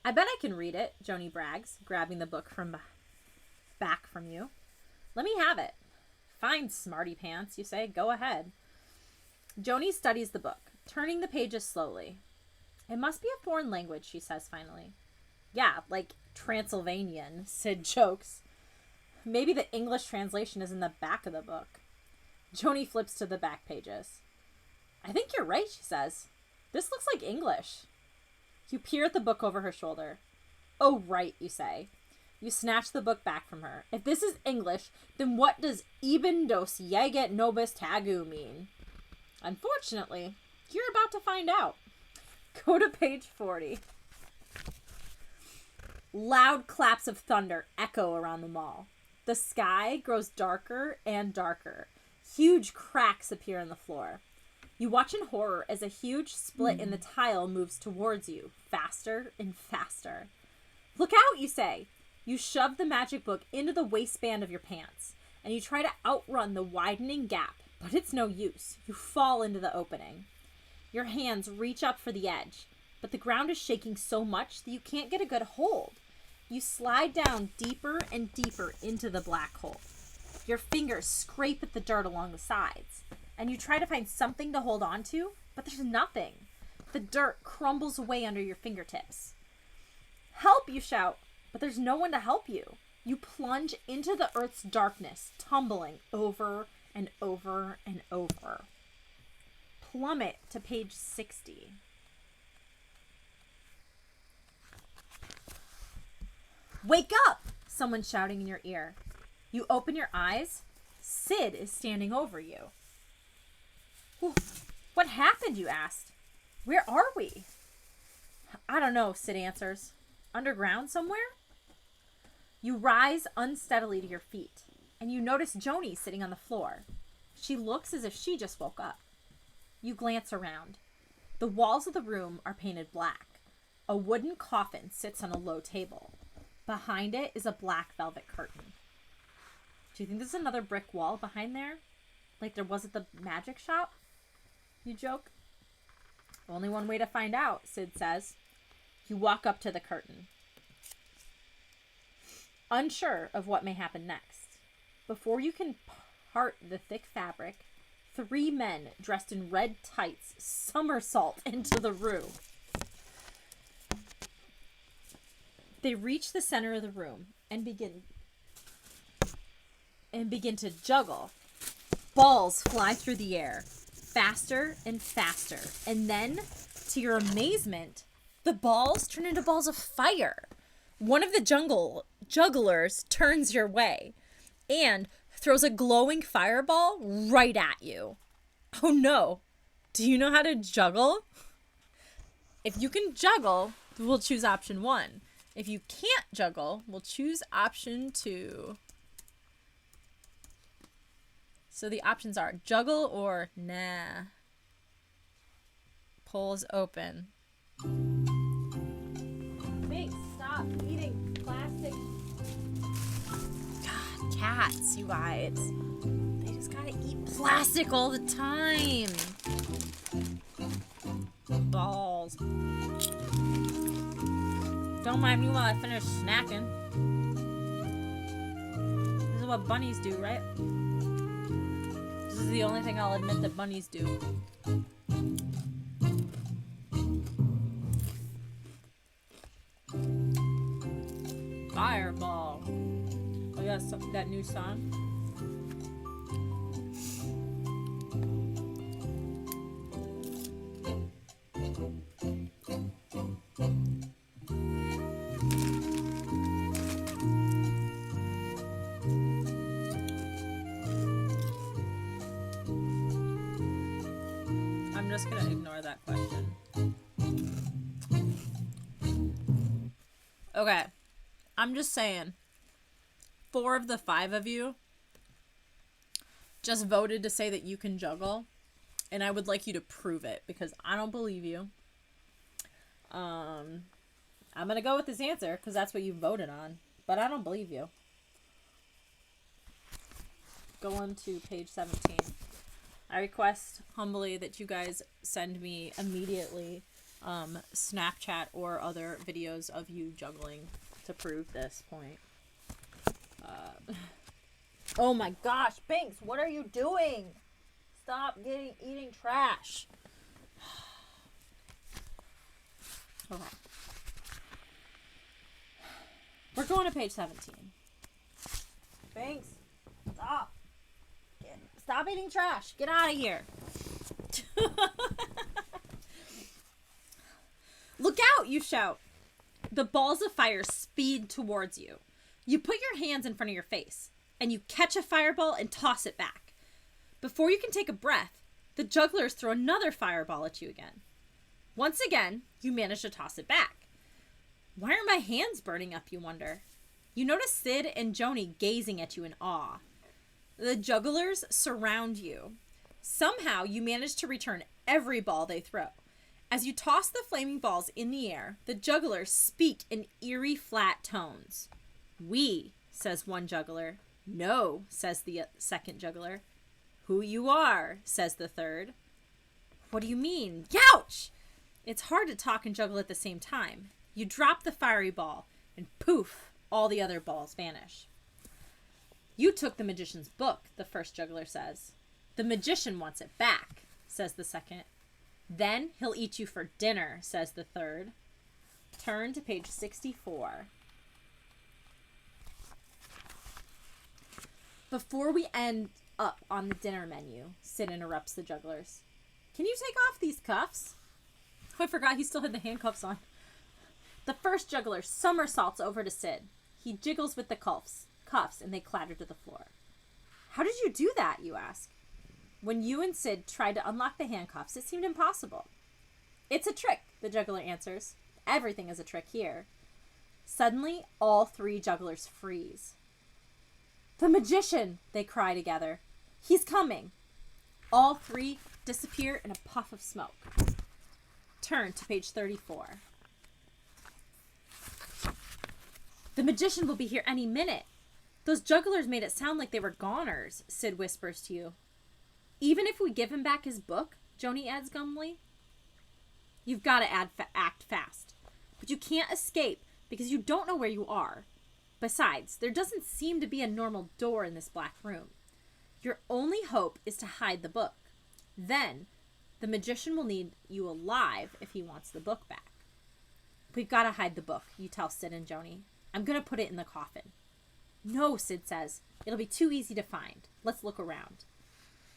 I bet I can read it, Joni brags, grabbing the book from back from you. Let me have it. Fine, smarty pants, you say. Go ahead. Joni studies the book, turning the pages slowly. It must be a foreign language, she says finally. Yeah, like Transylvanian, Sid jokes. Maybe the English translation is in the back of the book. Joni flips to the back pages. I think you're right, she says. This looks like English. You peer at the book over her shoulder. Oh, right, you say. You snatch the book back from her. If this is English, then what does Eben dos Jaget Nobis Tagu mean? Unfortunately, you're about to find out. Go to page 40. Loud claps of thunder echo around the mall. The sky grows darker and darker. Huge cracks appear in the floor. You watch in horror as a huge split in the tile moves towards you, faster and faster. Look out, you say. You shove the magic book into the waistband of your pants, and you try to outrun the widening gap, but it's no use. You fall into the opening. Your hands reach up for the edge, but the ground is shaking so much that you can't get a good hold. You slide down deeper and deeper into the black hole. Your fingers scrape at the dirt along the sides, and you try to find something to hold on to, but there's nothing. The dirt crumbles away under your fingertips. Help, you shout, but there's no one to help you. You plunge into the earth's darkness, tumbling over and over and over. Plummet to page 60. Wake up! Someone's shouting in your ear. You open your eyes. Sid is standing over you. What happened, you asked. Where are we? I don't know, Sid answers. Underground somewhere? You rise unsteadily to your feet, and you notice Joni sitting on the floor. She looks as if she just woke up. You glance around. The walls of the room are painted black. A wooden coffin sits on a low table. Behind it is a black velvet curtain. Do you think there's another brick wall behind there? Like there was at the magic shop? You joke. Only one way to find out, Sid says. You walk up to the curtain, unsure of what may happen next. Before you can part the thick fabric, 3 men dressed in red tights somersault into the room. They reach the center of the room and begin to juggle. Balls fly through the air, faster and faster. And then, to your amazement, the balls turn into balls of fire. One of the jugglers turns your way and throws a glowing fireball right at you. Oh no, Do you know how to juggle? If you can juggle, we'll choose option 1. If you can't juggle, we'll choose option 2. So the options are juggle or nah. Polls open. Big, stop eating plastic. God, cats, you guys. They just gotta eat plastic all the time. Balls. Don't mind me while I finish snacking. This is what bunnies do, right? This is the only thing I'll admit that bunnies do. Fireball. Oh yeah, that new song. I'm just gonna ignore that question. Okay. I'm just saying, 4 of the 5 of you just voted to say that you can juggle, and I would like you to prove it, because I don't believe you. I'm gonna go with this answer, because that's what you voted on, but I don't believe you. Go on to page 17. I request humbly that you guys send me immediately Snapchat or other videos of you juggling to prove this point. Oh my gosh, Binks, what are you doing? Stop eating trash. Okay. We're going to page 17. Binks, stop. Stop eating trash. Get out of here. Look out, you shout. The balls of fire speed towards you. You put your hands in front of your face, and you catch a fireball and toss it back. Before you can take a breath, the jugglers throw another fireball at you again. Once again, you manage to toss it back. Why are my hands burning up, you wonder? You notice Sid and Joni gazing at you in awe. The jugglers surround you. Somehow, you manage to return every ball they throw. As you toss the flaming balls in the air, the jugglers speak in eerie, flat tones. We, says one juggler. No, says the second juggler. Who you are, says the third. What do you mean? Youch! It's hard to talk and juggle at the same time. You drop the fiery ball, and poof, all the other balls vanish. You took the magician's book, the first juggler says. The magician wants it back, says the second. Then he'll eat you for dinner, says the third. Turn to page 64. Before we end up on the dinner menu, Sid interrupts the jugglers. Can you take off these cuffs? Oh, I forgot he still had the handcuffs on. The first juggler somersaults over to Sid. He jiggles with the cuffs, and they clatter to the floor. How did you do that, you ask? When you and Sid tried to unlock the handcuffs, it seemed impossible. It's a trick, the juggler answers. Everything is a trick here. Suddenly, all 3 jugglers freeze. The magician, they cry together. He's coming. All 3 disappear in a puff of smoke. Turn to page 34. The magician will be here any minute. Those jugglers made it sound like they were goners, Sid whispers to you. Even if we give him back his book, Joni adds glumly. You've got to act fast. But you can't escape because you don't know where you are. Besides, there doesn't seem to be a normal door in this black room. Your only hope is to hide the book. Then, the magician will need you alive if he wants the book back. We've got to hide the book, you tell Sid and Joni. I'm going to put it in the coffin. No, Sid says. It'll be too easy to find. Let's look around.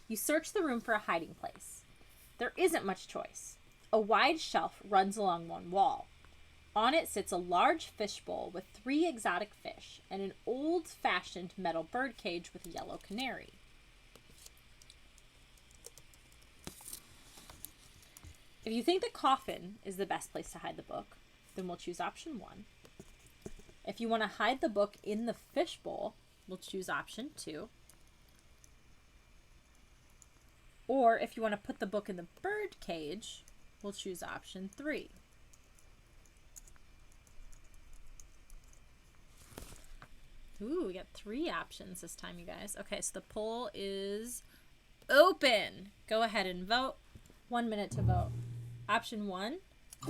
You search the room for a hiding place. There isn't much choice. A wide shelf runs along one wall. On it sits a large fishbowl with 3 exotic fish and an old-fashioned metal bird cage with a yellow canary. If you think the coffin is the best place to hide the book, then we'll choose option 1. If you want to hide the book in the fishbowl, we'll choose option 2. Or if you want to put the book in the bird cage, we'll choose option 3. Ooh, we got 3 options this time, you guys. Okay, so the poll is open. Go ahead and vote. 1 minute to vote. Option 1,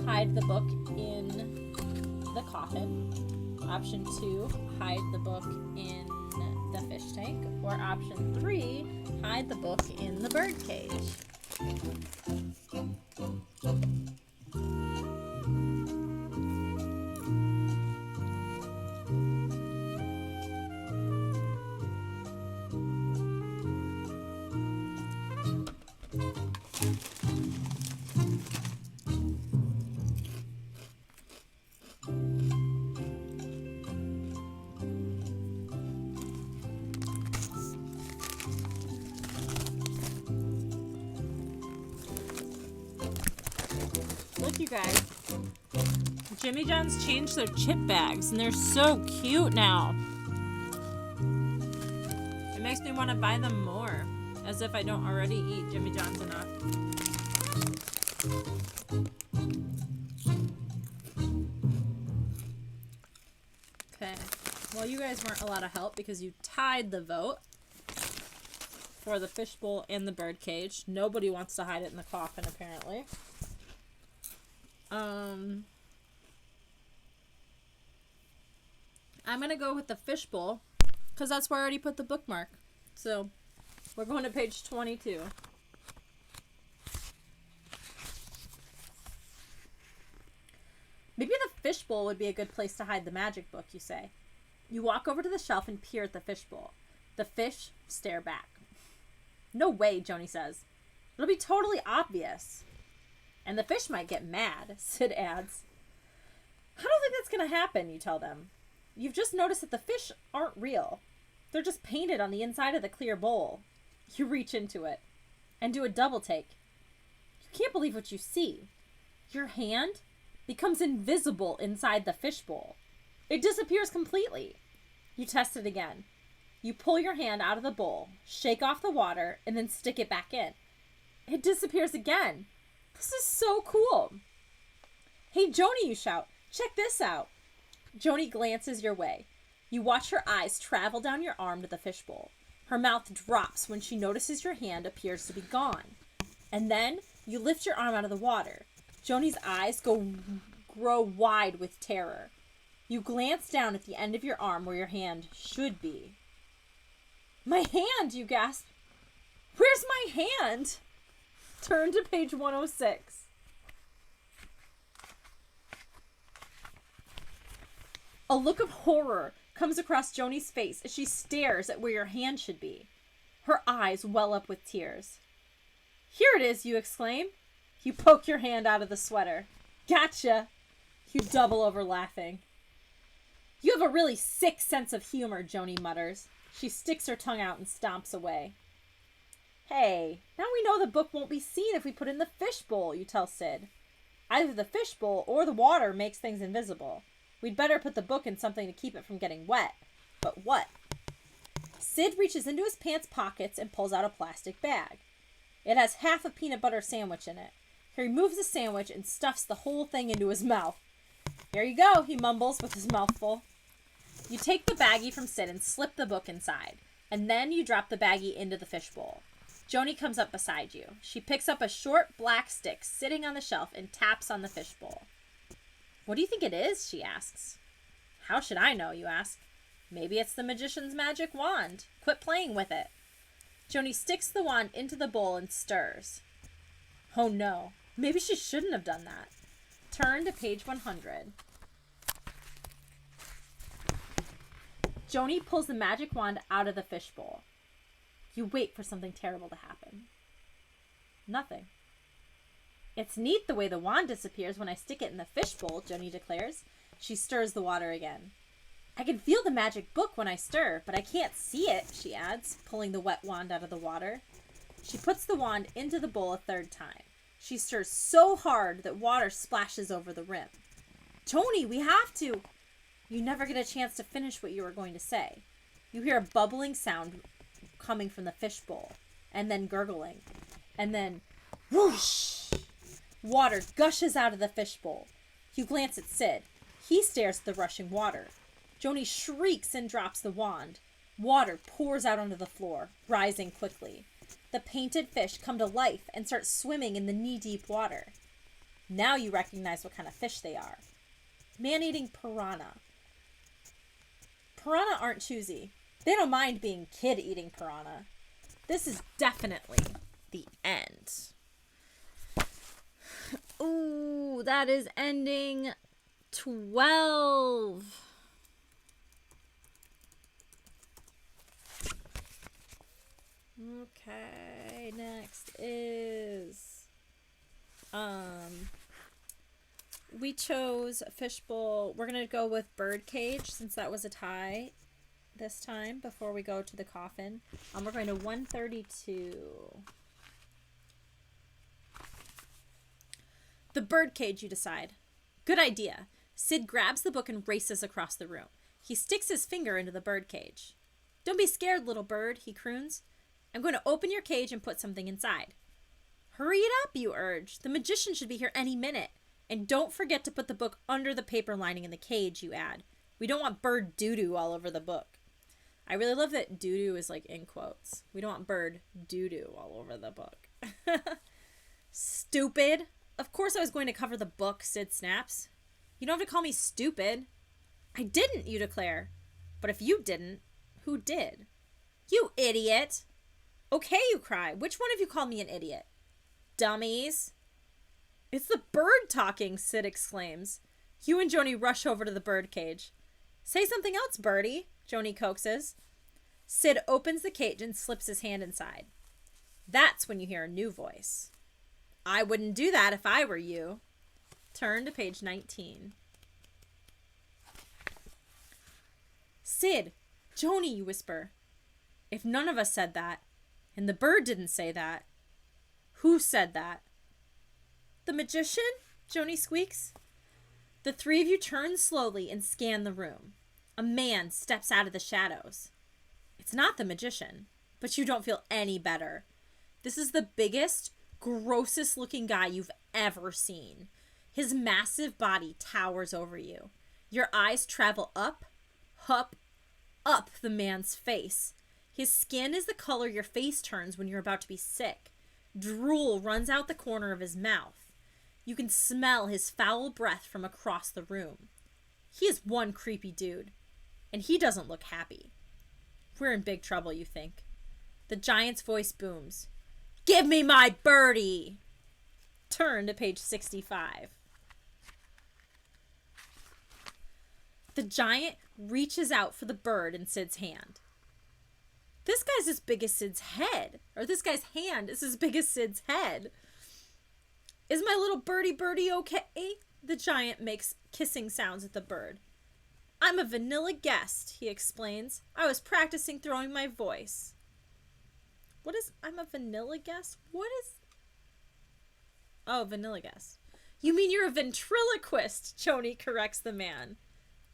hide the book in the coffin. Option 2, hide the book in the fish tank. Or option 3, hide the book in the bird cage. Look, you guys. Jimmy John's changed their chip bags, and they're so cute now. It makes me want to buy them more, as if I don't already eat Jimmy John's enough. Okay. Well, you guys weren't a lot of help because you tied the vote for the fishbowl and the bird cage. Nobody wants to hide it in the coffin, apparently. I'm gonna go with the fishbowl because that's where I already put the bookmark. So we're going to page 22. Maybe the fishbowl would be a good place to hide the magic book, you say. You walk over to the shelf and peer at the fishbowl. The fish stare back. No way, Joni says. It'll be totally obvious. And the fish might get mad, Sid adds. I don't think that's going to happen, you tell them. You've just noticed that the fish aren't real. They're just painted on the inside of the clear bowl. You reach into it and do a double take. You can't believe what you see. Your hand becomes invisible inside the fishbowl. It disappears completely. You test it again. You pull your hand out of the bowl, shake off the water, and then stick it back in. It disappears again. This is so cool. Hey, Joni, you shout. Check this out. Joni glances your way. You watch her eyes travel down your arm to the fishbowl. Her mouth drops when she notices your hand appears to be gone. And then you lift your arm out of the water. Joni's eyes grow wide with terror. You glance down at the end of your arm where your hand should be. My hand, you gasp. Where's my hand? Turn to page 106. A look of horror comes across Joni's face as she stares at where your hand should be. Her eyes well up with tears. Here it is, you exclaim. You poke your hand out of the sweater. Gotcha. You double over laughing. You have a really sick sense of humor, Joni mutters. She sticks her tongue out and stomps away. Hey, now we know the book won't be seen if we put it in the fishbowl, you tell Sid. Either the fishbowl or the water makes things invisible. We'd better put the book in something to keep it from getting wet. But what? Sid reaches into his pants pockets and pulls out a plastic bag. It has half a peanut butter sandwich in it. He removes the sandwich and stuffs the whole thing into his mouth. Here you go, he mumbles with his mouth full. You take the baggie from Sid and slip the book inside, and then you drop the baggie into the fishbowl. Joni comes up beside you. She picks up a short black stick sitting on the shelf and taps on the fishbowl. What do you think it is? She asks. How should I know, you ask. Maybe it's the magician's magic wand. Quit playing with it. Joni sticks the wand into the bowl and stirs. Oh no, maybe she shouldn't have done that. Turn to page 100. Joni pulls the magic wand out of the fishbowl. You wait for something terrible to happen. Nothing. It's neat the way the wand disappears when I stick it in the fishbowl, Joni declares. She stirs the water again. I can feel the magic book when I stir, but I can't see it, she adds, pulling the wet wand out of the water. She puts the wand into the bowl a third time. She stirs so hard that water splashes over the rim. Joni, we have to. You never get a chance to finish what you were going to say. You hear a bubbling sound coming from the fishbowl, and then gurgling, and then whoosh! Water gushes out of the fishbowl. You glance at Sid. He stares at the rushing water. Joni shrieks and drops the wand. Water pours out onto the floor, rising quickly. The painted fish come to life and start swimming in the knee-deep water. Now you recognize what kind of fish they are. Man-eating piranha. Piranha aren't choosy. They don't mind being kid-eating piranha. This is definitely the end. Ooh, that is ending 12. Okay, next is we chose Fishbowl. We're gonna go with Birdcage since that was a tie this time before we go to the coffin. We're going to 132. The Birdcage, you decide. Good idea. Sid grabs the book and races across the room. He sticks his finger into the birdcage. Don't be scared, little bird, he croons. I'm going to open your cage and put something inside. Hurry it up, you urge. The magician should be here any minute. And don't forget to put the book under the paper lining in the cage, you add. We don't want bird doo-doo all over the book. I really love that doo-doo is like in quotes. We don't want bird doo-doo all over the book. Stupid. Of course I was going to cover the book, Sid snaps. You don't have to call me stupid. I didn't, you declare. But if you didn't, who did? You idiot. Okay, you cry. Which one of you called me an idiot? Dummies. It's the bird talking, Sid exclaims. Hugh and Joni rush over to the bird cage. Say something else, Birdie, Joni coaxes. Sid opens the cage and slips his hand inside. That's when you hear a new voice. I wouldn't do that if I were you. Turn to page 19. Sid, Joni, you whisper. If none of us said that, and the bird didn't say that, who said that? The magician? Joni squeaks. The three of you turn slowly and scan the room. A man steps out of the shadows. It's not the magician, but you don't feel any better. This is the biggest, grossest looking guy you've ever seen. His massive body towers over you. Your eyes travel up the man's face. His skin is the color your face turns when you're about to be sick. Drool runs out the corner of his mouth. You can smell his foul breath from across the room. He is one creepy dude, and he doesn't look happy. We're in big trouble, you think. The giant's voice booms. Give me my birdie! Turn to page 65. The giant reaches out for the bird in Sid's hand. This guy's as big as Sid's head. Or this guy's hand is as big as Sid's head. Is my little birdie okay? The giant makes kissing sounds at the bird. I'm a vanilla guest, he explains. I was practicing throwing my voice. What is, I'm a vanilla guest? What is? Oh, vanilla guest. You mean you're a ventriloquist, Joni corrects the man.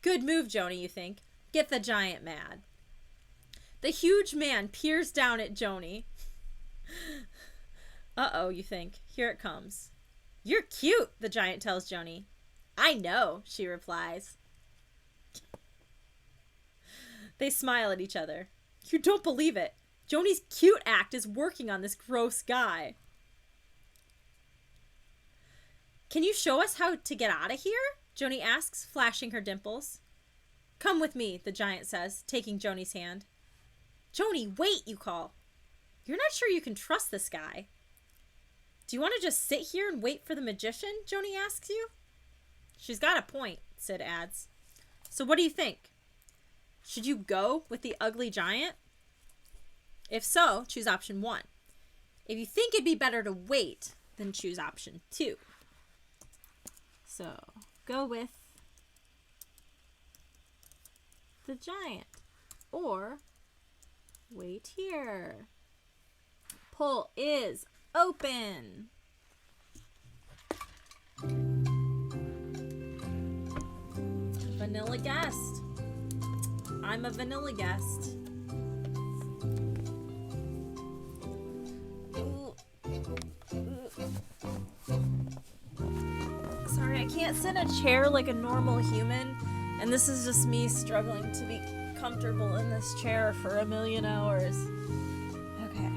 Good move, Joni, you think. Get the giant mad. The huge man peers down at Joni. Uh-oh, you think. Here it comes. You're cute, the giant tells Joni. I know, she replies. They smile at each other. You don't believe it. Joni's cute act is working on this gross guy. Can you show us how to get out of here? Joni asks, flashing her dimples. Come with me, the giant says, taking Joni's hand. Joni, wait, you call. You're not sure you can trust this guy. Do you want to just sit here and wait for the magician? Joni asks you. She's got a point, Sid adds. So what do you think? Should you go with the ugly giant? If so, choose option 1. If you think it'd be better to wait, then choose option 2. So, go with the giant. Or, wait here. Poll is open. vanilla guest. I'm a vanilla guest. Sorry, I can't sit in a chair like a normal human, and this is just me struggling to be comfortable in this chair for a million hours. Okay.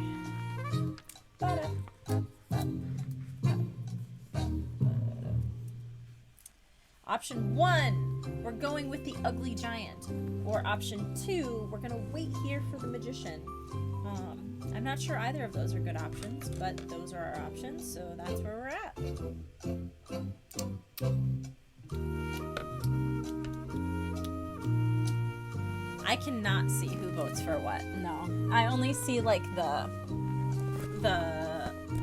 Option 1, we're going with the ugly giant. Or option 2, we're gonna wait here for the magician. I'm not sure either of those are good options, but those are our options, so that's where we're at. I cannot see who votes for what. No. I only see like the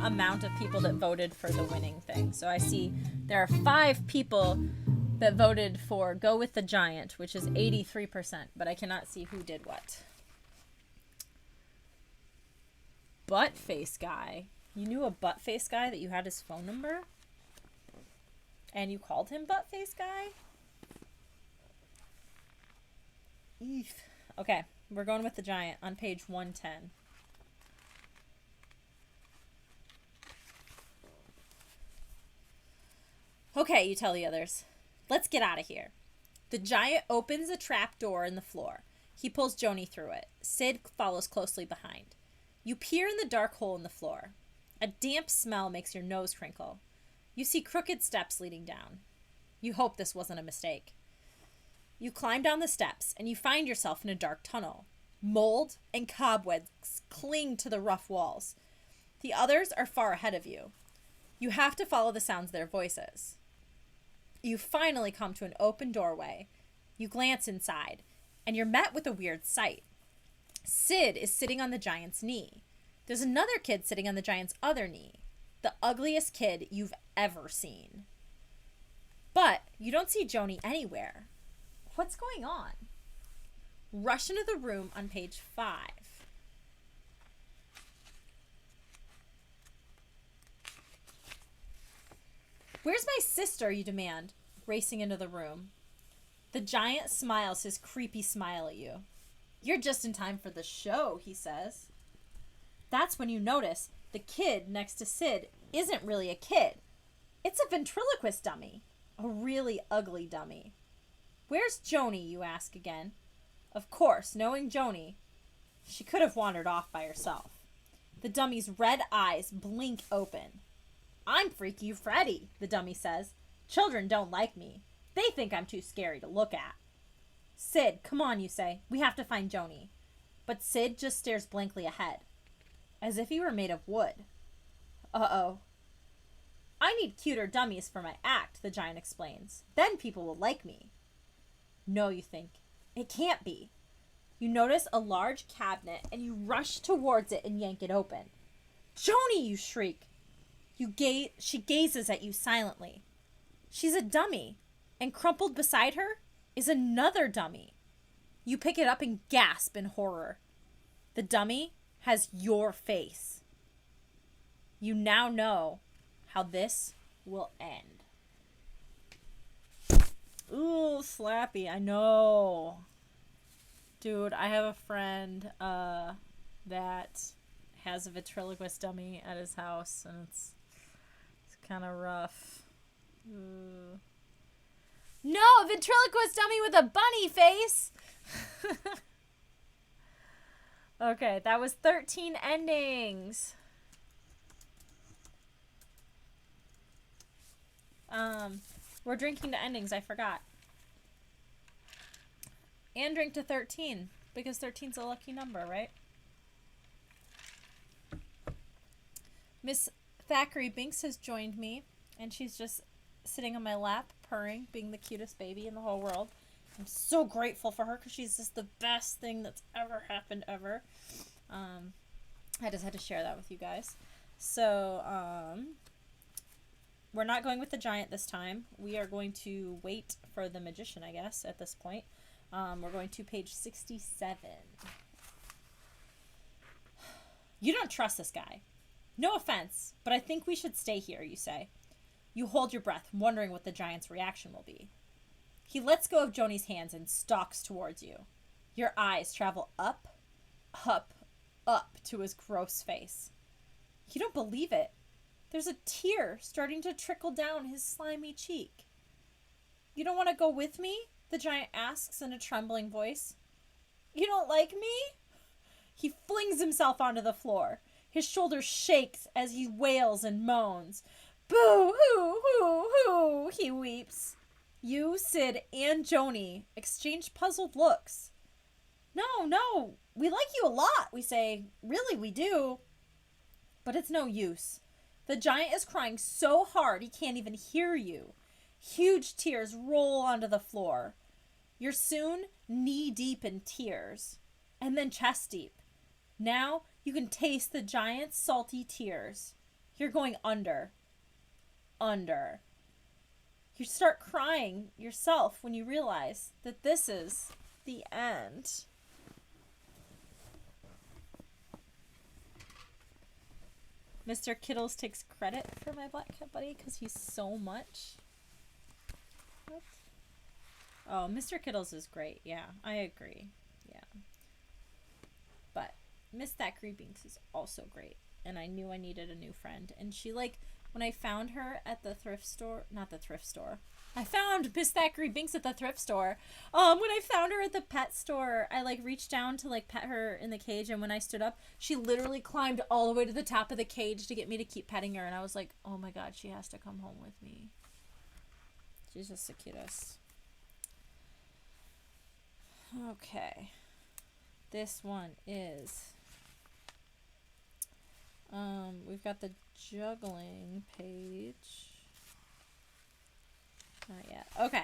amount of people that voted for the winning thing. So I see there are 5 people that voted for go with the giant, which is 83%, but I cannot see who did what. Buttface guy. You knew a buttface guy that you had his phone number? And you called him buttface guy? Eef. Okay, we're going with the giant on page 110. Okay, you tell the others. Let's get out of here. The giant opens a trap door in the floor. He pulls Joni through it. Sid follows closely behind. You peer in the dark hole in the floor. A damp smell makes your nose crinkle. You see crooked steps leading down. You hope this wasn't a mistake. You climb down the steps, and you find yourself in a dark tunnel. Mold and cobwebs cling to the rough walls. The others are far ahead of you. You have to follow the sounds of their voices. You finally come to an open doorway. You glance inside, and you're met with a weird sight. Sid is sitting on the giant's knee. There's another kid sitting on the giant's other knee. The ugliest kid you've ever seen. But you don't see Joni anywhere. What's going on? Rush into the room on page 5. Where's my sister, you demand, racing into the room. The giant smiles his creepy smile at you. You're just in time for the show, he says. That's when you notice the kid next to Sid isn't really a kid. It's a ventriloquist dummy. A really ugly dummy. Where's Joni, you ask again. Of course, knowing Joni, she could have wandered off by herself. The dummy's red eyes blink open. I'm Freaky Freddy, the dummy says. Children don't like me. They think I'm too scary to look at. Sid, come on, you say. We have to find Joni. But Sid just stares blankly ahead, as if he were made of wood. Uh-oh. I need cuter dummies for my act, the giant explains. Then people will like me. No, you think. It can't be. You notice a large cabinet, and you rush towards it and yank it open. Joni, you shriek. She gazes at you silently. She's a dummy, and crumpled beside her is another dummy. You pick it up and gasp in horror. The dummy has your face. You now know how this will end. Ooh, slappy. I know. Dude, I have a friend that has a ventriloquist dummy at his house, and it's kind of rough. Ooh. No, a ventriloquist dummy with a bunny face! Okay, that was 13 endings. We're drinking to endings, I forgot. And drink to 13, because 13's a lucky number, right? Miss Thackeray Binks has joined me, and she's just sitting on my lap, purring, being the cutest baby in the whole world. I'm so grateful for her, because she's just the best thing that's ever happened, ever. I just had to share that with you guys. So, we're not going with the giant this time. We are going to wait for the magician, I guess, at this point. We're going to page 67. You don't trust this guy. No offense, but I think we should stay here, you say. You hold your breath, wondering what the giant's reaction will be. He lets go of Joni's hands and stalks towards you. Your eyes travel up, up, up to his gross face. You don't believe it. There's a tear starting to trickle down his slimy cheek. You don't want to go with me? The giant asks in a trembling voice. You don't like me? He flings himself onto the floor. His shoulders shake as he wails and moans. Boo hoo hoo hoo, he weeps. You, Sid, and Joni exchange puzzled looks. No, we like you a lot, we say. Really, we do. But it's no use. The giant is crying so hard he can't even hear you. Huge tears roll onto the floor. You're soon knee-deep in tears, and then chest-deep. Now you can taste the giant's salty tears. You're going under. Under. You start crying yourself when you realize that this is the end. Mr. Kittles takes credit for my Black Cat Buddy because he's so much. What? Oh, Mr. Kittles is great. Yeah, I agree. Yeah. But Miss Thackeray Binks is also great. And I knew I needed a new friend. And she, like, when I found her at the thrift store, not the thrift store. I found Miss Thackeray Binks at the thrift store. When I found her at the pet store, I, like, reached down to, like, pet her in the cage. And when I stood up, she literally climbed all the way to the top of the cage to get me to keep petting her. And I was like, oh my god, she has to come home with me. She's just the cutest. Okay. This one is... we've got the juggling page. Not yet. Okay.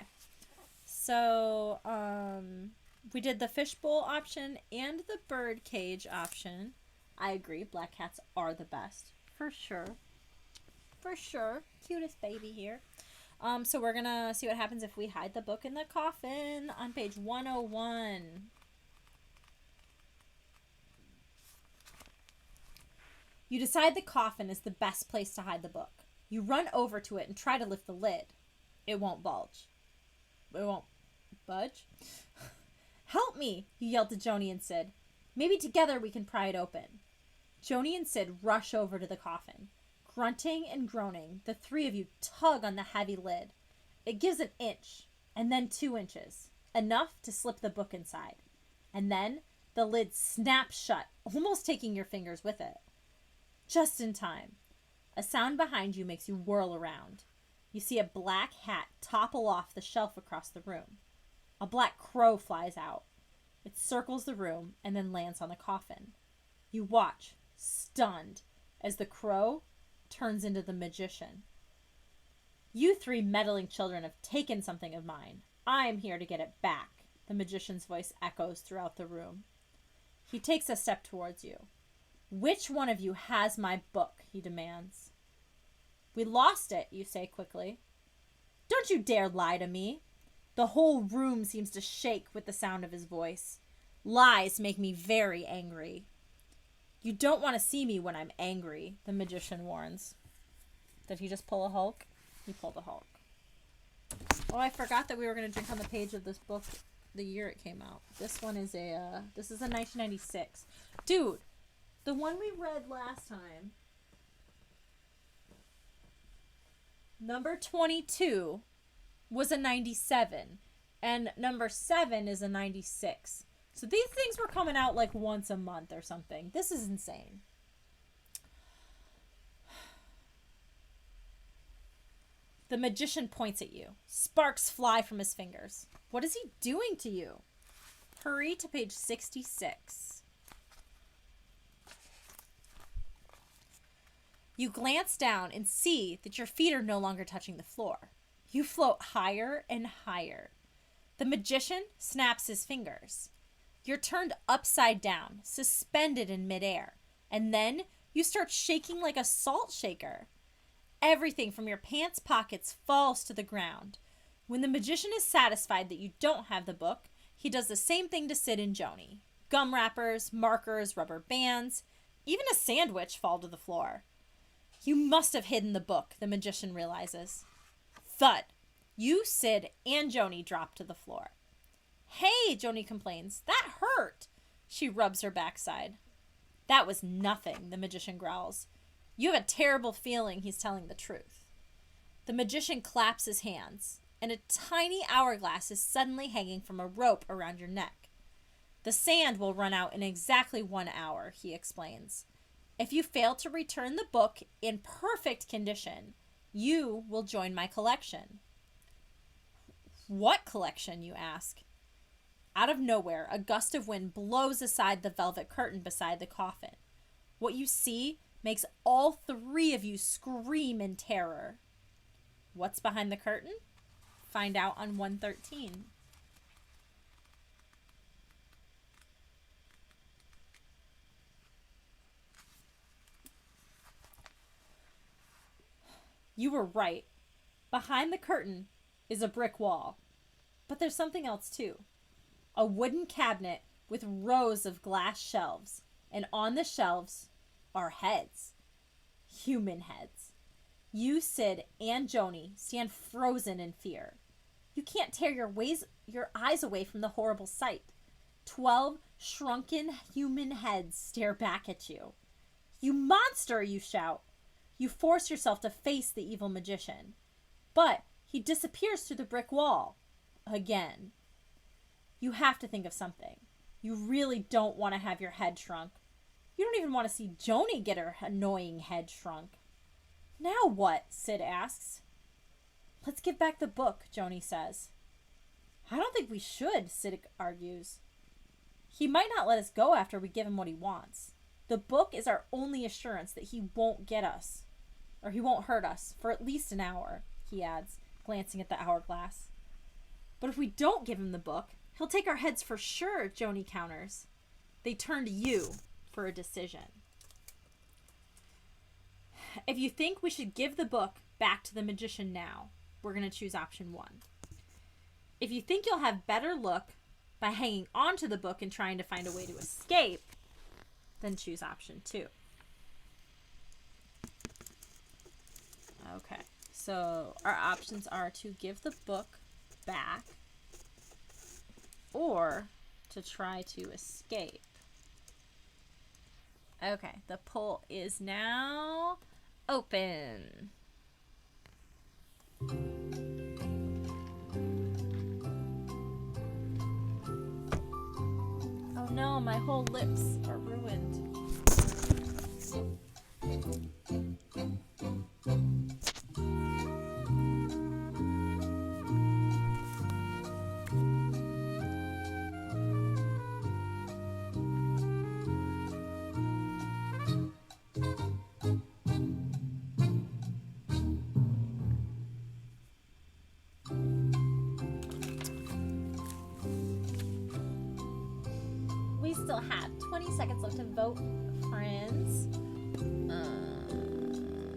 So, we did the fishbowl option and the bird cage option. I agree. Black cats are the best. For sure. For sure. Cutest baby here. So we're gonna see what happens if we hide the book in the coffin on page 101. You decide the coffin is the best place to hide the book. You run over to it and try to lift the lid. It won't bulge. It won't budge. Help me, you yell to Joni and Sid. Maybe together we can pry it open. Joni and Sid rush over to the coffin. Grunting and groaning, the three of you tug on the heavy lid. It gives an inch, and then 2 inches. Enough to slip the book inside. And then the lid snaps shut, almost taking your fingers with it. Just in time. A sound behind you makes you whirl around. You see a black hat topple off the shelf across the room. A black crow flies out. It circles the room and then lands on the coffin. You watch, stunned, as the crow turns into the magician. You 3 meddling children have taken something of mine. I'm here to get it back. The magician's voice echoes throughout the room. He takes a step towards you. Which one of you has my book? He demands. We lost it, you say quickly. Don't you dare lie to me. The whole room seems to shake with the sound of his voice. Lies make me very angry. You don't want to see me when I'm angry, the magician warns. Did he just pull a Hulk? He pulled a Hulk. Oh, I forgot that we were going to drink on the page of this book the year it came out. This one is this is a 1996. Dude, the one we read last time, number 22 was a 97, and number 7 is a 96. So these things were coming out like once a month or something. This is insane. The magician points at you. Sparks fly from his fingers. What is he doing to you? Hurry to page 66. You glance down and see that your feet are no longer touching the floor. You float higher and higher. The magician snaps his fingers. You're turned upside down, suspended in midair, and then you start shaking like a salt shaker. Everything from your pants pockets falls to the ground. When the magician is satisfied that you don't have the book, he does the same thing to Sid and Joni. Gum wrappers, markers, rubber bands, even a sandwich fall to the floor. You must have hidden the book, the magician realizes. Thud. You, Sid, and Joni drop to the floor. Hey, Joni complains. That hurt. She rubs her backside. That was nothing, the magician growls. You have a terrible feeling he's telling the truth. The magician claps his hands, and a tiny hourglass is suddenly hanging from a rope around your neck. The sand will run out in exactly 1 hour, he explains. If you fail to return the book in perfect condition, you will join my collection. What collection, you ask? Out of nowhere, a gust of wind blows aside the velvet curtain beside the coffin. What you see makes all 3 of you scream in terror. What's behind the curtain? Find out on 113. You were right. Behind the curtain is a brick wall. But there's something else too. A wooden cabinet with rows of glass shelves. And on the shelves are heads. Human heads. You, Sid, and Joni stand frozen in fear. You can't tear your eyes away from the horrible sight. 12 shrunken human heads stare back at you. You monster, you shout. You force yourself to face the evil magician. But he disappears through the brick wall. Again. You have to think of something. You really don't want to have your head shrunk. You don't even want to see Joni get her annoying head shrunk. Now what? Sid asks. Let's give back the book, Joni says. I don't think we should, Sid argues. He might not let us go after we give him what he wants. The book is our only assurance that he won't get us. Or he won't hurt us for at least an hour, he adds, glancing at the hourglass. But if we don't give him the book, he'll take our heads for sure, Joni counters. They turn to you for a decision. If you think we should give the book back to the magician now, we're going to choose option 1. If you think you'll have better luck by hanging on to the book and trying to find a way to escape, then choose option 2. Okay, so our options are to give the book back or to try to escape. Okay, the poll is now open. Oh no, my whole lips are ruined. We still have 20 seconds left to vote, friends.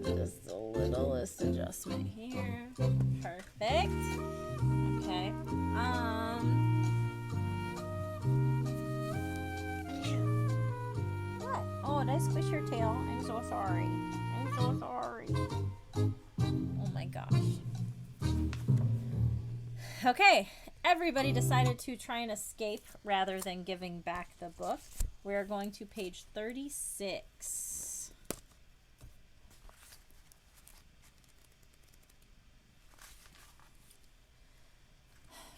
Just a little list adjustment here. Perfect. Okay. What? Oh, did I squish your tail? I'm so sorry. I'm so sorry. Oh my gosh. Okay. Everybody decided to try and escape rather than giving back the book. We're going to page 36.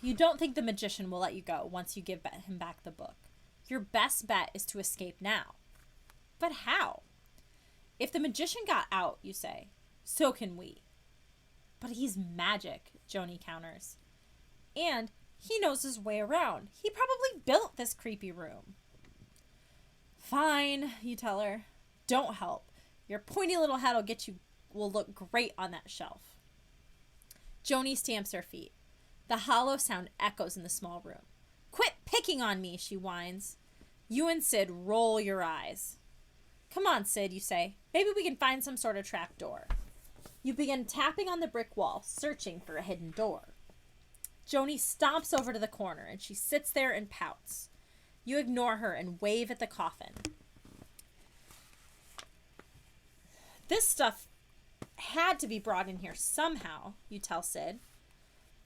You don't think the magician will let you go once you give him back the book. Your best bet is to escape now. But how? If the magician got out, you say, so can we. But he's magic, Joni counters. And he knows his way around. He probably built this creepy room. Fine, you tell her. Don't help. Your pointy little head will look great on that shelf. Joni stamps her feet. The hollow sound echoes in the small room. Quit picking on me, she whines. You and Sid roll your eyes. Come on, Sid, you say. Maybe we can find some sort of trap door. You begin tapping on the brick wall, searching for a hidden door. Joni stomps over to the corner, and she sits there and pouts. You ignore her and wave at the coffin. This stuff had to be brought in here somehow, you tell Sid.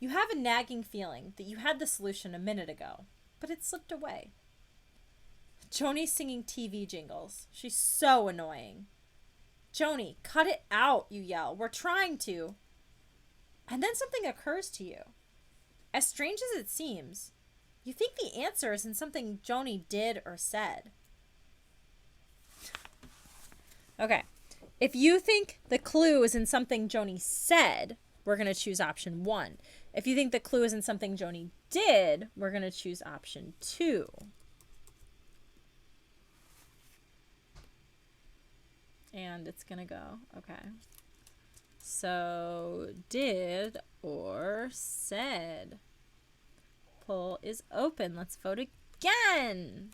You have a nagging feeling that you had the solution a minute ago, but it slipped away. Joni's singing TV jingles. She's so annoying. Joni, cut it out, you yell. We're trying to. And then something occurs to you. As strange as it seems, you think the answer is in something Joni did or said. Okay. If you think the clue is in something Joni said, we're going to choose option 1. If you think the clue is in something Joni did, we're going to choose option 2. And it's going to go. Okay. So, did or said. Poll is open. Let's vote again.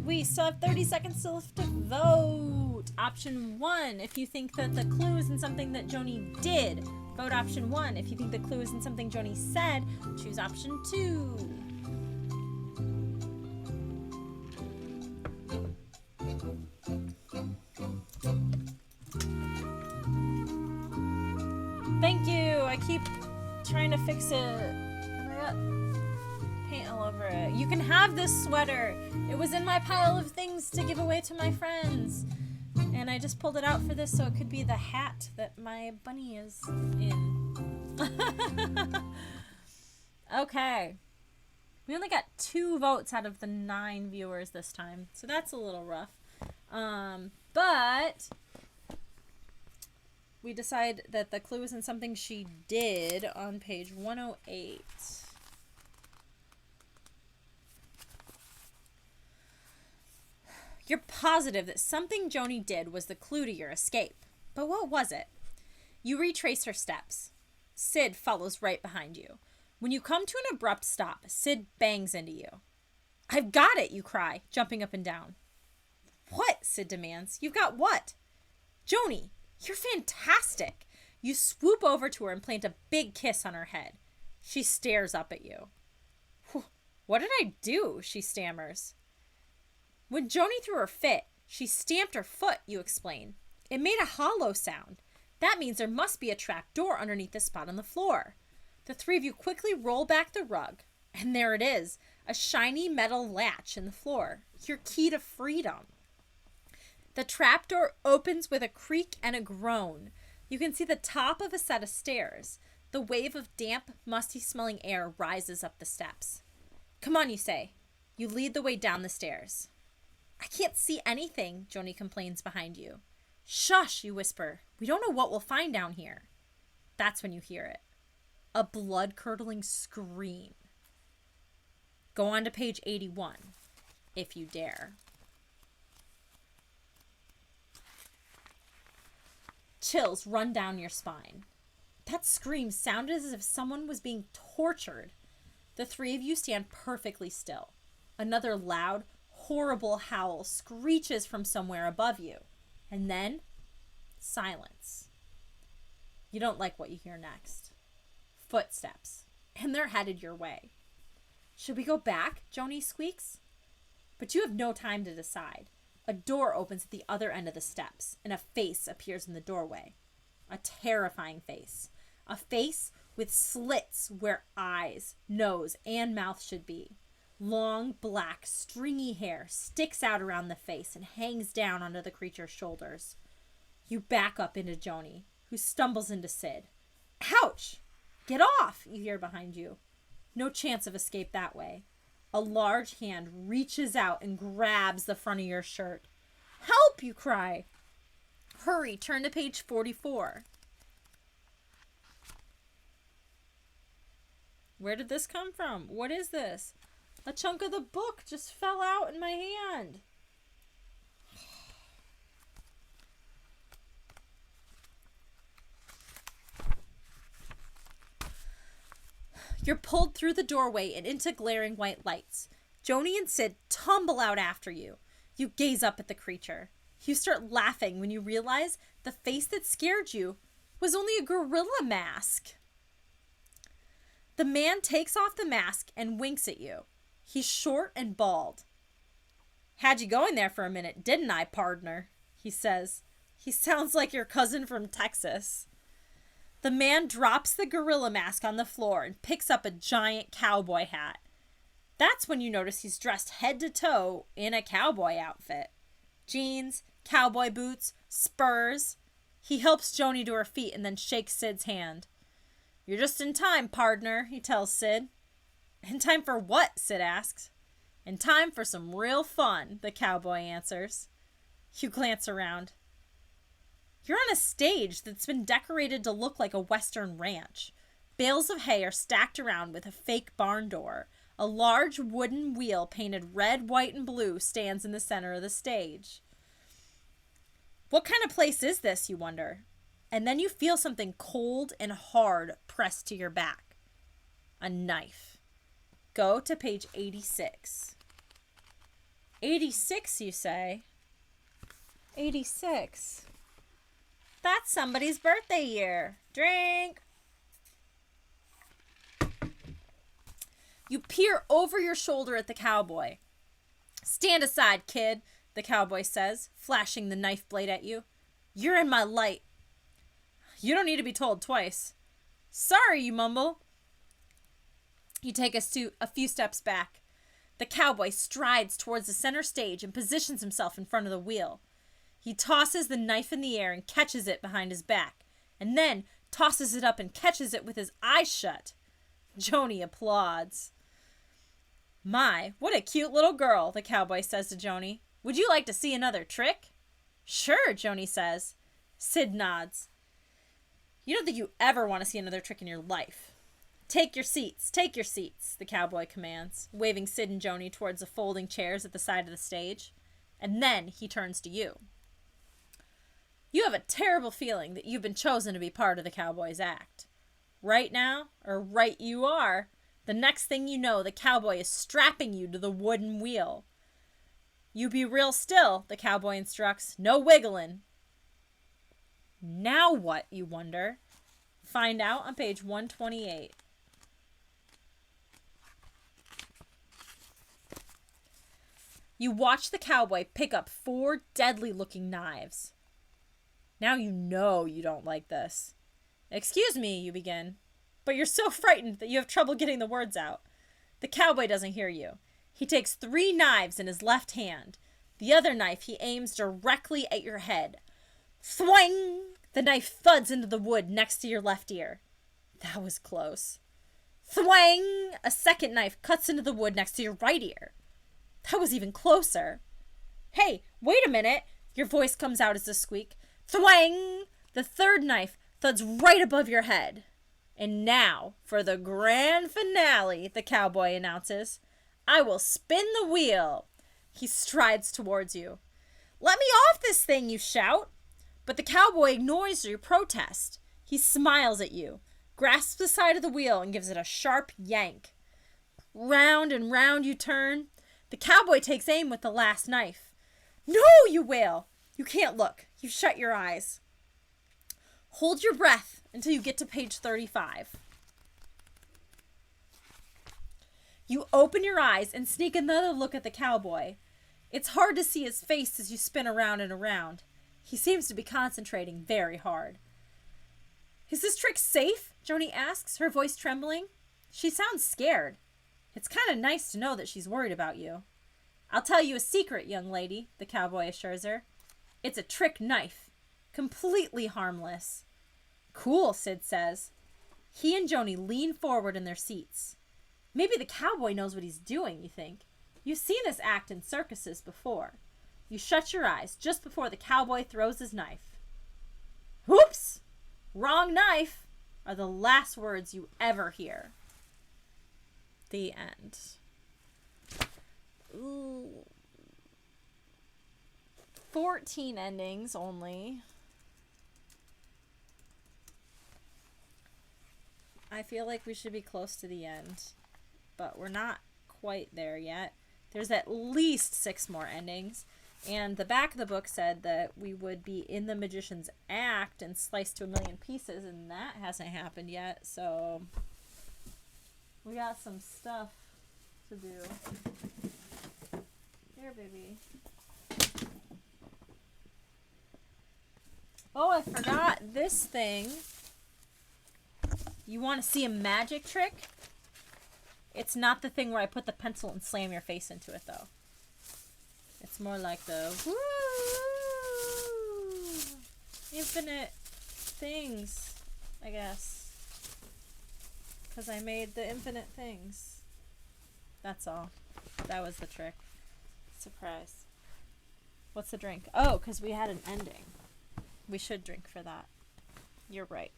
We still have 30 seconds left to vote. Option 1, if you think that the clue is in something that Joni did, vote option 1. If you think the clue is in something Joni said, choose option 2. Thank you. I keep trying to fix it. And I got paint all over it. You can have this sweater. It was in my pile of things to give away to my friends. And I just pulled it out for this so it could be the hat that my bunny is in. Okay. We only got 2 votes out of the 9 viewers this time. So that's a little rough. But we decide that the clue is in something she did on page 108. You're positive that something Joni did was the clue to your escape. But what was it? You retrace her steps. Sid follows right behind you. When you come to an abrupt stop, Sid bangs into you. I've got it, you cry, jumping up and down. What? Sid demands. You've got what? Joni, you're fantastic. You swoop over to her and plant a big kiss on her head. She stares up at you. What did I do? She stammers. When Joni threw her fit, she stamped her foot, you explain. It made a hollow sound. That means there must be a trap door underneath the spot on the floor. The 3 of you quickly roll back the rug, and there it is, a shiny metal latch in the floor, your key to freedom. The trapdoor opens with a creak and a groan. You can see the top of a set of stairs. The wave of damp, musty-smelling air rises up the steps. Come on, you say. You lead the way down the stairs. I can't see anything, Joni complains behind you. Shush, you whisper. We don't know what we'll find down here. That's when you hear it. A blood-curdling scream. Go on to page 81, if you dare. Chills run down your spine. That scream sounded as if someone was being tortured. The 3 of you stand perfectly still. Another loud, horrible howl screeches from somewhere above you. And then, silence. You don't like what you hear next. Footsteps. And they're headed your way. Should we go back? Joni squeaks. But you have no time to decide. A door opens at the other end of the steps, and a face appears in the doorway. A terrifying face. A face with slits where eyes, nose, and mouth should be. Long, black, stringy hair sticks out around the face and hangs down onto the creature's shoulders. You back up into Joni, who stumbles into Sid. Ouch! Get off, you hear behind you. No chance of escape that way. A large hand reaches out and grabs the front of your shirt. Help, you cry. Hurry, turn to page 44. Where did this come from? What is this? A chunk of the book just fell out in my hand. You're pulled through the doorway and into glaring white lights. Joni and Sid tumble out after you. You gaze up at the creature. You start laughing when you realize the face that scared you was only a gorilla mask. The man takes off the mask and winks at you. He's short and bald. Had you going there for a minute, didn't I, pardner? He says. He sounds like your cousin from Texas. The man drops the gorilla mask on the floor and picks up a giant cowboy hat. That's when you notice he's dressed head to toe in a cowboy outfit. Jeans, cowboy boots, spurs. He helps Joni to her feet and then shakes Sid's hand. You're just in time, pardner, he tells Sid. In time for what? Sid asks. In time for some real fun, the cowboy answers. You glance around. You're on a stage that's been decorated to look like a western ranch. Bales of hay are stacked around with a fake barn door. A large wooden wheel painted red, white, and blue stands in the center of the stage. What kind of place is this, you wonder? And then you feel something cold and hard pressed to your back. A knife. Go to page 86. 86, you say? 86. That's somebody's birthday year. Drink. You peer over your shoulder at the cowboy. Stand aside, kid, the cowboy says, flashing the knife blade at you. You're in my light. You don't need to be told twice. Sorry, you mumble. You take a few steps back. The cowboy strides towards the center stage and positions himself in front of the wheel. He tosses the knife in the air and catches it behind his back, and then tosses it up and catches it with his eyes shut. Joni applauds. My, what a cute little girl, the cowboy says to Joni. Would you like to see another trick? Sure, Joni says. Sid nods. You don't think you ever want to see another trick in your life. Take your seats, the cowboy commands, waving Sid and Joni towards the folding chairs at the side of the stage. And then he turns to you. You have a terrible feeling that you've been chosen to be part of the cowboy's act. Right now, or right you are, the next thing you know, the cowboy is strapping you to the wooden wheel. You be real still, the cowboy instructs. No wiggling. Now what, you wonder? Find out on page 128. You watch the cowboy pick up 4 deadly-looking knives. Now you know you don't like this. Excuse me, you begin. But you're so frightened that you have trouble getting the words out. The cowboy doesn't hear you. He takes 3 knives in his left hand. The other knife he aims directly at your head. Thwang! The knife thuds into the wood next to your left ear. That was close. Thwang! A second knife cuts into the wood next to your right ear. That was even closer. Hey, wait a minute! Your voice comes out as a squeak. Thwang! The third knife thuds right above your head. And now, for the grand finale, the cowboy announces. I will spin the wheel. He strides towards you. Let me off this thing, you shout. But the cowboy ignores your protest. He smiles at you, grasps the side of the wheel, and gives it a sharp yank. Round and round you turn. The cowboy takes aim with the last knife. No, you wail. You can't look. You shut your eyes. Hold your breath until you get to page 35. You open your eyes and sneak another look at the cowboy. It's hard to see his face as you spin around and around. He seems to be concentrating very hard. Is this trick safe? Joni asks, her voice trembling. She sounds scared. It's kind of nice to know that she's worried about you. I'll tell you a secret, young lady, the cowboy assures her. It's a trick knife. Completely harmless. Cool, Sid says. He and Joni lean forward in their seats. Maybe the cowboy knows what he's doing, you think. You've seen this act in circuses before. You shut your eyes just before the cowboy throws his knife. Whoops! Wrong knife! Are the last words you ever hear. The end. Ooh. 14 endings only. I feel like we should be close to the end, but we're not quite there yet. There's at least 6 more endings, and the back of the book said that we would be in the Magician's Act and sliced to a million pieces, and that hasn't happened yet, so we got some stuff to do. Here, baby. Oh, I forgot this thing. You want to see a magic trick? It's not the thing where I put the pencil and slam your face into it, though. It's more like the woo, infinite things, I guess. Because I made the infinite things. That's all. That was the trick. Surprise. What's the drink? Oh, because we had an ending. We should drink for that. You're right.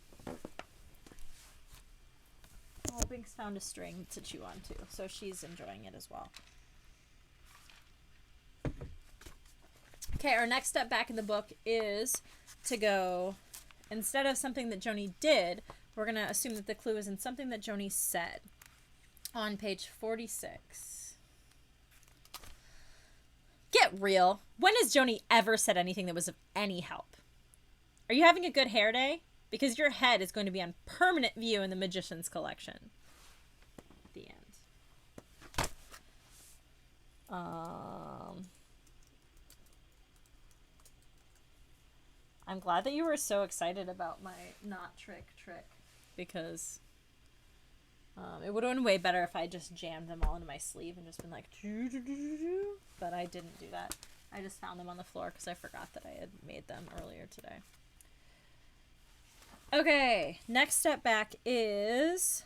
Oh, Binks found a string to chew on too, so she's enjoying it as well. Okay, our next step back in the book is to go, instead of something that Joni did, we're going to assume that the clue is in something that Joni said on page 46. Get real. When has Joni ever said anything that was of any help? Are you having a good hair day? Because your head is going to be on permanent view in the Magician's Collection. The end. I'm glad that you were so excited about my not trick, because it would have been way better if I just jammed them all into my sleeve and just been like, but I didn't do that. I just found them on the floor because I forgot that I had made them earlier today. Okay, next step back is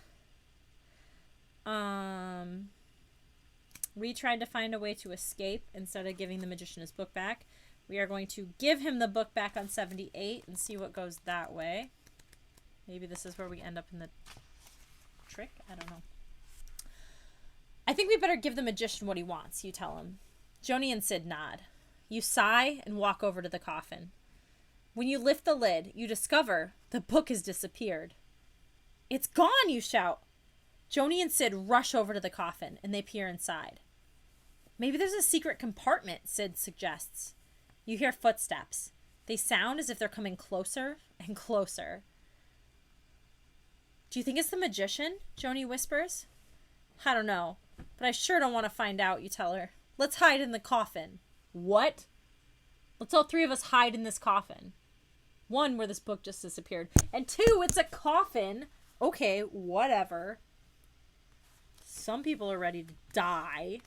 we tried to find a way to escape instead of giving the magician his book back. We are going to give him the book back on 78 and see what goes that way. Maybe this is where we end up in the trick. I don't know. I think we better give the magician what he wants, you tell him. Joni and Sid nod. You sigh and walk over to the coffin. When you lift the lid, you discover the book has disappeared. It's gone, you shout. Joni and Sid rush over to the coffin, and they peer inside. Maybe there's a secret compartment, Sid suggests. You hear footsteps. They sound as if they're coming closer and closer. Do you think it's the magician? Joni whispers. I don't know, but I sure don't want to find out, you tell her. Let's hide in the coffin. What? Let's all 3 of us hide in this coffin. 1, where this book just disappeared. And 2, it's a coffin. Okay, whatever. Some people are ready to die.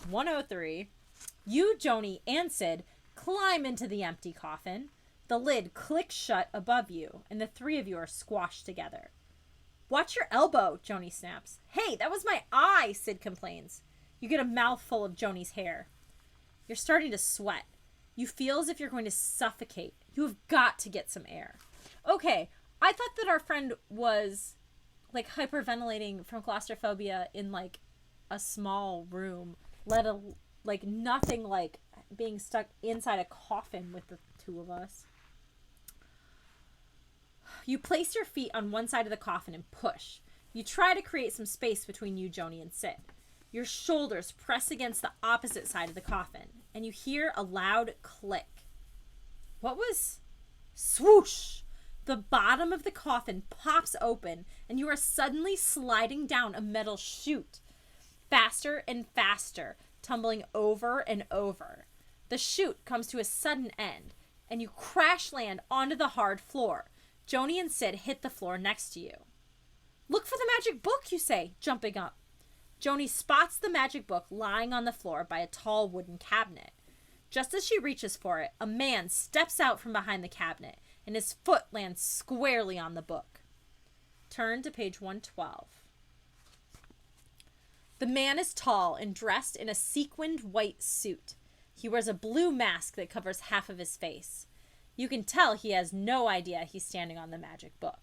103. You, Joni, and Sid climb into the empty coffin. The lid clicks shut above you, and the 3 of you are squashed together. Watch your elbow, Joni snaps. Hey, that was my eye, Sid complains. You get a mouthful of Joni's hair. You're starting to sweat. You feel as if you're going to suffocate. You have got to get some air. Okay, I thought that our friend was like hyperventilating from claustrophobia in like a small room, like nothing like being stuck inside a coffin with the 2 of us. You place your feet on one side of the coffin and push. You try to create some space between you, Joni, and Sid. Your shoulders press against the opposite side of the coffin, and you hear a loud click. What was? Swoosh! The bottom of the coffin pops open, and you are suddenly sliding down a metal chute. Faster and faster, tumbling over and over. The chute comes to a sudden end, and you crash land onto the hard floor. Joni and Sid hit the floor next to you. Look for the magic book, you say, jumping up. Joni spots the magic book lying on the floor by a tall wooden cabinet. Just as she reaches for it, a man steps out from behind the cabinet, and his foot lands squarely on the book. Turn to page 112. The man is tall and dressed in a sequined white suit. He wears a blue mask that covers half of his face. You can tell he has no idea he's standing on the magic book.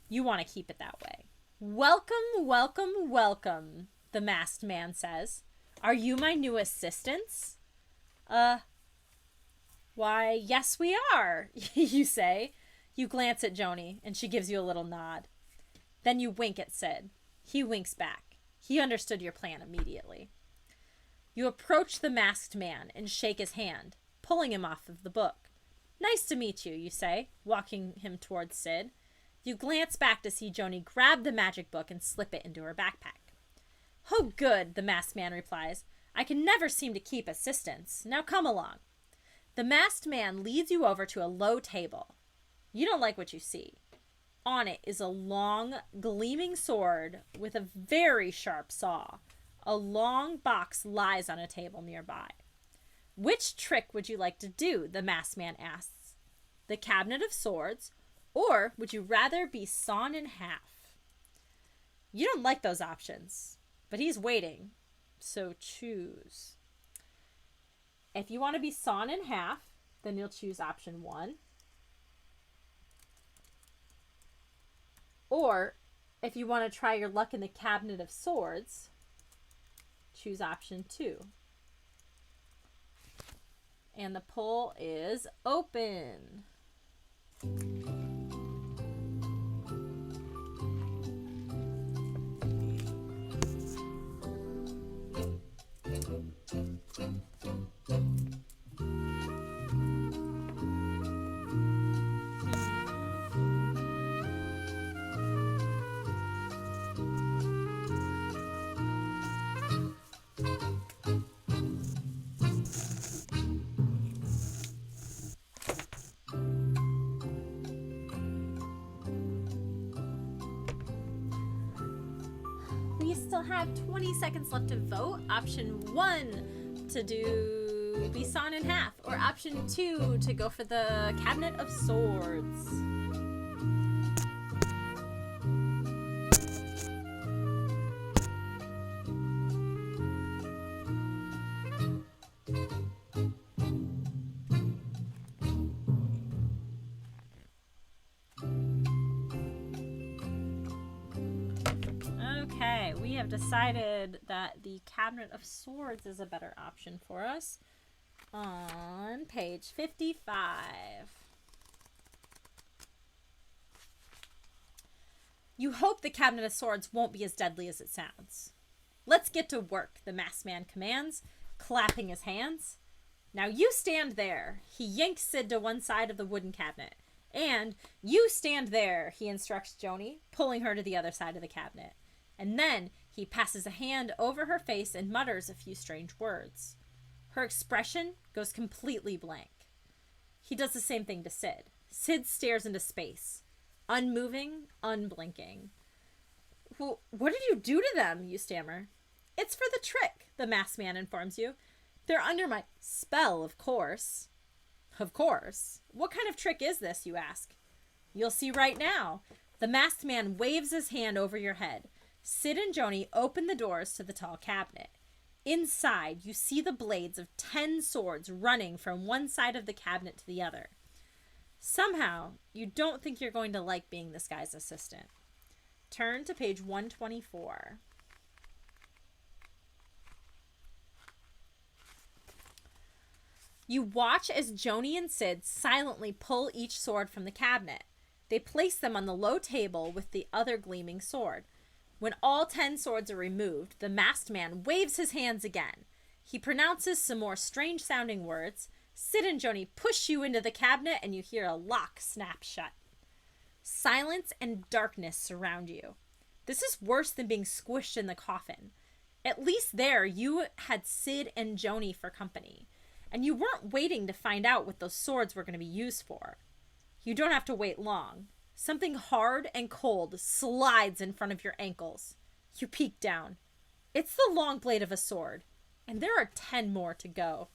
You want to keep it that way. Welcome, welcome, welcome, the masked man says. Are you my new assistants? Why, yes we are, you say. You glance at Joni, and she gives you a little nod. Then you wink at Sid. He winks back. He understood your plan immediately. You approach the masked man and shake his hand, pulling him off of the book. Nice to meet you, you say, walking him towards Sid. You glance back to see Joni grab the magic book and slip it into her backpack. Oh, good, the masked man replies. I can never seem to keep assistants. Now come along. The masked man leads you over to a low table. You don't like what you see. On it is a long, gleaming sword with a very sharp saw. A long box lies on a table nearby. Which trick would you like to do? The masked man asks. The Cabinet of Swords, or would you rather be sawn in half? You don't like those options, but he's waiting, so choose. If you want to be sawn in half, then you'll choose option 1. Or, if you want to try your luck in the Cabinet of Swords, choose option 2. And the poll is open. We still have 20 seconds left to vote. Option 1 to do be sawn in half, or option 2 to go for the Cabinet of Swords. Okay, we have decided that the Cabinet of Swords is a better option for us. On page 55. You hope the Cabinet of Swords won't be as deadly as it sounds. Let's get to work, the masked man commands, clapping his hands. Now you stand there. He yanks Sid to one side of the wooden cabinet. And you stand there, he instructs Joni, pulling her to the other side of the cabinet. And then he passes a hand over her face and mutters a few strange words. Her expression goes completely blank. He does the same thing to Sid. Sid stares into space, unmoving, unblinking. Well, what did you do to them? You stammer. It's for the trick, the masked man informs you. They're under my spell, of course. Of course. What kind of trick is this, you ask? You'll see right now. The masked man waves his hand over your head. Sid and Joni open the doors to the tall cabinet. Inside, you see the blades of 10 swords running from one side of the cabinet to the other. Somehow, you don't think you're going to like being this guy's assistant. Turn to page 124. You watch as Joni and Sid silently pull each sword from the cabinet. They place them on the low table with the other gleaming sword. When all 10 swords are removed, the masked man waves his hands again. He pronounces some more strange-sounding words. Sid and Joni push you into the cabinet, and you hear a lock snap shut. Silence and darkness surround you. This is worse than being squished in the coffin. At least there, you had Sid and Joni for company. And you weren't waiting to find out what those swords were going to be used for. You don't have to wait long. Something hard and cold slides in front of your ankles. You peek down. It's the long blade of a sword, and there are 10 more to go.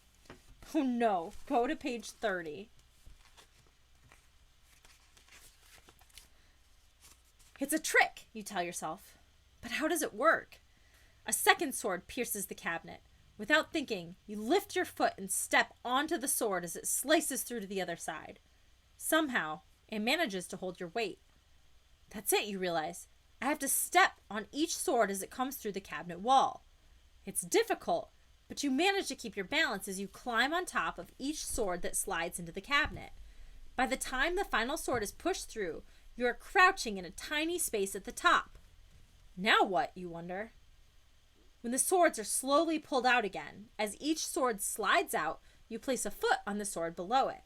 Oh no, go to page 30. It's a trick, you tell yourself. But how does it work? A second sword pierces the cabinet. Without thinking, you lift your foot and step onto the sword as it slices through to the other side. Somehow, it manages to hold your weight. That's it, you realize. I have to step on each sword as it comes through the cabinet wall. It's difficult, but you manage to keep your balance as you climb on top of each sword that slides into the cabinet. By the time the final sword is pushed through, you are crouching in a tiny space at the top. Now what, you wonder? When the swords are slowly pulled out again, as each sword slides out, you place a foot on the sword below it.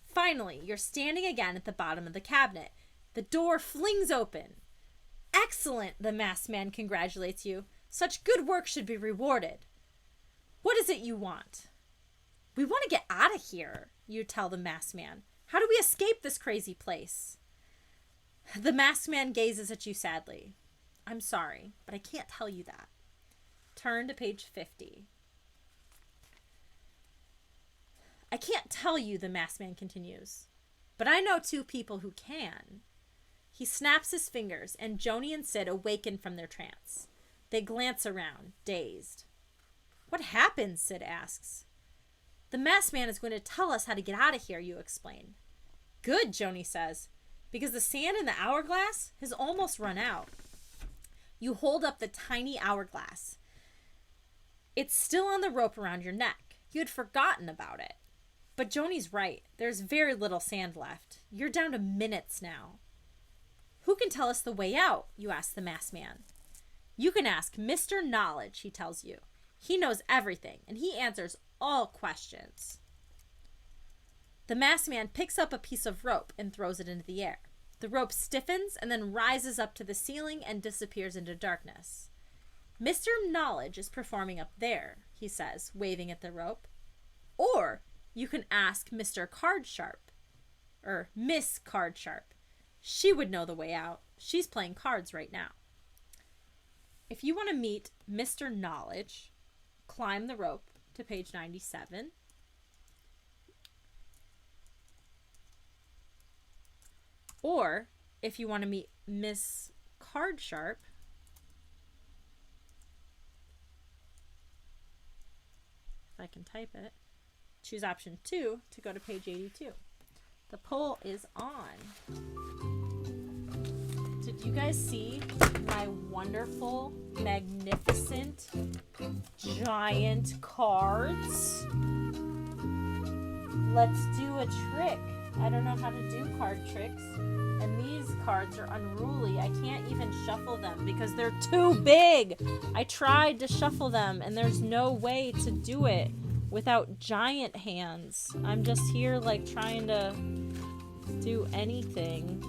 Finally, you're standing again at the bottom of the cabinet. The door flings open. Excellent, the masked man congratulates you. Such good work should be rewarded. What is it you want? We want to get out of here, you tell the masked man. How do we escape this crazy place? The masked man gazes at you sadly. I'm sorry, but I can't tell you that. Turn to page 50. I can't tell you, the masked man continues, but I know two people who can. He snaps his fingers, and Joni and Sid awaken from their trance. They glance around, dazed. What happened? Sid asks. The masked man is going to tell us how to get out of here, you explain. Good, Joni says, because the sand in the hourglass has almost run out. You hold up the tiny hourglass. It's still on the rope around your neck. You had forgotten about it. But Joni's right. There's very little sand left. You're down to minutes now. Who can tell us the way out? You ask the masked man. You can ask Mr. Knowledge, he tells you. He knows everything, and he answers all questions. The masked man picks up a piece of rope and throws it into the air. The rope stiffens and then rises up to the ceiling and disappears into darkness. Mr. Knowledge is performing up there, he says, waving at the rope. Or you can ask Mr. Cardsharp, or Miss Cardsharp. She would know the way out. She's playing cards right now. If you want to meet Mr. Knowledge, climb the rope to page 97. Or if you want to meet Miss Cardsharp, if I can type it, choose option 2 to go to page 82. The poll is on. Did you guys see my wonderful, magnificent, giant cards? Let's do a trick. I don't know how to do card tricks, and these cards are unruly. I can't even shuffle them because they're too big. I tried to shuffle them, and there's no way to do it without giant hands. I'm just here like trying to do anything.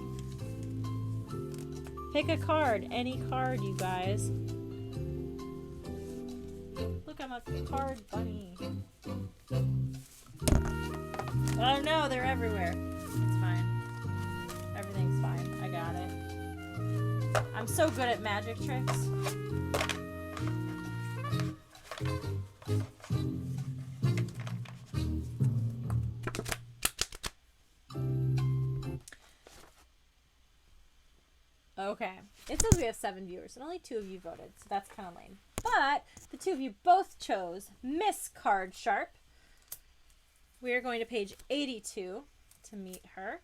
Pick a card, any card, you guys. Look, I'm a card bunny. I don't know, they're everywhere. It's fine. Everything's fine. I got it. I'm so good at magic tricks. Okay. It says we have 7 viewers, and only 2 of you voted, so that's kind of lame. But the 2 of you both chose Miss Cardsharp. We are going to page 82 to meet her.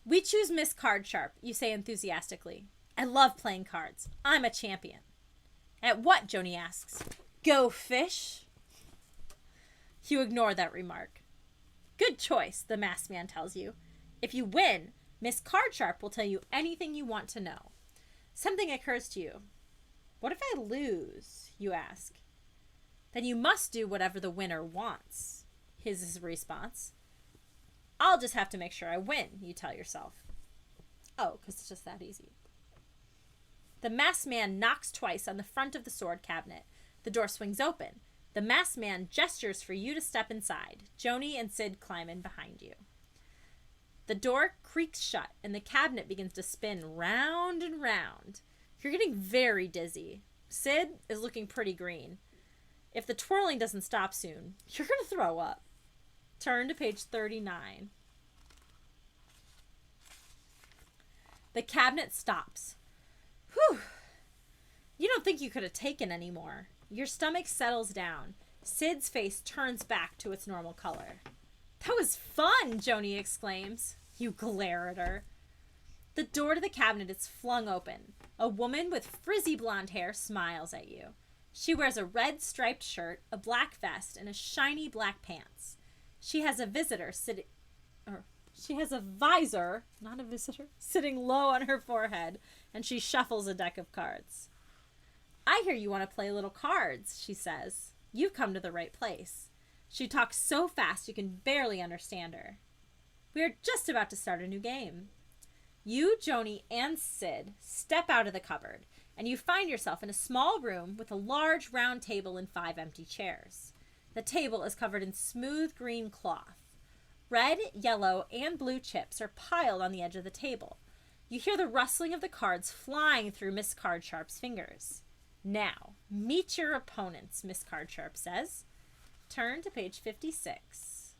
We choose Miss Cardsharp, you say enthusiastically. I love playing cards. I'm a champion. At what? Joni asks. Go fish. You ignore that remark. Good choice, the masked man tells you. If you win, Miss Cardsharp will tell you anything you want to know. Something occurs to you. What if I lose? You ask. Then you must do whatever the winner wants. His response. I'll just have to make sure I win, you tell yourself. Oh, because it's just that easy. The masked man knocks twice on the front of the sword cabinet. The door swings open. The masked man gestures for you to step inside. Joni and Sid climb in behind you. The door creaks shut, and the cabinet begins to spin round and round. You're getting very dizzy. Sid is looking pretty green. If the twirling doesn't stop soon, you're going to throw up. Turn to page 39. The cabinet stops. Whew. You don't think you could have taken any more. Your stomach settles down. Sid's face turns back to its normal color. That was fun, Joni exclaims. You glare at her. The door to the cabinet is flung open. A woman with frizzy blonde hair smiles at you. She wears a red striped shirt, a black vest, and a shiny black pants. She has a visitor sitting... She has a visor, not a visitor, sitting low on her forehead, and she shuffles a deck of cards. I hear you want to play little cards, she says. You've come to the right place. She talks so fast you can barely understand her. We are just about to start a new game. You, Joni, and Sid step out of the cupboard, and you find yourself in a small room with a large round table and 5 empty chairs. The table is covered in smooth green cloth. Red, yellow, and blue chips are piled on the edge of the table. You hear the rustling of the cards flying through Miss Cardsharp's fingers. Now, meet your opponents, Miss Cardsharp says. Turn to page 56.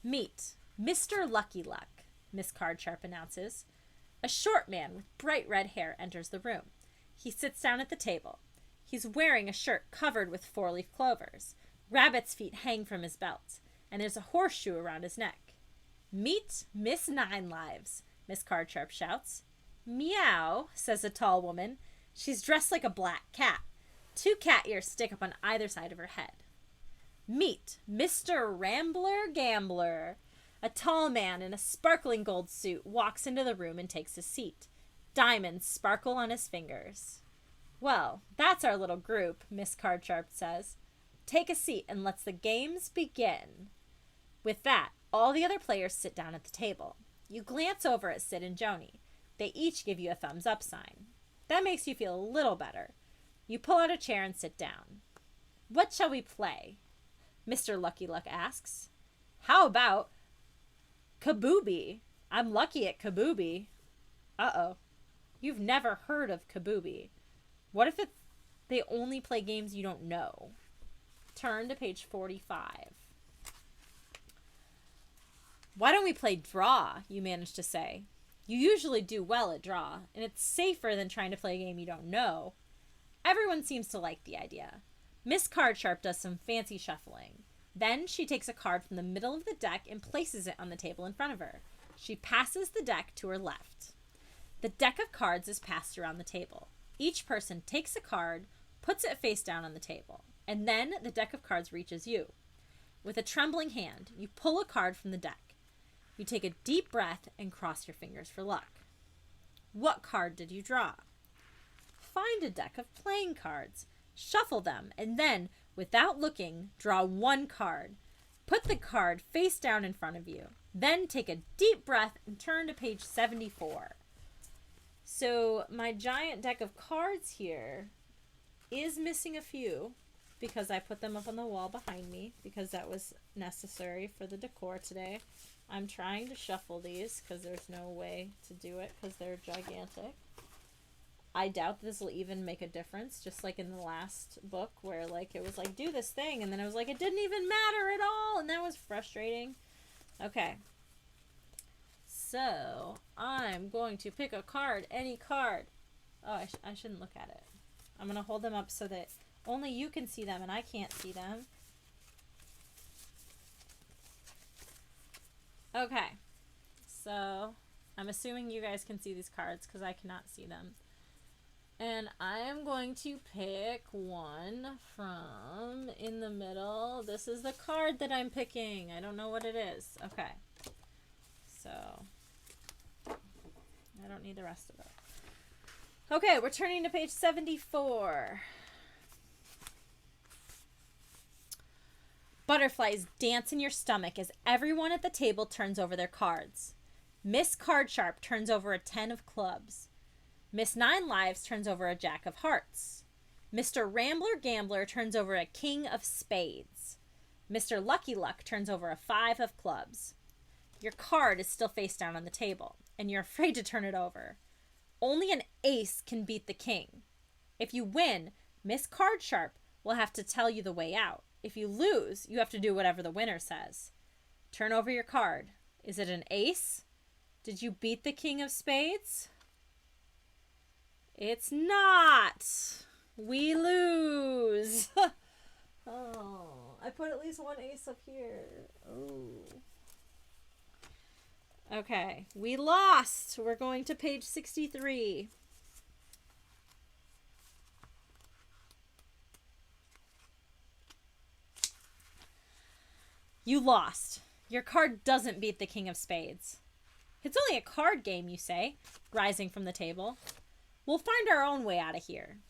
Meet Mr. Lucky Luck, Miss Cardsharp announces. A short man with bright red hair enters the room. He sits down at the table. He's wearing a shirt covered with 4-leaf clovers. Rabbit's feet hang from his belt, and there's a horseshoe around his neck. Meet Miss Nine Lives, Miss Cardsharp shouts. Meow, says a tall woman. She's dressed like a black cat. 2 cat ears stick up on either side of her head. Meet Mr. Rambler Gambler. A tall man in a sparkling gold suit walks into the room and takes his seat. Diamonds sparkle on his fingers. Well, that's our little group, Miss Cardsharp says. Take a seat and let's the games begin. With that, all the other players sit down at the table. You glance over at Sid and Joni. They each give you a thumbs up sign. That makes you feel a little better. You pull out a chair and sit down. What shall we play? Mr. Lucky Luck asks. How about Kaboobie? I'm lucky at Kaboobie. Uh-oh. You've never heard of Kaboobie. What if they only play games you don't know? Turn to page 45. Why don't we play draw, you manage to say. You usually do well at draw, and it's safer than trying to play a game you don't know. Everyone seems to like the idea. Miss Cardsharp does some fancy shuffling. Then she takes a card from the middle of the deck and places it on the table in front of her. She passes the deck to her left. The deck of cards is passed around the table. Each person takes a card, puts it face down on the table, and then the deck of cards reaches you. With a trembling hand, you pull a card from the deck. You take a deep breath and cross your fingers for luck. What card did you draw? Find a deck of playing cards, shuffle them, and then, without looking, draw 1 card. Put the card face down in front of you. Then take a deep breath and turn to page 74. So my giant deck of cards here is missing a few because I put them up on the wall behind me because that was necessary for the decor today. I'm trying to shuffle these because there's no way to do it because they're gigantic. I doubt this will even make a difference, just like in the last book where like it was like, do this thing, and then it was like, it didn't even matter at all, and that was frustrating. Okay. So, I'm going to pick a card, any card. Oh, I shouldn't look at it. I'm going to hold them up so that only you can see them and I can't see them. Okay. So, I'm assuming you guys can see these cards because I cannot see them. And I am going to pick one from in the middle. This is the card that I'm picking. I don't know what it is. Okay. So, I don't need the rest of it. Okay, we're turning to page 74. Butterflies dance in your stomach as everyone at the table turns over their cards. Miss Cardsharp turns over a 10 of clubs. Miss Nine Lives turns over a Jack of Hearts. Mr. Rambler Gambler turns over a King of Spades. Mr. Lucky Luck turns over a 5 of clubs. Your card is still face down on the table, and you're afraid to turn it over. Only an ace can beat the king. If you win, Miss Cardsharp will have to tell you the way out. If you lose, you have to do whatever the winner says. Turn over your card. Is it an ace? Did you beat the King of Spades? It's not. We lose. Oh, I put at least one ace up here. Oh. Okay, we lost. We're going to page 63. You lost. Your card doesn't beat the king of spades. It's only a card game, you say, rising from the table. We'll find our own way out of here.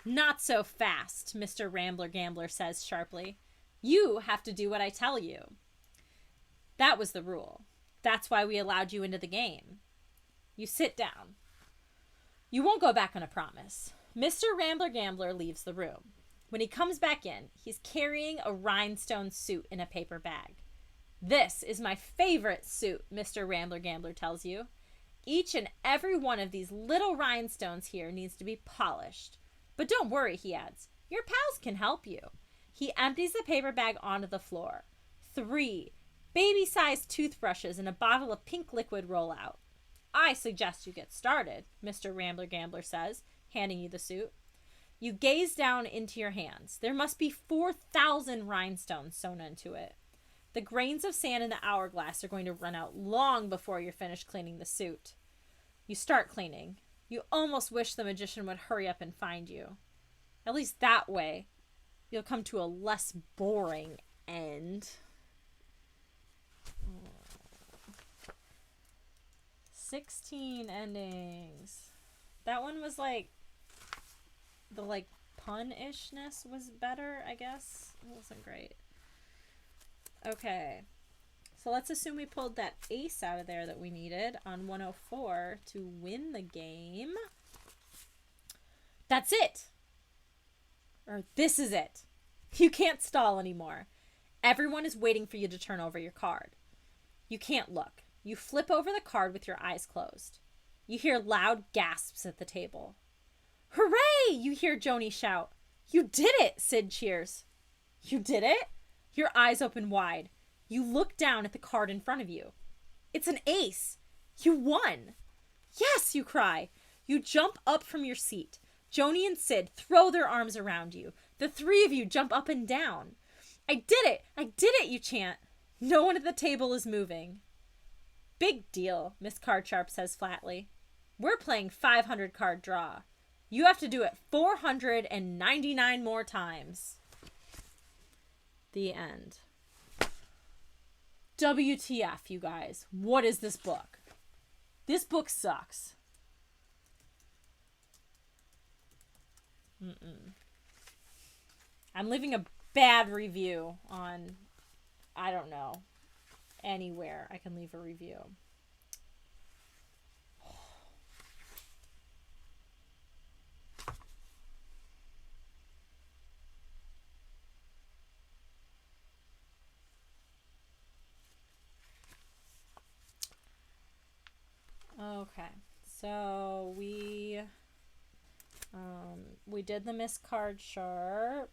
Not so fast, Mr. Rambler Gambler says sharply. You have to do what I tell you. That was the rule. That's why we allowed you into the game. You sit down. You won't go back on a promise. Mr. Rambler Gambler leaves the room. When he comes back in, he's carrying a rhinestone suit in a paper bag. This is my favorite suit, Mr. Rambler Gambler tells you. Each and every one of these little rhinestones here needs to be polished. But don't worry, he adds. Your pals can help you. He empties the paper bag onto the floor. 3 baby-sized toothbrushes and a bottle of pink liquid roll out. I suggest you get started, Mr. Rambler Gambler says, handing you the suit. You gaze down into your hands. There must be 4,000 rhinestones sewn into it. The grains of sand in the hourglass are going to run out long before you're finished cleaning the suit. You start cleaning. You almost wish the magician would hurry up and find you. At least that way, you'll come to a less boring end. 16 endings. That one was like, the like pun-ishness was better, I guess. It wasn't great. Okay. So let's assume we pulled that ace out of there that we needed on 104 to win the game. That's it. Or this is it. You can't stall anymore. Everyone is waiting for you to turn over your card. You can't look. You flip over the card with your eyes closed. You hear loud gasps at the table. Hooray! You hear Joni shout. You did it, Sid cheers. You did it? Your eyes open wide. You look down at the card in front of you. It's an ace. You won. Yes, you cry. You jump up from your seat. Joni and Sid throw their arms around you. The 3 of you jump up and down. I did it! I did it, you chant. No one at the table is moving. Big deal, Miss Cardsharp says flatly. We're playing 500 card draw. You have to do it 499 more times. The end. WTF, you guys. What is this book? This book sucks. I'm leaving a bad review on, I don't know, anywhere I can leave a review. Okay, so we did the Miss Cardsharp.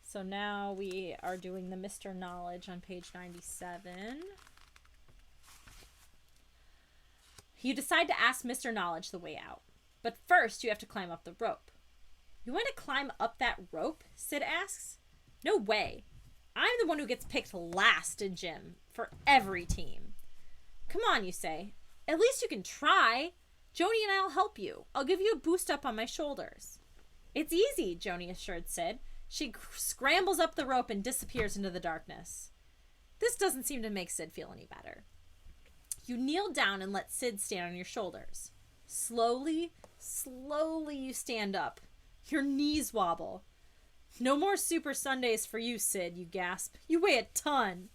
So now we are doing the Mr. Knowledge on page 97. You decide to ask Mr. Knowledge the way out. But first you have to climb up the rope. You want to climb up that rope? Sid asks. No way. I'm the one who gets picked last in gym for every team. Come on, you say. At least you can try. Joni and I'll help you. I'll give you a boost up on my shoulders. It's easy, Joni assured Sid. She scrambles up the rope and disappears into the darkness. This doesn't seem to make Sid feel any better. You kneel down and let Sid stand on your shoulders. Slowly you stand up. Your knees wobble. No more Super Sundays for you, Sid, you gasp. You weigh a ton.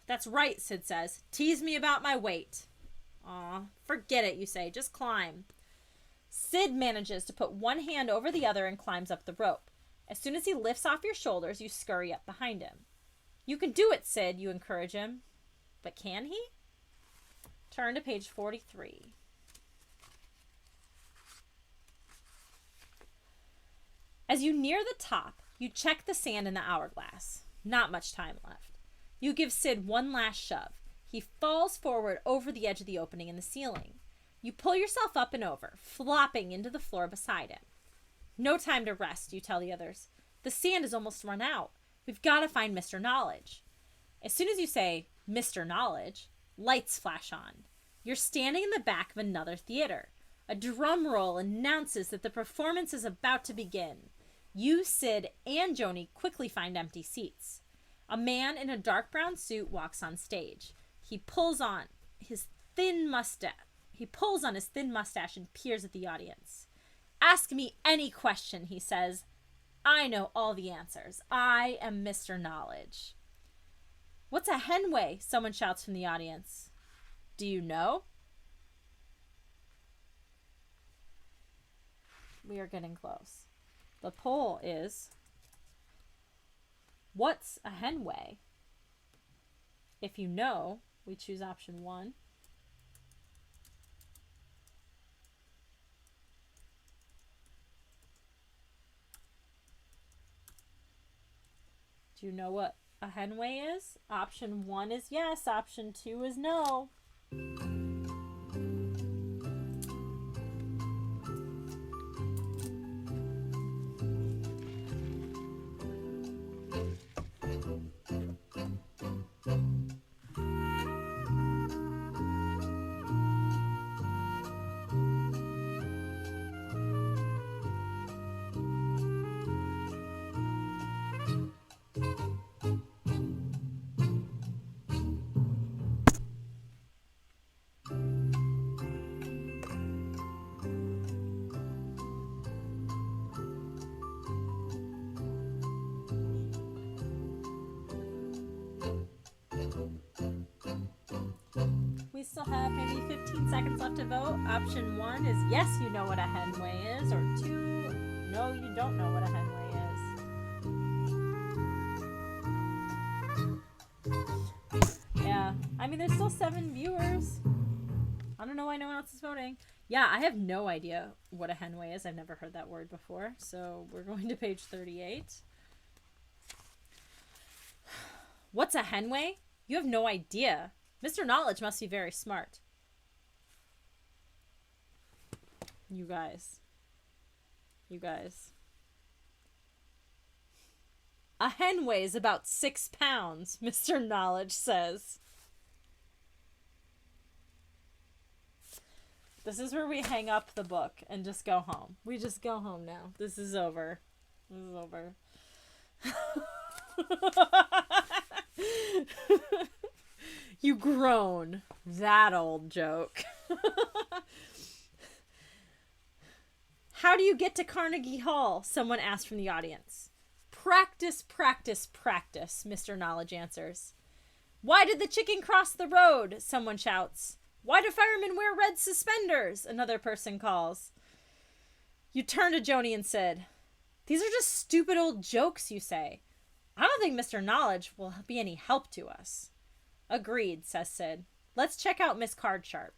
That's right, Sid says. Tease me about my weight. Aw, forget it, you say. Just climb. Sid manages to put one hand over the other and climbs up the rope. As soon as he lifts off your shoulders, you scurry up behind him. You can do it, Sid, you encourage him. But can he? Turn to page 43. As you near the top, you check the sand in the hourglass. Not much time left. You give Sid one last shove. He falls forward over the edge of the opening in the ceiling. You pull yourself up and over, flopping into the floor beside him. No time to rest, you tell the others. The sand is almost run out. We've got to find Mr. Knowledge. As soon as you say, Mr. Knowledge, lights flash on. You're standing in the back of another theater. A drum roll announces that the performance is about to begin. You, Sid, and Joni quickly find empty seats. A man in a dark brown suit walks on stage. He pulls on his thin mustache. And peers at the audience. Ask me any question, he says. I know all the answers. I am Mr. Knowledge. What's a hen weigh? Someone shouts from the audience. Do you know? We are getting close. The poll is, what's a hen weigh? If you know, we choose option 1. Do you know what a hen weigh is? Option 1 is yes. Option 2 is no. We still have maybe 15 seconds left to vote. Option 1 is yes, you know what a hen weigh is, or 2, no, you don't know what a hen weigh is. Yeah, I mean, there's still 7 viewers. I don't know why no one else is voting. Yeah, I have no idea what a hen weigh is. I've never heard that word before. So we're going to page 38. What's a hen weigh? You have no idea. Mr. Knowledge must be very smart. You guys. A hen weighs about 6 pounds, Mr. Knowledge says. This is where we hang up the book and just go home. We just go home now. This is over. You groan. That old joke. How do you get to Carnegie Hall? Someone asked from the audience. Practice, practice, practice, Mr. Knowledge answers. Why did the chicken cross the road? Someone shouts. Why do firemen wear red suspenders? Another person calls. You turn to Joni and said, these are just stupid old jokes, you say. I don't think Mr. Knowledge will be any help to us. Agreed, says Sid. Let's check out Miss Cardsharp.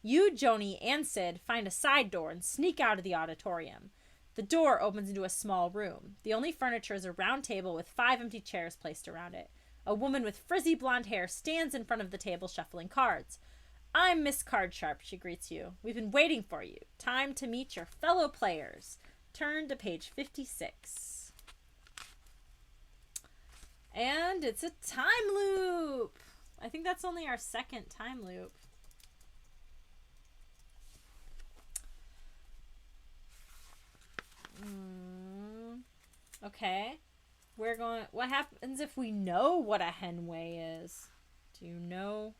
You, Joni, and Sid find a side door and sneak out of the auditorium. The door opens into a small room. The only furniture is a round table with 5 empty chairs placed around it. A woman with frizzy blonde hair stands in front of the table shuffling cards. I'm Miss Cardsharp, she greets you. We've been waiting for you. Time to meet your fellow players. Turn to page 56. And it's a time loop. I think that's only our second time loop. Okay. We're going... What happens if we know what a hen weigh is? Do you know?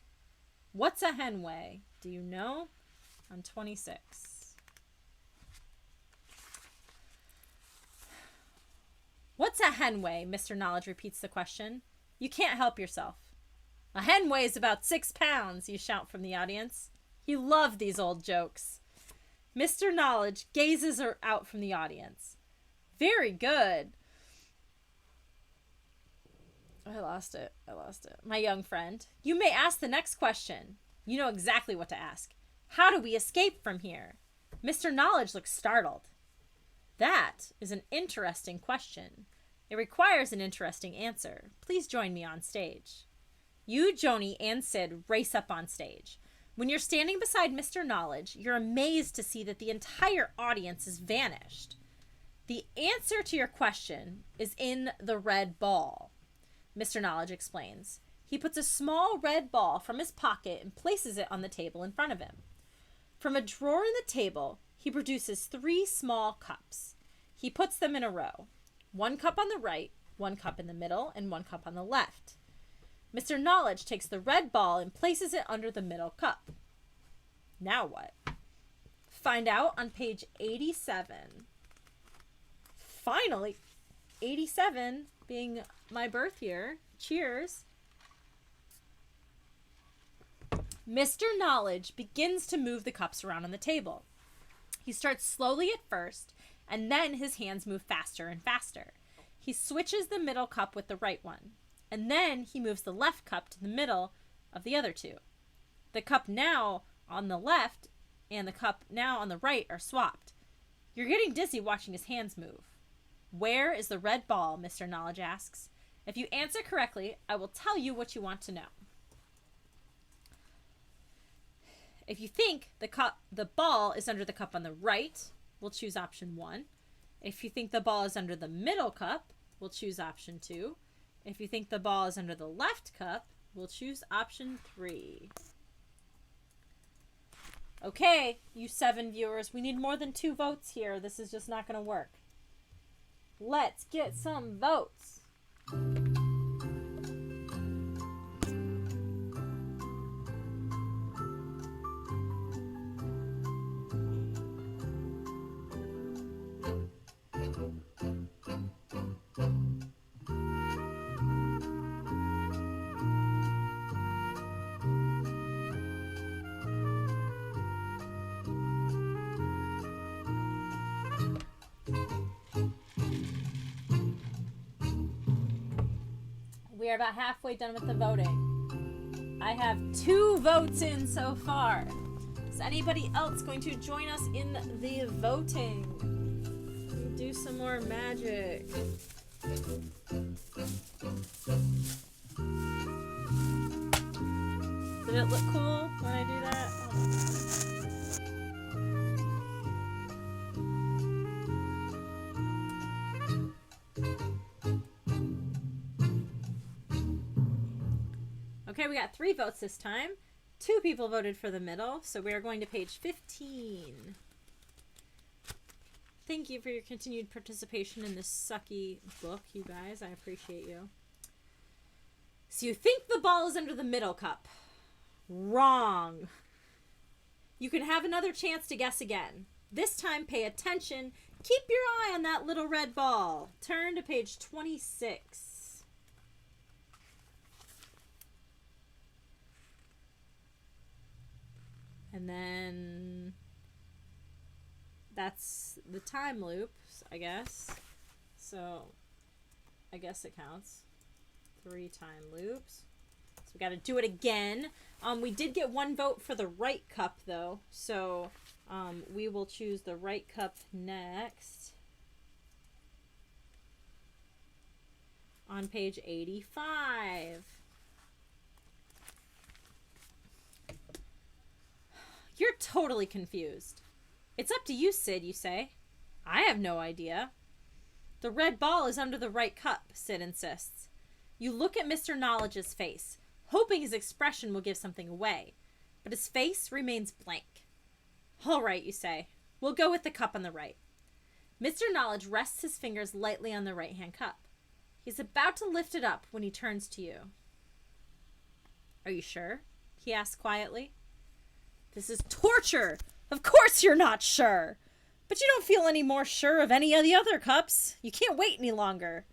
What's a hen weigh? Do you know? On 26. What's a hen weigh? Mr. Knowledge repeats the question. You can't help yourself. A hen weighs about 6 pounds, you shout from the audience. You love these old jokes. Mr. Knowledge gazes out from the audience. Very good. I lost it. My young friend. You may ask the next question. You know exactly what to ask. How do we escape from here? Mr. Knowledge looks startled. That is an interesting question. It requires an interesting answer. Please join me on stage. You, Joni, and Sid race up on stage. When you're standing beside Mr. Knowledge, you're amazed to see that the entire audience has vanished. The answer to your question is in the red ball. Mr. Knowledge explains. He puts a small red ball from his pocket and places it on the table in front of him. From a drawer in the table, he produces 3 small cups. He puts them in a row. 1 cup on the right, one cup in the middle and one cup on the left. Mr. Knowledge takes the red ball and places it under the middle cup. Now what? Find out on page 87. Finally, 87 being my birth year. Cheers. Mr. Knowledge begins to move the cups around on the table. He starts slowly at first, and then his hands move faster and faster. He switches the middle cup with the right one, and then he moves the left cup to the middle of the other two. The cup now on the left and the cup now on the right are swapped. You're getting dizzy watching his hands move. Where is the red ball? Mr. Knowledge asks. If you answer correctly, I will tell you what you want to know. If you think the ball is under the cup on the right, we'll choose option 1. If you think the ball is under the middle cup, we'll choose option 2. If you think the ball is under the left cup, we'll choose option 3. Okay, you 7 viewers, we need more than 2 votes here. This is just not going to work. Let's get some votes. We are about halfway done with the voting. I have 2 votes in so far. Is anybody else going to join us in the voting? Do some more magic. Did it look cool when I do that? Hold on. Okay, we got 3 votes this time. 2 people voted for the middle, so we are going to page 15. Thank you for your continued participation in this sucky book, you guys. I appreciate you. So you think the ball is under the middle cup. Wrong. You can have another chance to guess again. This time, pay attention. Keep your eye on that little red ball. Turn to page 26. And then that's the time loops, I guess. So I guess it counts. 3 time loops. So we got to do it again. We did get 1 vote for the right cup though. So we will choose the right cup next. On page 85. You're totally confused. It's up to you, Sid, you say. I have no idea. The red ball is under the right cup, Sid insists. You look at Mr. Knowledge's face, hoping his expression will give something away, but his face remains blank. All right, you say. We'll go with the cup on the right. Mr. Knowledge rests his fingers lightly on the right-hand cup. He's about to lift it up when he turns to you. Are you sure? He asks quietly. This is torture. Of course you're not sure. But you don't feel any more sure of any of the other cups. You can't wait any longer.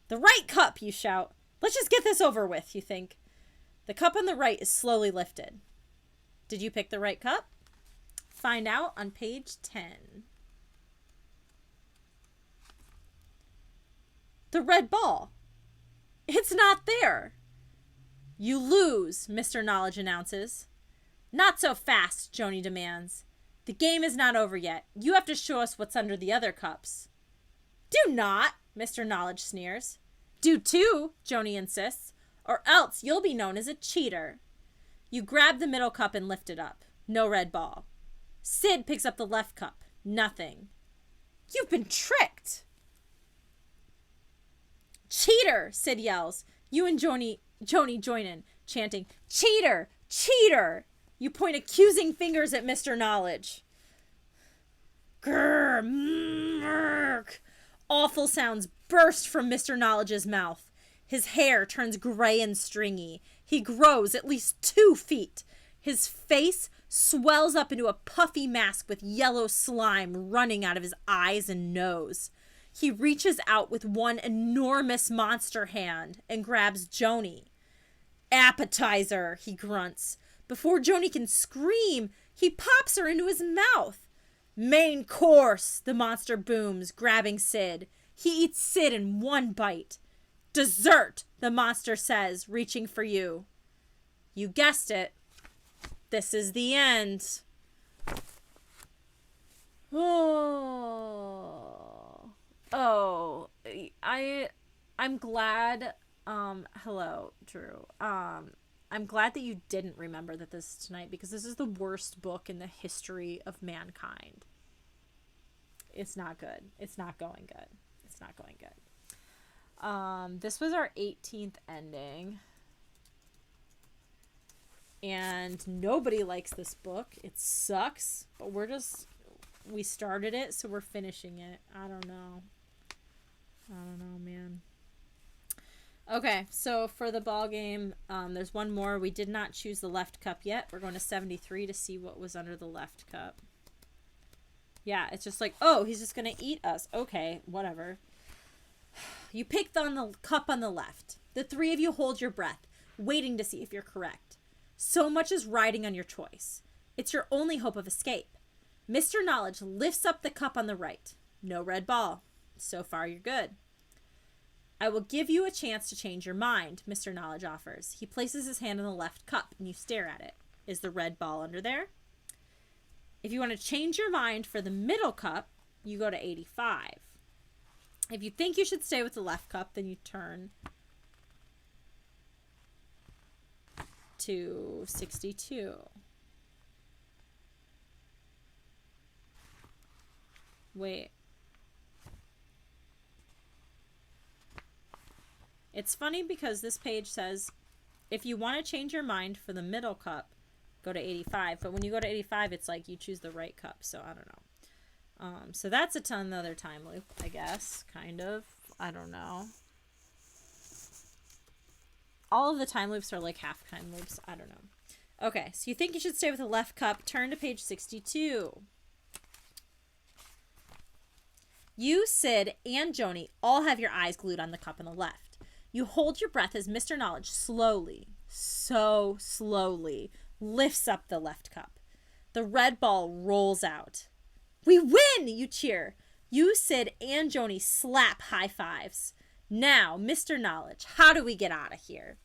The right cup, you shout. Let's just get this over with, you think. The cup on the right is slowly lifted. Did you pick the right cup? Find out on page 10. The red ball. It's not there. You lose, Mr. Knowledge announces. Not so fast, Joni demands. The game is not over yet. You have to show us what's under the other cups. Do not, Mr. Knowledge sneers. Do too, Joni insists, or else you'll be known as a cheater. You grab the middle cup and lift it up. No red ball. Sid picks up the left cup. Nothing. You've been tricked. Cheater, Sid yells. You and Joni join in, chanting, Cheater! Cheater! You point accusing fingers at Mr. Knowledge. Grr, murk. Awful sounds burst from Mr. Knowledge's mouth. His hair turns gray and stringy. He grows at least 2 feet. His face swells up into a puffy mask with yellow slime running out of his eyes and nose. He reaches out with one enormous monster hand and grabs Joni. Appetizer, he grunts. Before Joni can scream, he pops her into his mouth. Main course, the monster booms, grabbing Sid. He eats Sid in one bite. Dessert, the monster says, reaching for you. You guessed it. This is the end. Oh, I'm glad. Hello, Drew. I'm glad that you didn't remember that this is tonight, because this is the worst book in the history of mankind. It's not good. It's not going good. It's not going good. This was our 18th ending. And nobody likes this book. It sucks, but we started it, so we're finishing it. I don't know, man. Okay, so for the ball game, there's one more. We did not choose the left cup yet. We're going to 73 to see what was under the left cup. Yeah, it's just like, oh, he's just going to eat us. Okay, whatever. You picked on the cup on the left. The 3 of you hold your breath, waiting to see if you're correct. So much is riding on your choice. It's your only hope of escape. Mr. Knowledge lifts up the cup on the right. No red ball. So far, you're good. I will give you a chance to change your mind, Mr. Knowledge offers. He places his hand on the left cup, and you stare at it. Is the red ball under there? If you want to change your mind for the middle cup, you go to 85. If you think you should stay with the left cup, then you turn to 62. Wait. It's funny because this page says, if you want to change your mind for the middle cup, go to 85. But when you go to 85, it's like you choose the right cup. So I don't know. So that's another time loop, I guess. Kind of. I don't know. All of the time loops are like half time loops. I don't know. Okay, so you think you should stay with the left cup. Turn to page 62. You, Sid, and Joni all have your eyes glued on the cup on the left. You hold your breath as Mr. Knowledge slowly, so slowly, lifts up the left cup. The red ball rolls out. We win, you cheer. You, Sid, and Joni slap high fives. Now, Mr. Knowledge, how do we get out of here?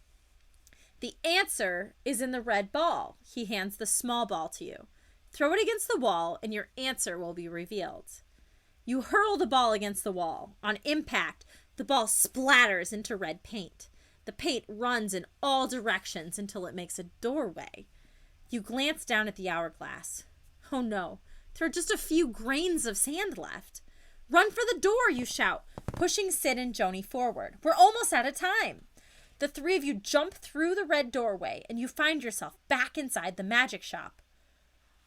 The answer is in the red ball. He hands the small ball to you. Throw it against the wall, and your answer will be revealed. You hurl the ball against the wall. On impact, the ball splatters into red paint. The paint runs in all directions until it makes a doorway. You glance down at the hourglass. Oh no, there are just a few grains of sand left. Run for the door, you shout, pushing Sid and Joni forward. We're almost out of time. The 3 of you jump through the red doorway, and you find yourself back inside the magic shop.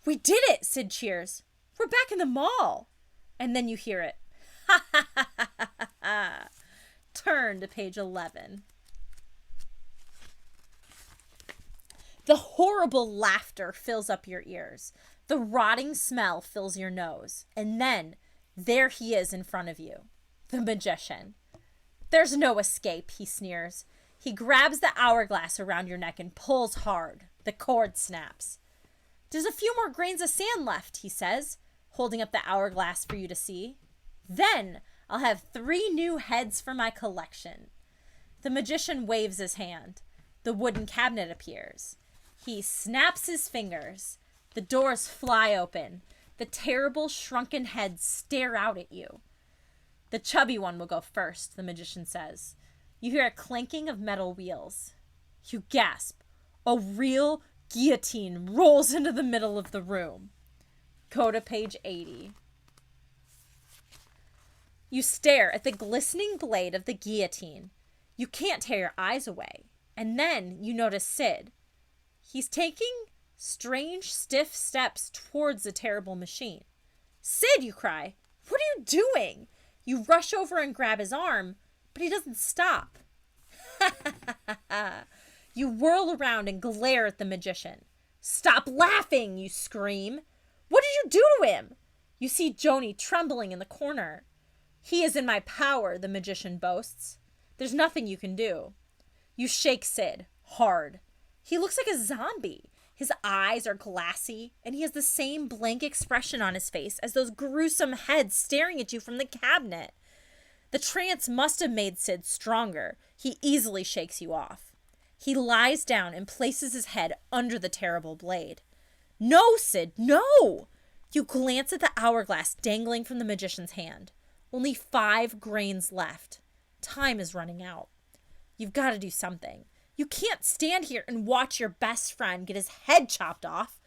We did it, Sid cheers. We're back in the mall. And then you hear it. Ha ha ha ha ha ha. Turn to page 11. The horrible laughter fills up your ears. The rotting smell fills your nose. And then, there he is in front of you. The magician. There's no escape, he sneers. He grabs the hourglass around your neck and pulls hard. The cord snaps. There's a few more grains of sand left, he says, holding up the hourglass for you to see. Then I'll have 3 new heads for my collection. The magician waves his hand. The wooden cabinet appears. He snaps his fingers. The doors fly open. The terrible shrunken heads stare out at you. The chubby one will go first, the magician says. You hear a clanking of metal wheels. You gasp. A real guillotine rolls into the middle of the room. Go to page 80. You stare at the glistening blade of the guillotine. You can't tear your eyes away. And then you notice Sid. He's taking strange, stiff steps towards the terrible machine. Sid, you cry. What are you doing? You rush over and grab his arm, but he doesn't stop. You whirl around and glare at the magician. Stop laughing, you scream. What did you do to him? You see Joni trembling in the corner. He is in my power, the magician boasts. There's nothing you can do. You shake Sid hard. He looks like a zombie. His eyes are glassy, and he has the same blank expression on his face as those gruesome heads staring at you from the cabinet. The trance must have made Sid stronger. He easily shakes you off. He lies down and places his head under the terrible blade. No, Sid, no! You glance at the hourglass dangling from the magician's hand. Only 5 grains left. Time is running out. You've got to do something. You can't stand here and watch your best friend get his head chopped off.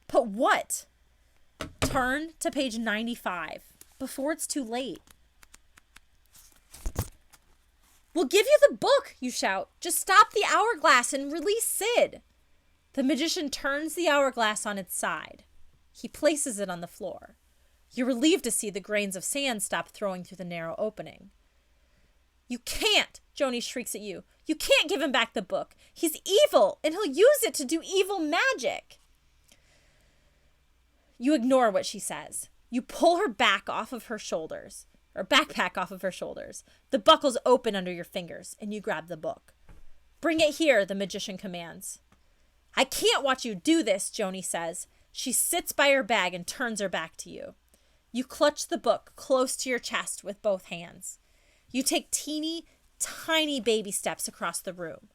But what? Turn to page 95 before it's too late. We'll give you the book, you shout. Just stop the hourglass and release Sid. The magician turns the hourglass on its side. He places it on the floor. You're relieved to see the grains of sand stop throwing through the narrow opening. You can't, Joni shrieks at you. You can't give him back the book. He's evil, and he'll use it to do evil magic. You ignore what she says. You pull her back off of her shoulders, or backpack off of her shoulders. The buckles open under your fingers, and you grab the book. Bring it here, the magician commands. I can't watch you do this, Joni says. She sits by her bag and turns her back to you. You clutch the book close to your chest with both hands. You take teeny, tiny baby steps across the room.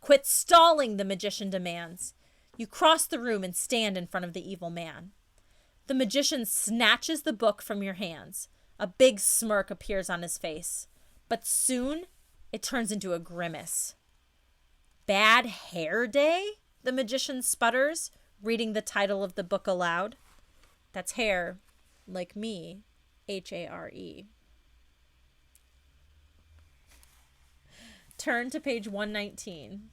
Quit stalling, the magician demands. You cross the room and stand in front of the evil man. The magician snatches the book from your hands. A big smirk appears on his face. But soon, it turns into a grimace. Bad Hair Day? The magician sputters, reading the title of the book aloud. That's hair, like me, H-A-R-E. Turn to page 119.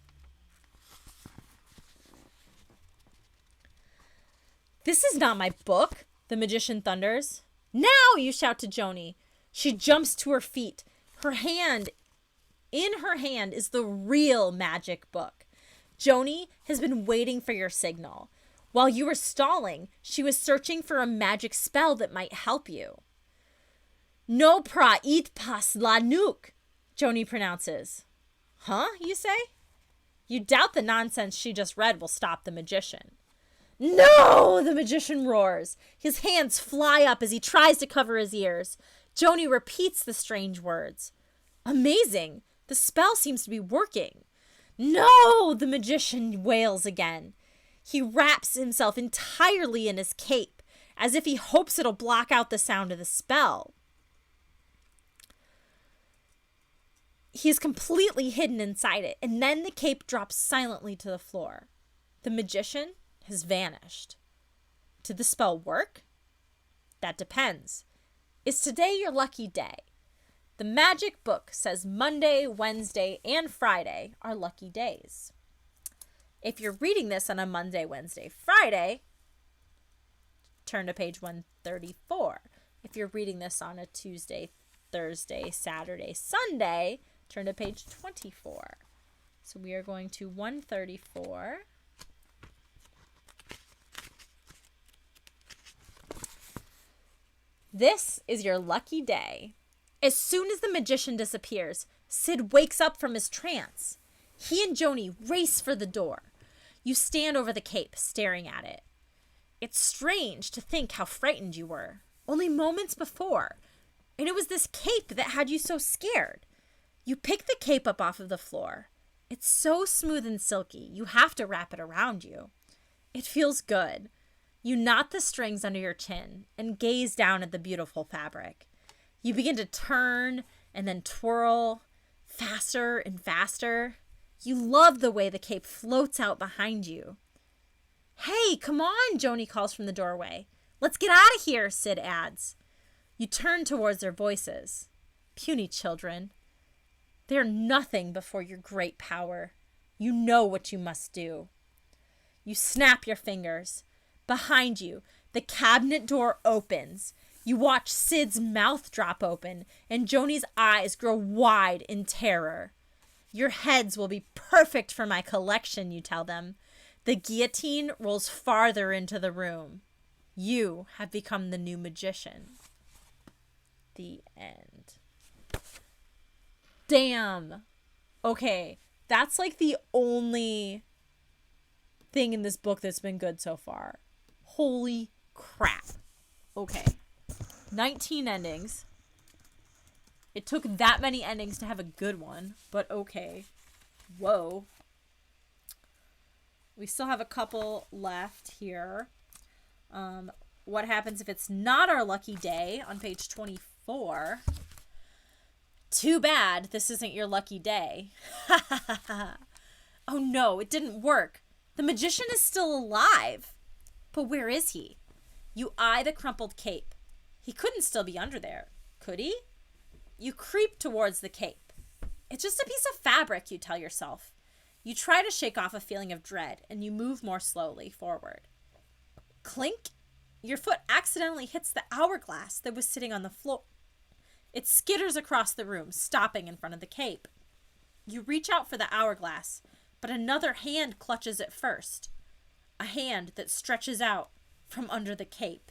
This is not my book, the magician thunders. Now, you shout to Joni. She jumps to her feet. In her hand is the real magic book. Joni has been waiting for your signal. While you were stalling, she was searching for a magic spell that might help you. No pra it pas la nuke, Joni pronounces. Huh, you say? You doubt the nonsense she just read will stop the magician. No, the magician roars. His hands fly up as he tries to cover his ears. Joni repeats the strange words. Amazing. The spell seems to be working. No, the magician wails again. He wraps himself entirely in his cape, as if he hopes it'll block out the sound of the spell. He is completely hidden inside it, and then the cape drops silently to the floor. The magician has vanished. Did the spell work? That depends. Is today your lucky day? The magic book says Monday, Wednesday, and Friday are lucky days. If you're reading this on a Monday, Wednesday, Friday, turn to page 134. If you're reading this on a Tuesday, Thursday, Saturday, Sunday, turn to page 24. So we are going to 134. This is your lucky day. As soon as the magician disappears, Sid wakes up from his trance. He and Joni race for the door. You stand over the cape, staring at it. It's strange to think how frightened you were, only moments before. And it was this cape that had you so scared. You pick the cape up off of the floor. It's so smooth and silky, you have to wrap it around you. It feels good. You knot the strings under your chin and gaze down at the beautiful fabric. You begin to turn and then twirl, faster and faster. You love the way the cape floats out behind you. Hey, come on, Joni calls from the doorway. Let's get out of here, Sid adds. You turn towards their voices. Puny children. They're nothing before your great power. You know what you must do. You snap your fingers. Behind you, the cabinet door opens. You watch Sid's mouth drop open and Joni's eyes grow wide in terror. Your heads will be perfect for my collection, you tell them. The guillotine rolls farther into the room. You have become the new magician. The end. Damn. Okay, that's like the only thing in this book that's been good so far. Holy crap. Okay. 19 endings. It took that many endings to have a good one, but okay. Whoa. We still have a couple left here. What happens if it's not our lucky day on page 24? Too bad this isn't your lucky day. Oh no, it didn't work. The magician is still alive. But where is he? You eye the crumpled cape. He couldn't still be under there, could he? You creep towards the cape. It's just a piece of fabric, you tell yourself. You try to shake off a feeling of dread, and you move more slowly forward. Clink! Your foot accidentally hits the hourglass that was sitting on the floor. It skitters across the room, stopping in front of the cape. You reach out for the hourglass, but another hand clutches it first. A hand that stretches out from under the cape.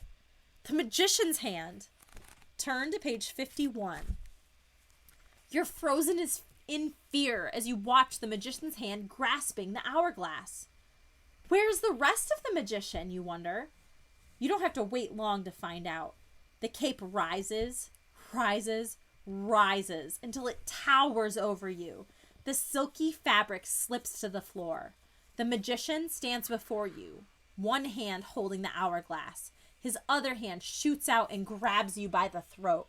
The magician's hand. Turn to page 51. You're frozen in fear as you watch the magician's hand grasping the hourglass. Where's the rest of the magician, you wonder? You don't have to wait long to find out. The cape rises, rises, rises until it towers over you. The silky fabric slips to the floor. The magician stands before you, one hand holding the hourglass. His other hand shoots out and grabs you by the throat.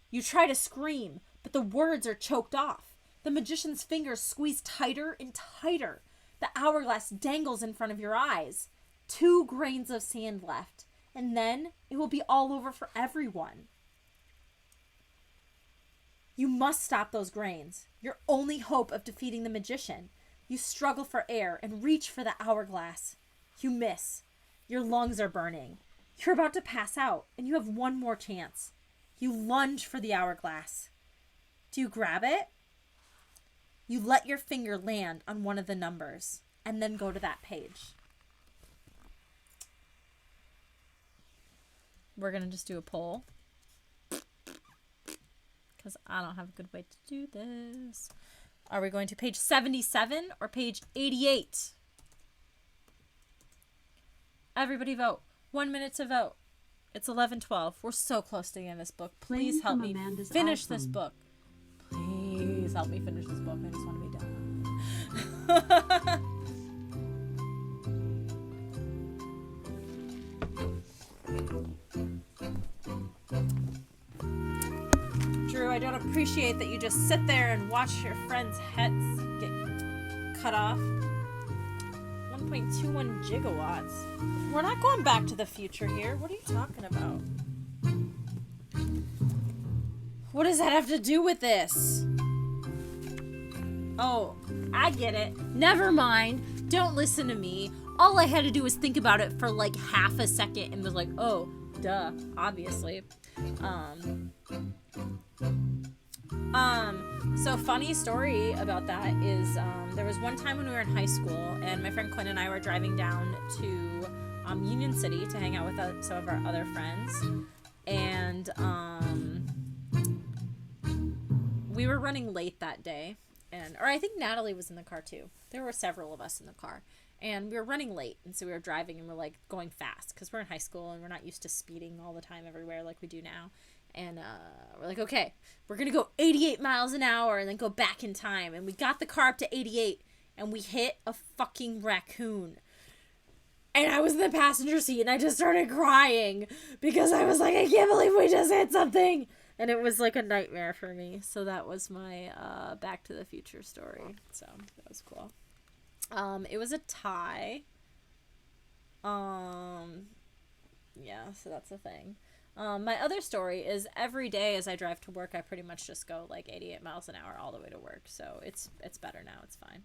You try to scream, but the words are choked off. The magician's fingers squeeze tighter and tighter. The hourglass dangles in front of your eyes. 2 grains of sand left, and then it will be all over for everyone. You must stop those grains. Your only hope of defeating the magician. You struggle for air and reach for the hourglass. You miss. Your lungs are burning. You're about to pass out, and you have one more chance. You lunge for the hourglass. Do you grab it? You let your finger land on one of the numbers, and then go to that page. We're going to just do a poll, because I don't have a good way to do this. Are we going to page 77 or page 88? Everybody vote. 1 minute to vote. It's 11:12. We're so close to the end of this book. Please help me finish this book. Please help me finish this book. I just want to be done. Drew, I don't appreciate that you just sit there and watch your friends' heads get cut off. 1.21 gigawatts. We're not going back to the future here. What are you talking about? What does that have to do with this? Oh, I get it. Never mind. Don't listen to me. All I had to do was think about it for like half a second and was like, oh, duh, obviously. So funny story about that is there was one time when we were in high school and my friend Quinn and I were driving down to Union City to hang out with some of our other friends, and we were running late that day, or I think Natalie was in the car too. There were several of us in the car, and we were running late, and so we were driving and we're like going fast because we're in high school and we're not used to speeding all the time everywhere like we do now. And we're like, okay, we're going to go 88 miles an hour and then go back in time. And we got the car up to 88 and we hit a fucking raccoon. And I was in the passenger seat and I just started crying because I was like, I can't believe we just hit something. And it was like a nightmare for me. So that was my Back to the Future story. So that was cool. It was a tie. Yeah, so that's the thing. My other story is every day as I drive to work, I pretty much just go like 88 miles an hour all the way to work. So it's better now. It's fine.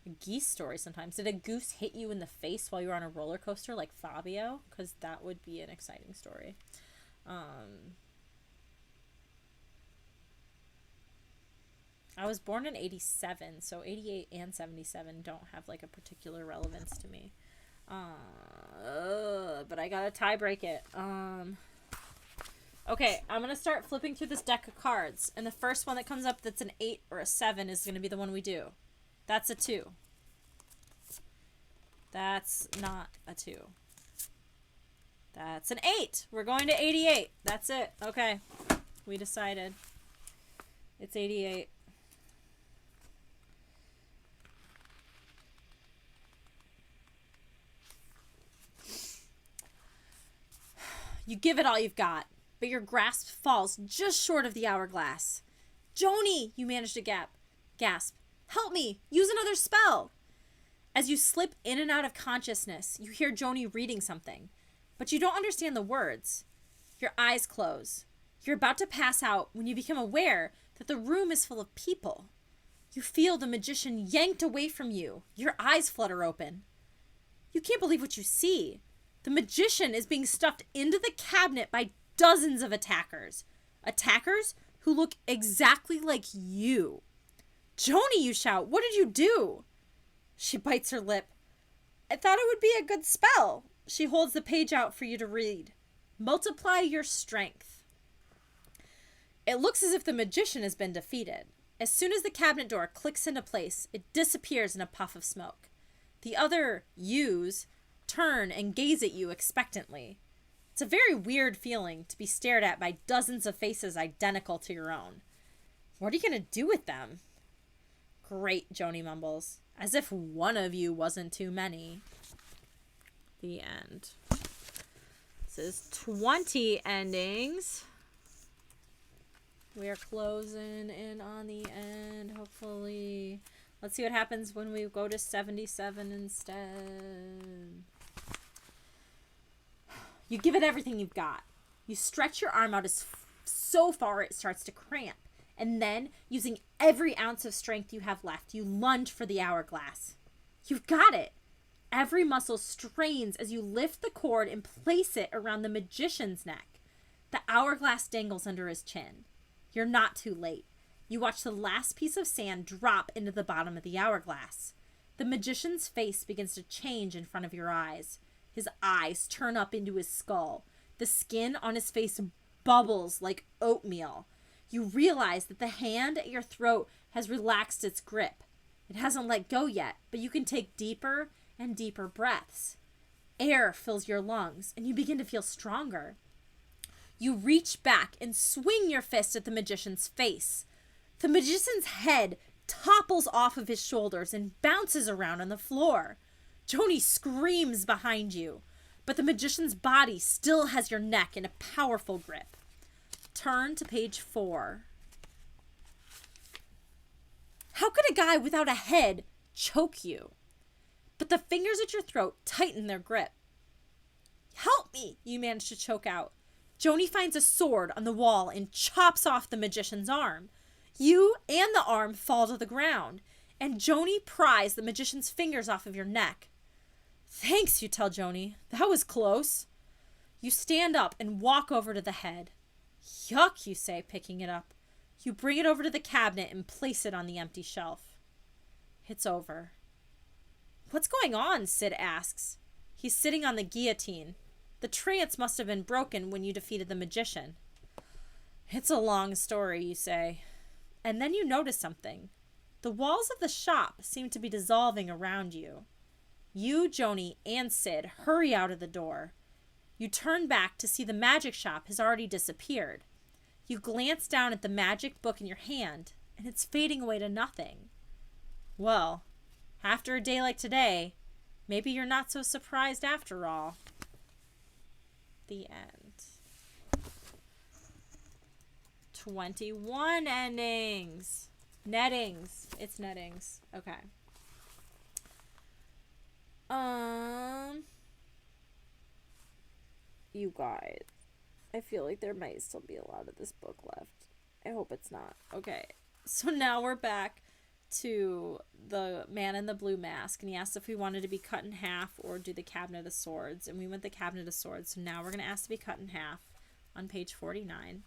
a geese story sometimes. Did a goose hit you in the face while you were on a roller coaster like Fabio? Because that would be an exciting story. I was born in 87, so 88 and 77 don't have like a particular relevance to me. But I gotta tie break it. Okay, I'm gonna start flipping through this deck of cards, and the first one that comes up that's an 8 or a 7 is gonna be the one we do. That's a 2. That's not a 2. That's an 8. We're going to 88. That's it. Okay, we decided. It's 88. You give it all you've got, but your grasp falls just short of the hourglass. Joni, you manage to gasp. Help me! Use another spell! As you slip in and out of consciousness, you hear Joni reading something, but you don't understand the words. Your eyes close. You're about to pass out when you become aware that the room is full of people. You feel the magician yanked away from you. Your eyes flutter open. You can't believe what you see. The magician is being stuffed into the cabinet by dozens of attackers. Attackers who look exactly like you. Joni, you shout, what did you do? She bites her lip. I thought it would be a good spell. She holds the page out for you to read. Multiply your strength. It looks as if the magician has been defeated. As soon as the cabinet door clicks into place, it disappears in a puff of smoke. The other yous turn and gaze at you expectantly. It's a very weird feeling to be stared at by dozens of faces identical to your own. What are you going to do with them? Great, Joni mumbles, as if one of you wasn't too many. The end. This is 20 endings. We are closing in on the end, hopefully. Let's see what happens when we go to 77 instead. You give it everything you've got. You stretch your arm out so far it starts to cramp. And then, using every ounce of strength you have left, you lunge for the hourglass. You've got it. Every muscle strains as you lift the cord and place it around the magician's neck. The hourglass dangles under his chin. You're not too late. You watch the last piece of sand drop into the bottom of the hourglass. The magician's face begins to change in front of your eyes. His eyes turn up into his skull. The skin on his face bubbles like oatmeal. You realize that the hand at your throat has relaxed its grip. It hasn't let go yet, but you can take deeper and deeper breaths. Air fills your lungs, and you begin to feel stronger. You reach back and swing your fist at the magician's face. The magician's head topples off of his shoulders and bounces around on the floor. Joni screams behind you, but the magician's body still has your neck in a powerful grip. Turn to page 4. How could a guy without a head choke you? But the fingers at your throat tighten their grip. Help me, you manage to choke out. Joni finds a sword on the wall and chops off the magician's arm. You and the arm fall to the ground, and Joni pries the magician's fingers off of your neck. Thanks, you tell Joni. That was close. You stand up and walk over to the head. Yuck, you say, picking it up. You bring it over to the cabinet and place it on the empty shelf. It's over. What's going on? Sid asks. He's sitting on the guillotine. The trance must have been broken when you defeated the magician. It's a long story, you say. And then you notice something. The walls of the shop seem to be dissolving around you. You, Joni, and Sid hurry out of the door. You turn back to see the magic shop has already disappeared. You glance down at the magic book in your hand, and it's fading away to nothing. Well, after a day like today, maybe you're not so surprised after all. The end. 21 endings. Nettings. It's nettings. Okay. You guys. I feel like there might still be a lot of this book left. I hope it's not. Okay. So now we're back to the man in the blue mask, and he asked if we wanted to be cut in half or do the Cabinet of Swords, and we went the Cabinet of Swords. So now we're going to ask to be cut in half on page 49.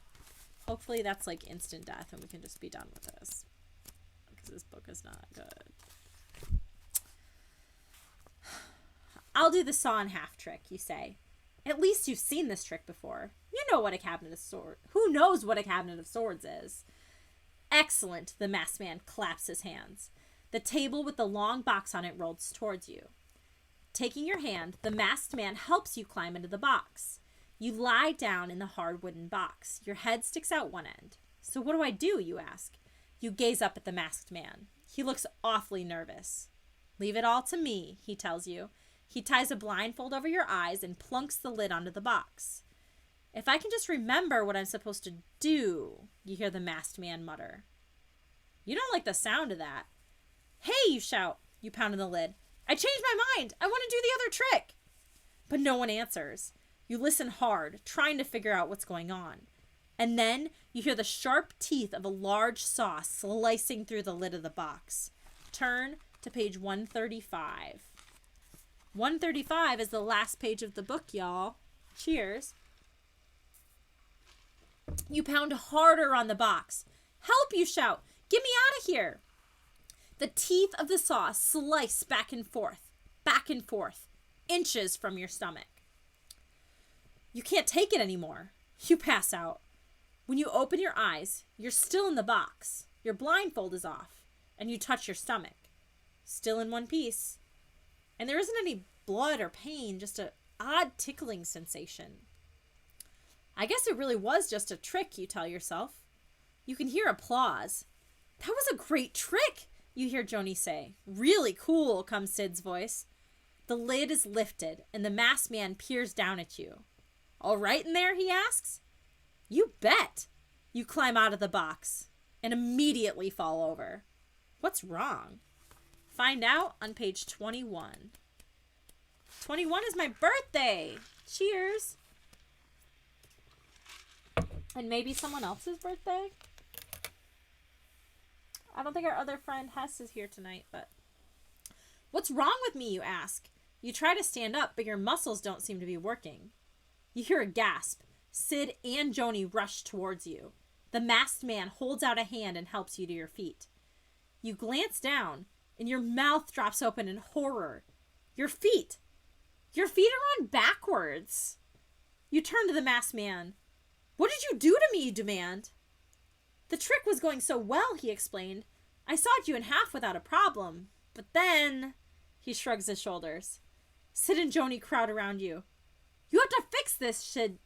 Hopefully that's like instant death and we can just be done with this, because this book is not good. I'll do the saw in half trick, you say. At least you've seen this trick before. You know what a Cabinet of Swords... Who knows what a Cabinet of Swords is? Excellent, the masked man claps his hands. The table with the long box on it rolls towards you. Taking your hand, the masked man helps you climb into the box. You lie down in the hard wooden box. Your head sticks out one end. So what do? You ask. You gaze up at the masked man. He looks awfully nervous. Leave it all to me, he tells you. He ties a blindfold over your eyes and plunks the lid onto the box. If I can just remember what I'm supposed to do, you hear the masked man mutter. You don't like the sound of that. Hey, you shout. You pound on the lid. I changed my mind. I want to do the other trick. But no one answers. You listen hard, trying to figure out what's going on. And then you hear the sharp teeth of a large saw slicing through the lid of the box. Turn to page 135. 135 is the last page of the book, y'all. Cheers. You pound harder on the box. Help, you shout. Get me out of here. The teeth of the saw slice back and forth, inches from your stomach. You can't take it anymore. You pass out. When you open your eyes, you're still in the box. Your blindfold is off, and you touch your stomach. Still in one piece. And there isn't any blood or pain, just an odd tickling sensation. I guess it really was just a trick, you tell yourself. You can hear applause. That was a great trick, you hear Joni say. Really cool, comes Sid's voice. The lid is lifted, and the masked man peers down at you. All right in there, he asks. You bet. You climb out of the box and immediately fall over. What's wrong? Find out on page 21. 21 is my birthday. Cheers. And maybe someone else's birthday. I don't think our other friend Hess is here tonight, but... What's wrong with me, you ask? You try to stand up, but your muscles don't seem to be working. You hear a gasp. Sid and Joni rush towards you. The masked man holds out a hand and helps you to your feet. You glance down, and your mouth drops open in horror. Your feet! Your feet are on backwards! You turn to the masked man. What did you do to me, you demand? The trick was going so well, he explained. I sawed you in half without a problem. But then... He shrugs his shoulders. Sid and Joni crowd around you. You have to fix this,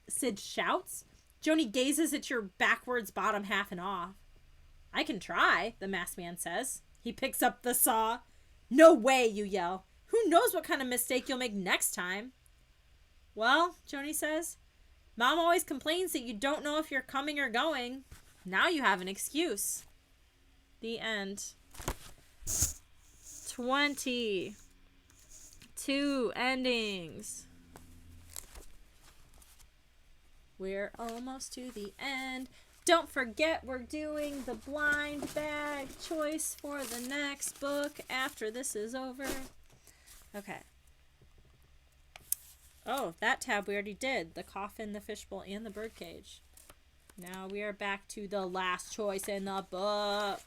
Sid shouts. Joni gazes at your backwards bottom half in awe. I can try, the masked man says. He picks up the saw. No way, you yell. Who knows what kind of mistake you'll make next time? Well, Joni says, Mom always complains that you don't know if you're coming or going. Now you have an excuse. The end. 22 endings. We're almost to the end. Don't forget we're doing the blind bag choice for the next book after this is over. Okay. Oh, that tab we already did. The coffin, the fishbowl, and the birdcage. Now we are back to the last choice in the book.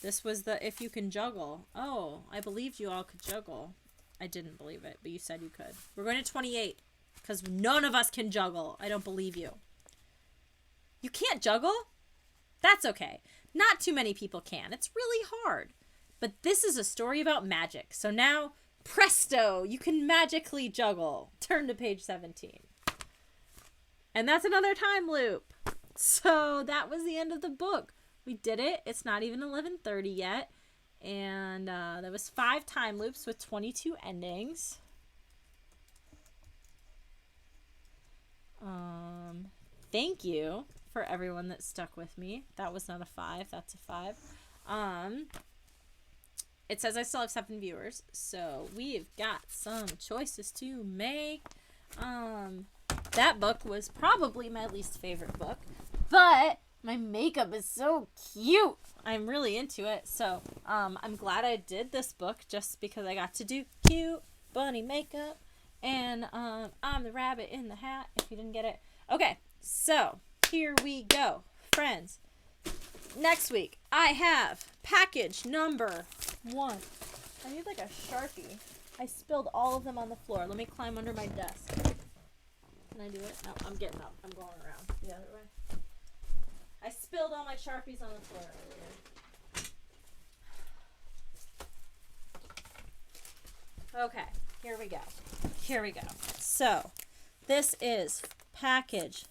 This was the if you can juggle. Oh, I believed you all could juggle. I didn't believe it, but you said you could. We're going to 28. Because none of us can juggle. I don't believe you. You can't juggle? That's okay. Not too many people can. It's really hard. But this is a story about magic. So now, presto, you can magically juggle. Turn to page 17. And that's another time loop. So that was the end of the book. We did it. It's not even 11:30 yet. And there was 5 time loops with 22 endings. Thank you for everyone that stuck with me. That was not a 5. That's a 5. It says I still have 7 viewers, so we've got some choices to make. That book was probably my least favorite book, but My makeup is so cute. I'm really into it. So, I'm glad I did this book just because I got to do cute bunny makeup. And, I'm the rabbit in the hat, if you didn't get it. Okay, so, here we go. Friends, next week, I have package number 1. I need like a Sharpie. I spilled all of them on the floor. Let me climb under my desk. Can I do it? No, I'm getting up. I'm going around the other way. I spilled all my Sharpies on the floor earlier. Okay, here we go. Here we go. So, this is package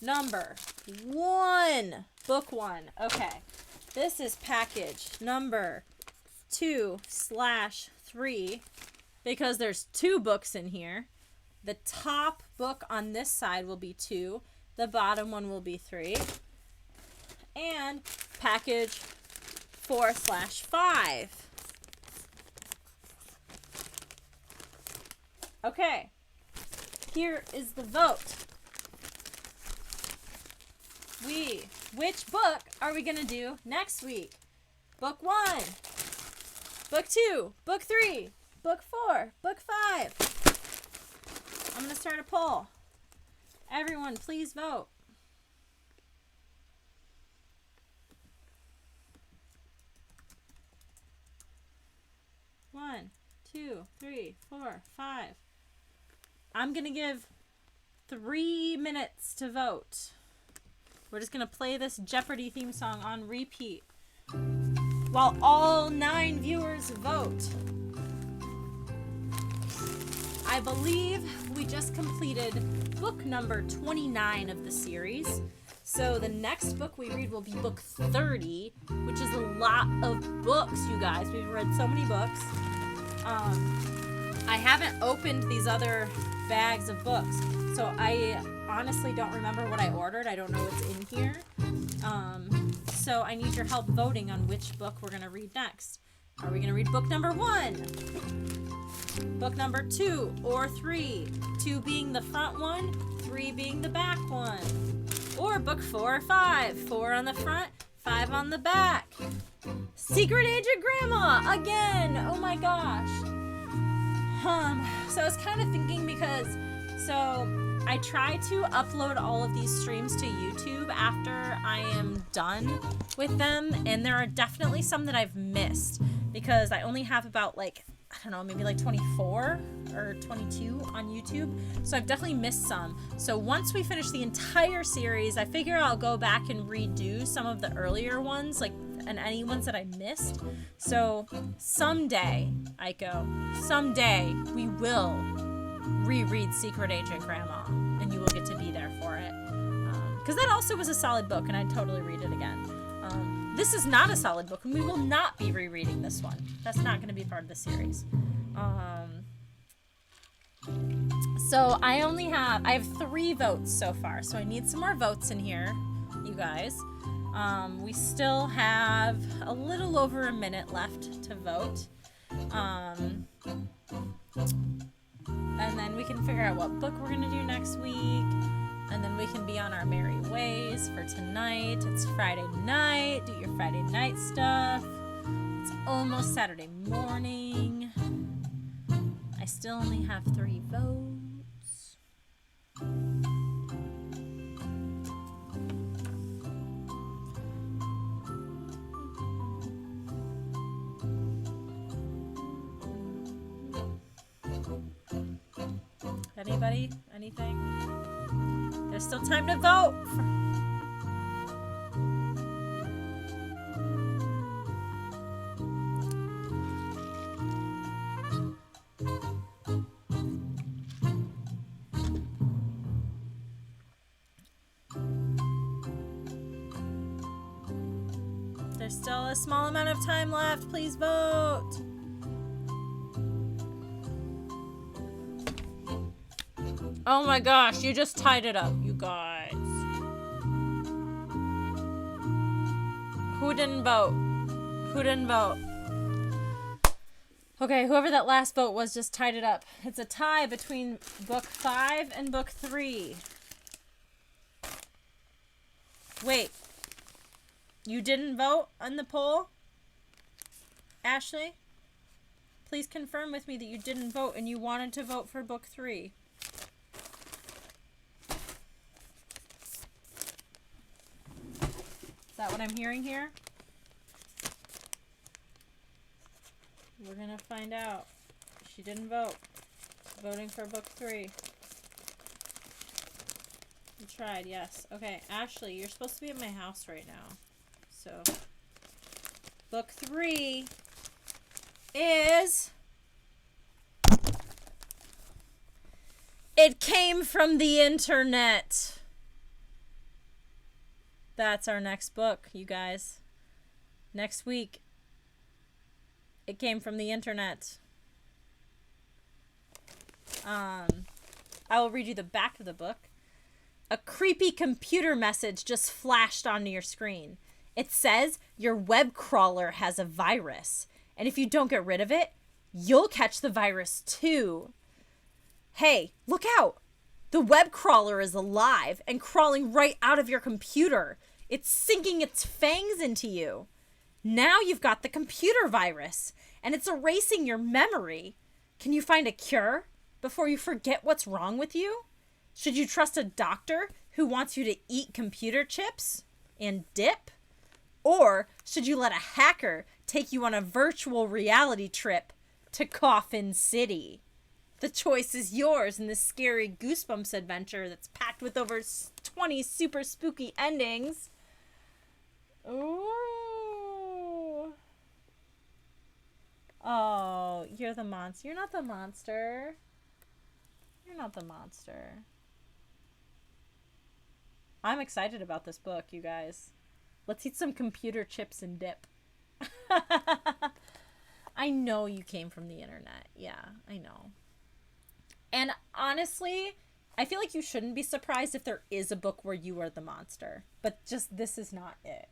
number 1. Book 1. Okay. This is package number 2/3 because there's 2 books in here. The top book on this side will be 2. The bottom one will be 3. And package 4/5. Okay. Here is the vote. Which book are we going to do next week? Book 1, book 2, book 3, book 4, book 5. I'm going to start a poll. Everyone, please vote. One, 2, 3, 4, 5. I'm going to give 3 minutes to vote. We're just going to play this Jeopardy theme song on repeat while all 9 viewers vote. I believe we just completed book number 29 of the series. So the next book we read will be book 30, which is a lot of books, you guys. We've read so many books. I haven't opened these other bags of books, so I honestly don't remember what I ordered. I don't know what's in here. So I need your help voting on which book we're going to read next. Are we going to read book number 1? Book number 2 or 3? 2 being the front one, 3 being the back one. Or book 4 or 5? 4 on the front, 5 on the back. Secret Agent Grandma again. Oh my gosh. So I was kind of thinking because I try to upload all of these streams to YouTube after I am done with them, and there are definitely some that I've missed because I only have about maybe 24 or 22 on YouTube. So I've definitely missed some. So once we finish the entire series, I figure I'll go back and redo some of the earlier ones, and any ones that I missed. So someday, Aiko, we will reread Secret Agent Grandma, and you will get to be there for it. Because that also was a solid book, and I'd totally read it again. This is not a solid book, and we will not be rereading this one. That's not going to be part of the series. So I have 3 votes so far, so I need some more votes in here, you guys. We still have a little over a minute left to vote. And then we can figure out what book we're going to do next week. And then we can be on our merry ways for tonight. It's Friday night. Do your Friday night stuff. It's almost Saturday morning. I still only have 3 votes. Anybody? Anything? There's still time to vote. There's still a small amount of time left. Please vote. Oh my gosh, you just tied it up, you guys. Who didn't vote? Who didn't vote? Okay, whoever that last vote was just tied it up. It's a tie between book 5 and book 3. Wait, You didn't vote on the poll? Ashley? Please confirm with me that you didn't vote and you wanted to vote for book 3. Is that what I'm hearing here? We're gonna find out. She didn't vote. Voting for book 3. You tried, yes. Okay, Ashley, you're supposed to be at my house right now. So, book 3 is... It Came from the Internet. That's our next book, you guys. Next week. It Came from the Internet. I will read you the back of the book. A creepy computer message just flashed onto your screen. It says your web crawler has a virus, and if you don't get rid of it, you'll catch the virus too. Hey, look out! The web crawler is alive and crawling right out of your computer. It's sinking its fangs into you. Now you've got the computer virus, and it's erasing your memory. Can you find a cure before you forget what's wrong with you? Should you trust a doctor who wants you to eat computer chips and dip? Or should you let a hacker take you on a virtual reality trip to Coffin City? The choice is yours in this scary Goosebumps adventure that's packed with over 20 super spooky endings. Ooh. Oh, you're the monster. You're not the monster. You're not the monster. I'm excited about this book, you guys. Let's eat some computer chips and dip. I know you came from the internet. Yeah, I know. And honestly, I feel like you shouldn't be surprised if there is a book where you are the monster. But just, this is not it.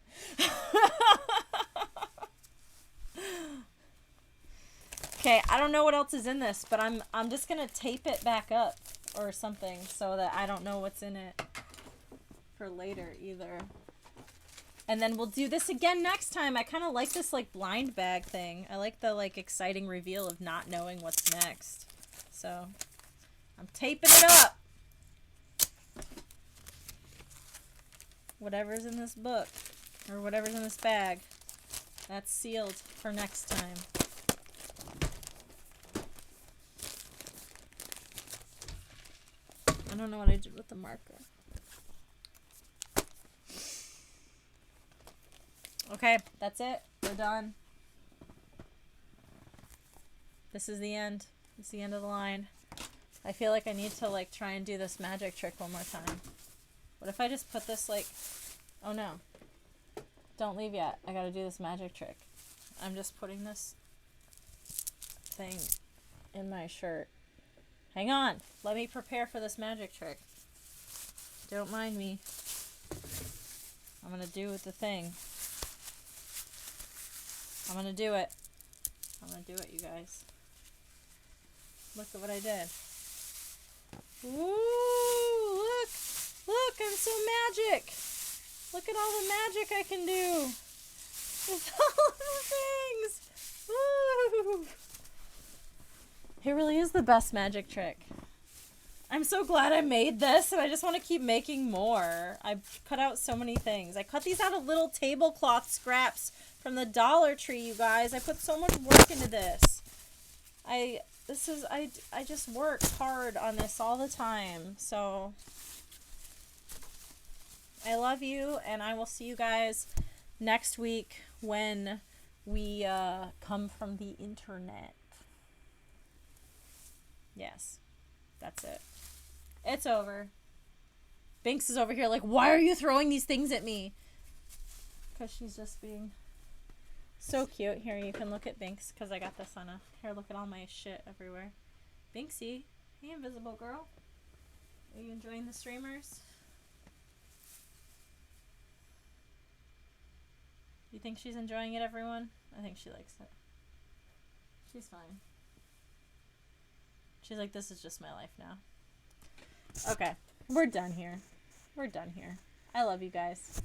Okay, I don't know what else is in this, but I'm just gonna tape it back up or something so that I don't know what's in it for later either. And then we'll do this again next time. I kind of like this like blind bag thing. I like the like exciting reveal of not knowing what's next. So I'm taping it up. Whatever's in this book or whatever's in this bag, that's sealed for next time. I don't know what I did with the marker. Okay, that's it. We're done. This is the end. It's the end of the line. I feel like I need to like try and do this magic trick one more time. What if I just put this like... Oh no. Don't leave yet. I gotta do this magic trick. I'm just putting this thing in my shirt. Hang on. Let me prepare for this magic trick. Don't mind me. I'm gonna do the thing. I'm gonna do it. I'm gonna do it, you guys. Look at what I did. Ooh, look! Look, I'm so magic! Look at all the magic I can do! With all of the things! Woo! It really is the best magic trick. I'm so glad I made this, and I just want to keep making more. I cut out so many things. I cut these out of little tablecloth scraps from the Dollar Tree, you guys. I put so much work into this. I just work hard on this all the time. So I love you, and I will see you guys next week when we come from the internet. Yes, that's it. It's over. Binks is over here like, why are you throwing these things at me? Because she's just being so cute. Here, you can look at Binks, because I got this on a... Here, look at all my shit everywhere. Binksy. Hey, invisible girl. Are you enjoying the streamers? You think she's enjoying it, everyone? I think she likes it. She's fine. She's like, this is just my life now. Okay, we're done here. We're done here. I love you guys.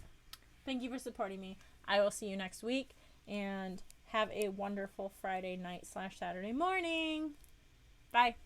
Thank you for supporting me. I will see you next week, and have a wonderful Friday night / Saturday morning. Bye.